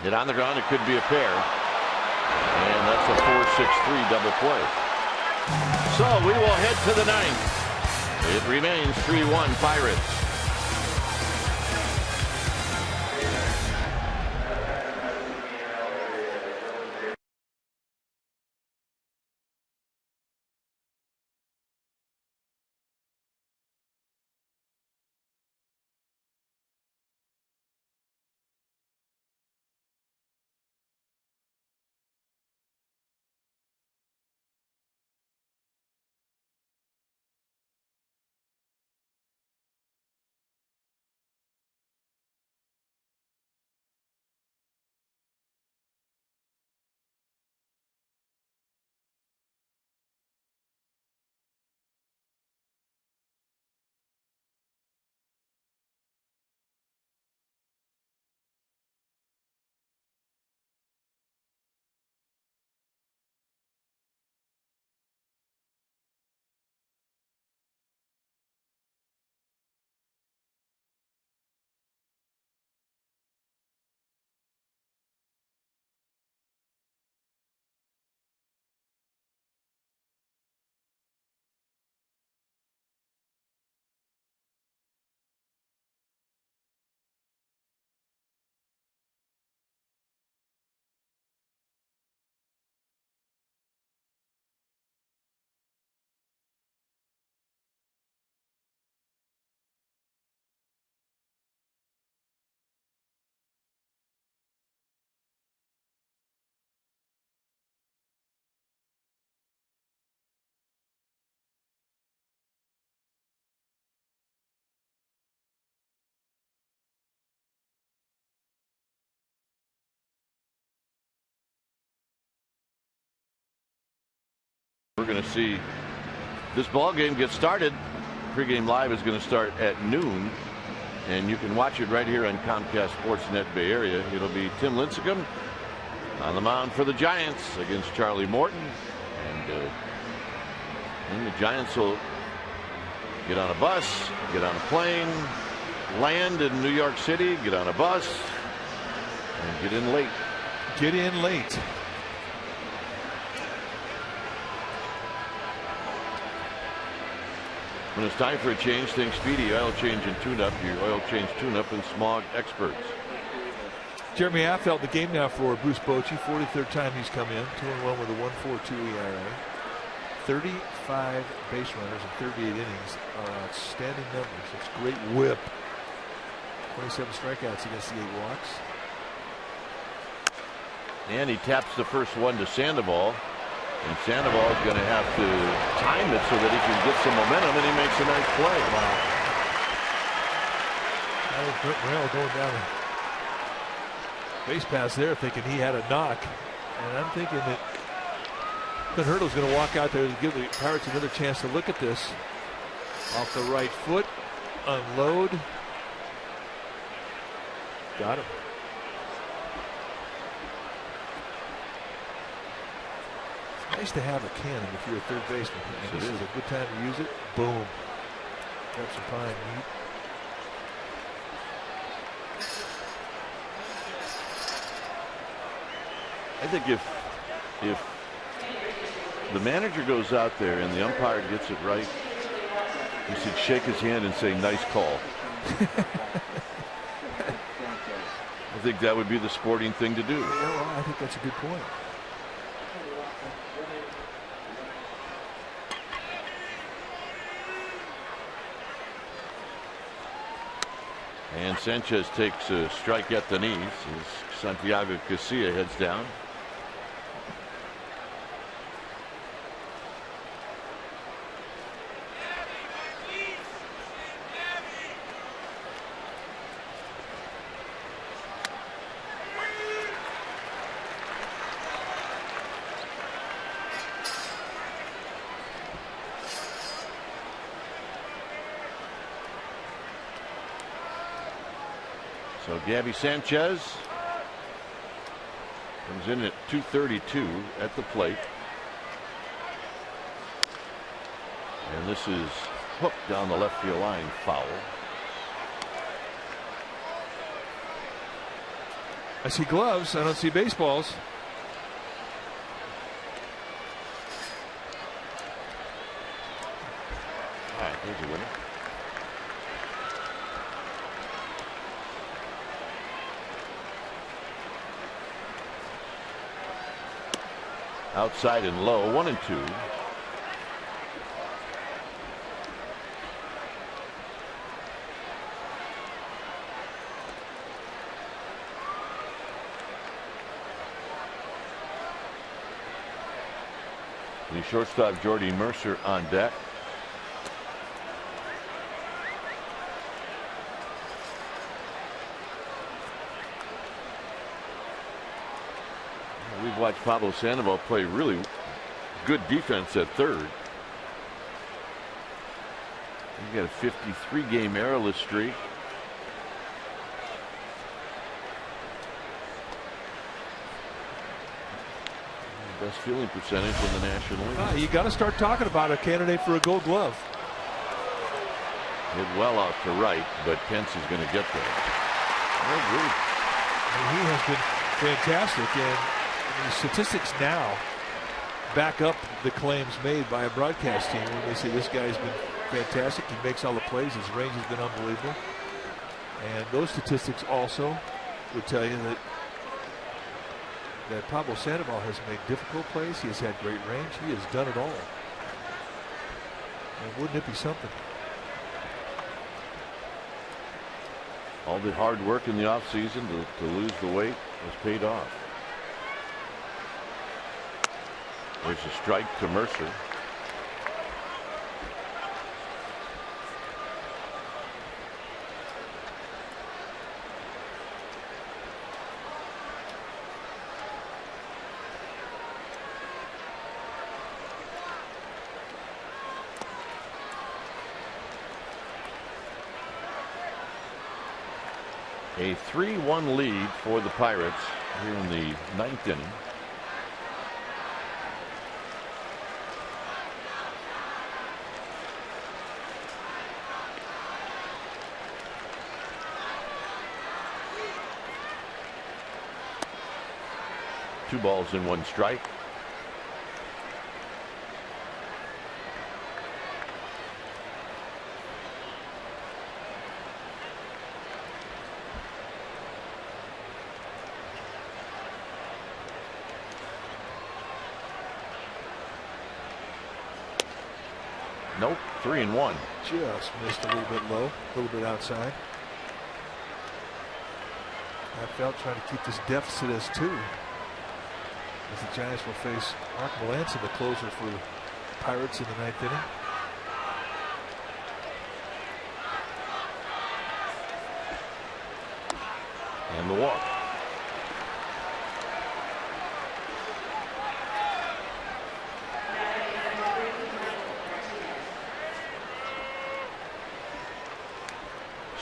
Hit on the ground, it could be a pair. And that's a 4-6-3 double play. So we will head to the 9th. It remains 3-1 Pirates. We're going to see this ball game get started. Pregame Live is going to start at noon, and you can watch it right here on Comcast Sportsnet Bay Area. It'll be Tim Lincecum on the mound for the Giants against Charlie Morton, and the Giants will get on a bus, get on a plane, land in New York City, get on a bus, and get in late. Get in late. When it's time for a change, think Speedy Oil Change and Tune-Up, your oil change tune-up and smog experts. Jeremy Affeldt, the game now for Bruce Bochy. 43rd time he's come in. 2-1 with a 1.42 ERA. 35 base runners in 38 innings are outstanding numbers. It's great whip. 27 strikeouts against the 8 walks. And he taps the first one to Sandoval. And Sandoval is going to have to time it so that he can get some momentum, and he makes a nice play. Wow. That was Brent Morel going down the base pass there, thinking he had a knock. And I'm thinking that Clint Hurdle's going to walk out there to give the Pirates another chance to look at this. Off the right foot, unload. Got him. Nice to have a cannon if you're a third baseman. This is a good time to use it. Boom. Grab some pine meat. I think if the manager goes out there and the umpire gets it right, he should shake his hand and say, "Nice call." I think that would be the sporting thing to do. Yeah, well, I think that's a good point. And Sanchez takes a strike at the knees as Santiago Casilla heads down. So Gabby Sanchez comes in at 232 at the plate. And this is hooked down the left field line, foul. I see gloves. I don't see baseballs. All right, here's a winner. Outside and low, 1-2. The shortstop Jordy Mercer on deck. We've watched Pablo Sandoval play really good defense at third. He's got a 53-game errorless streak. Best fielding percentage in the National League. You got to start talking about a candidate for a Gold Glove. Hit well out to right, but Pence is going to get there. I agree. He has been fantastic, and the statistics now back up the claims made by a broadcast team when they say this guy's been fantastic. He makes all the plays. His range has been unbelievable. And those statistics also would tell you that Pablo Sandoval has made difficult plays. He has had great range. He has done it all. And wouldn't it be something? All the hard work in the offseason to lose the weight has paid off. There's a strike to Mercer. A 3-1 lead for the Pirates here in the 9th inning. Two balls and one strike. Nope, 3-1. Just missed a little bit low, a little bit outside. I felt trying to keep this deficit as 2. As the Giants will face Mark Melanson, the closer for the Pirates in the 9th inning. And the walk.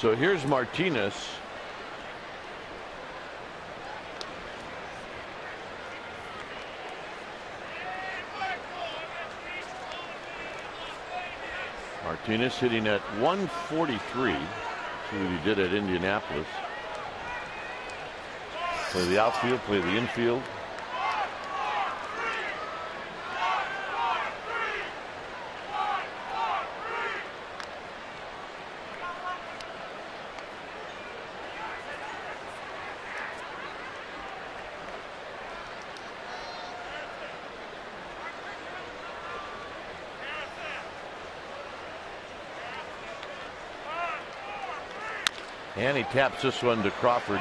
So here's Martinez. Martinez hitting at 143. See what he did at Indianapolis. Play the outfield, play the infield. And he taps this one to Crawford.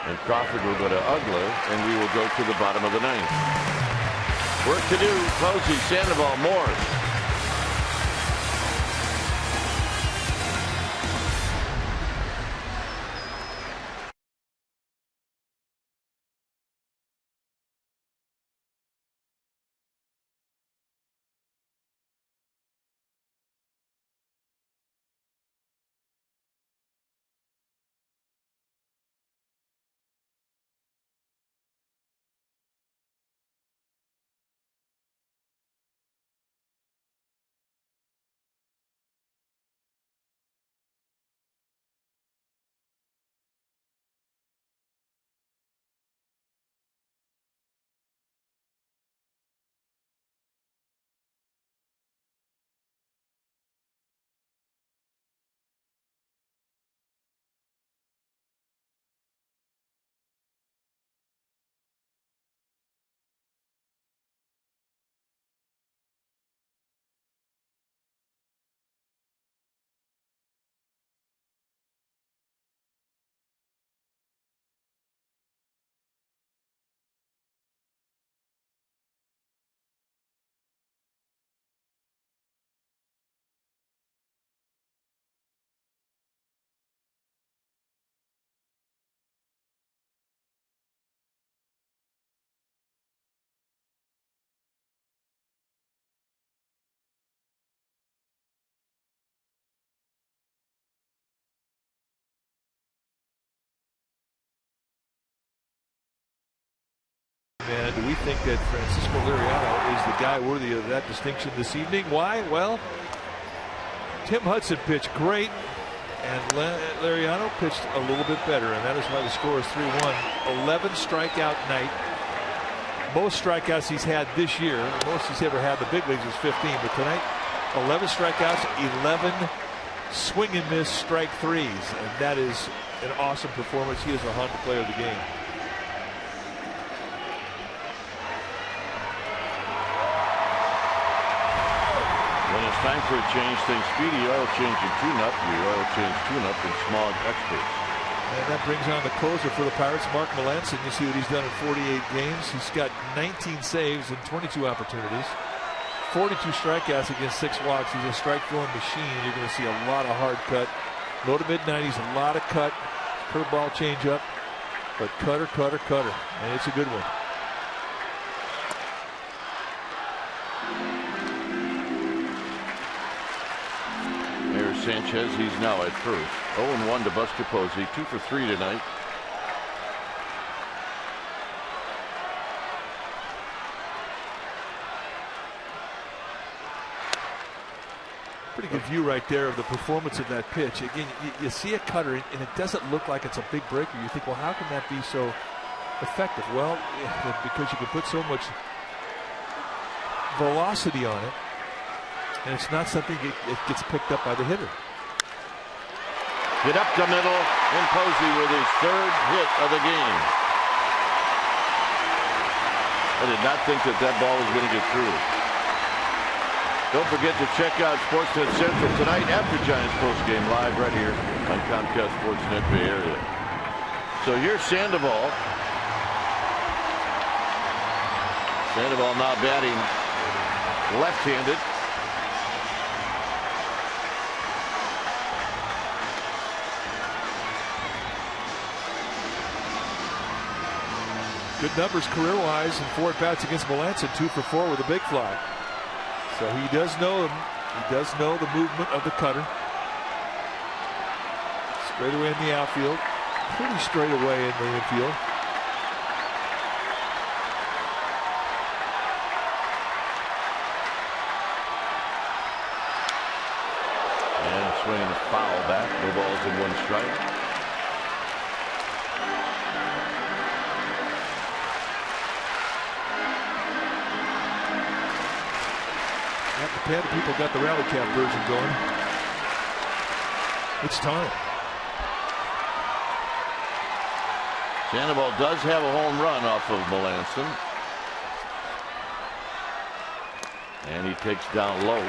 And Crawford will go to Ugla, and we will go to the bottom of the 9th. Work to do. Posey, Sandoval, Morris. Man, do we think that Francisco Liriano is the guy worthy of that distinction this evening? Why? Well, Tim Hudson pitched great, and Liriano pitched a little bit better, and that is why the score is 3-1. 11 strikeout night. Most strikeouts he's had this year, most he's ever had in the big leagues was 15, but tonight 11 strikeouts, 11 swing and miss strike threes, and that is an awesome performance. He is a Honda player of the game. When it's time for a change, think Speedy Oil Change and Tune-Up. The Oil Change Tune-Up and Smog Experts. And that brings on the closer for the Pirates, Mark Melanson. You see what he's done in 48 games. He's got 19 saves and 22 opportunities. 42 strikeouts against 6 walks. He's a strike-throwing machine. You're going to see a lot of hard cut. Low to mid-90s, a lot of cut. Curveball change-up. But cutter. And it's a good one. Sanchez. He's now at first. 0-1 to Buster Posey. 2 for 3 tonight. Pretty good view right there of the performance of that pitch. Again, you see a cutter, and it doesn't look like it's a big breaker. You think, well, how can that be so effective? Well, because you can put so much velocity on it, and it's not something that gets picked up by the hitter. Get up the middle, and Posey with his 3rd hit of the game. I did not think that ball was going to get through. Don't forget to check out Sportsnet Central tonight after Giants postgame live right here on Comcast Sportsnet Bay Area. So here's Sandoval. Sandoval now batting left-handed. Good numbers career-wise in 4 at-bats against Melanson, 2 for 4 with a big fly. So he does know the movement of the cutter. Straight away in the outfield, pretty straight away in the infield. And swinging a foul back. No balls in 1 strike. The Tampa people got the rally cap version going. It's time. Sandoval does have a home run off of Melanson. And he takes down low.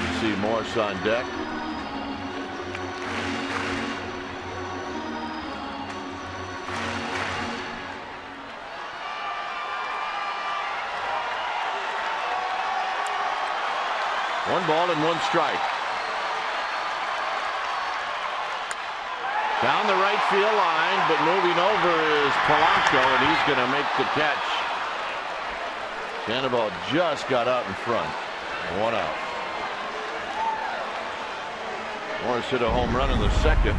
You see Morris on deck. One ball and 1 strike. Down the right field line, but moving over is Polanco, and he's going to make the catch. Sandoval just got out in front. 1 out. Morris hit a home run in the 2nd.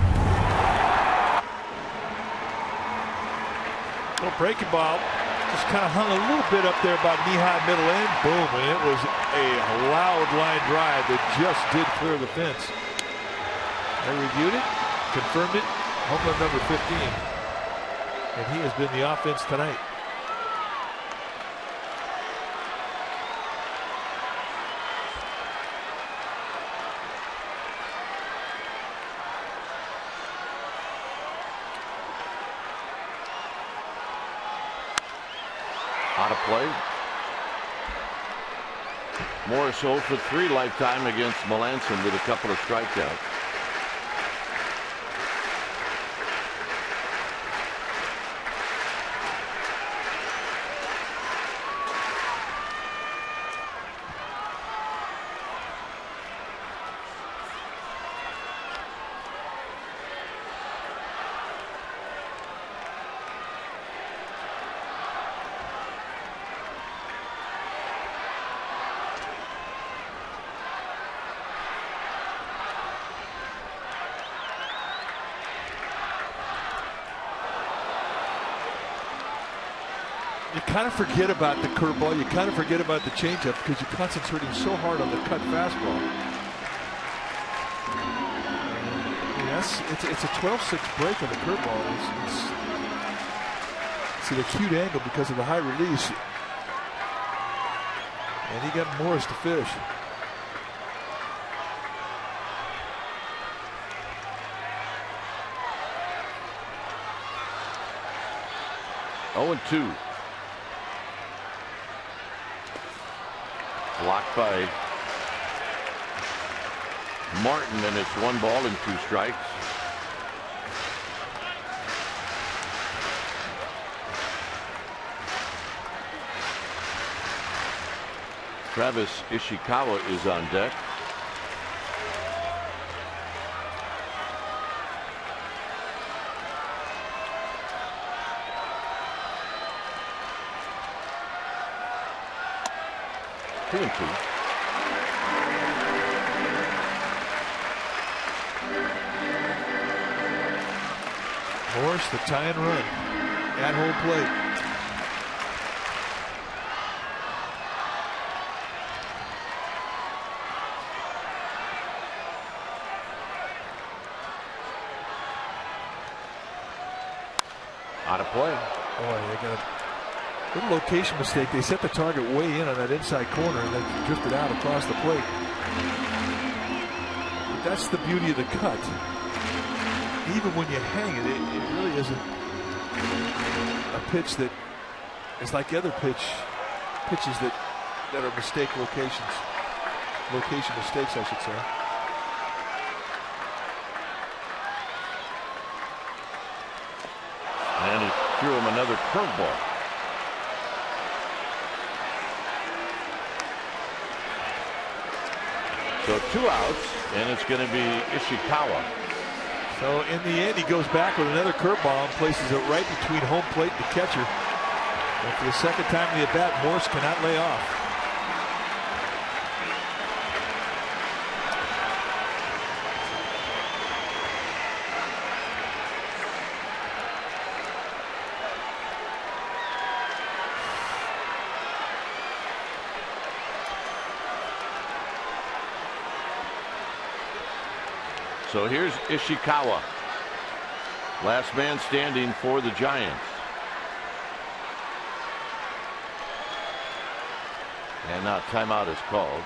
Little breaking ball. Just kind of hung a little bit up there about knee-high middle end. Boom, and it was a loud line drive that just did clear the fence. I reviewed it, confirmed it, home run number 15. And he has been the offense tonight. Out of play. Morris 0 for 3 lifetime against Melanson with a couple of strikeouts. You kind of forget about the curveball. You kind of forget about the changeup because you're concentrating so hard on the cut fastball. Yes, it's a 12-6 break on the curveball. It's an acute angle because of the high release. And he got Morris to fish. Oh, and 2. Blocked by Martin, and it's 1 ball and 2 strikes. Travis Ishikawa is on deck. 2-2. Morris, the tie and run at home plate. Out of play. Boy, they got a little location mistake. They set the target way in on that inside corner and then drifted out across the plate. But that's the beauty of the cut. Even when you hang it, it really isn't a pitch that is like the other pitches that are mistake locations. Location mistakes, I should say. And he threw him another curveball. So 2 outs, and it's going to be Ishikawa. So in the end, he goes back with another curveball and places it right between home plate and the catcher. And for the second time in the at-bat, Morse cannot lay off. So here's Ishikawa, last man standing for the Giants. And now timeout is called.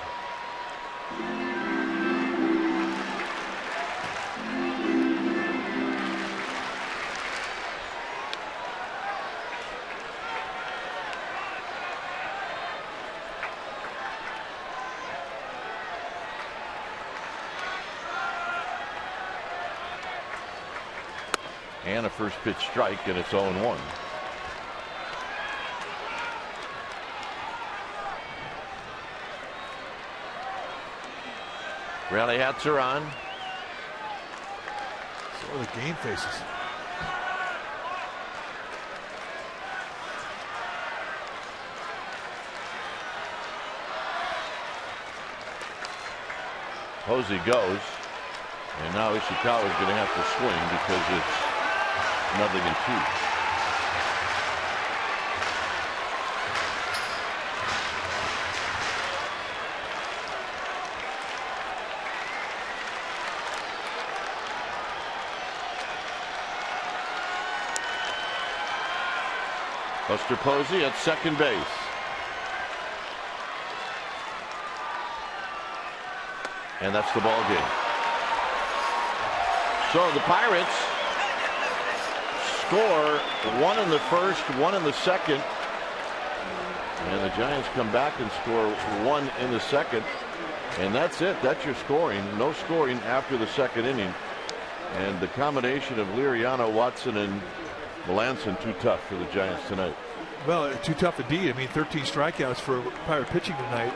And a first pitch strike, and it's 0-1. Rally hats are on. So are the game faces. Posey goes, and now Ishikawa is going to have to swing because it's 0-2. Buster Posey at second base. And that's the ball game. So the Pirates score 1 in the first, 1 in the second. And the Giants come back and score 1 in the second. And that's it. That's your scoring. No scoring after the second inning. And the combination of Liriano, Watson, and Melanson too tough for the Giants tonight. Well, too tough indeed. I mean, 13 strikeouts for Pirate pitching tonight.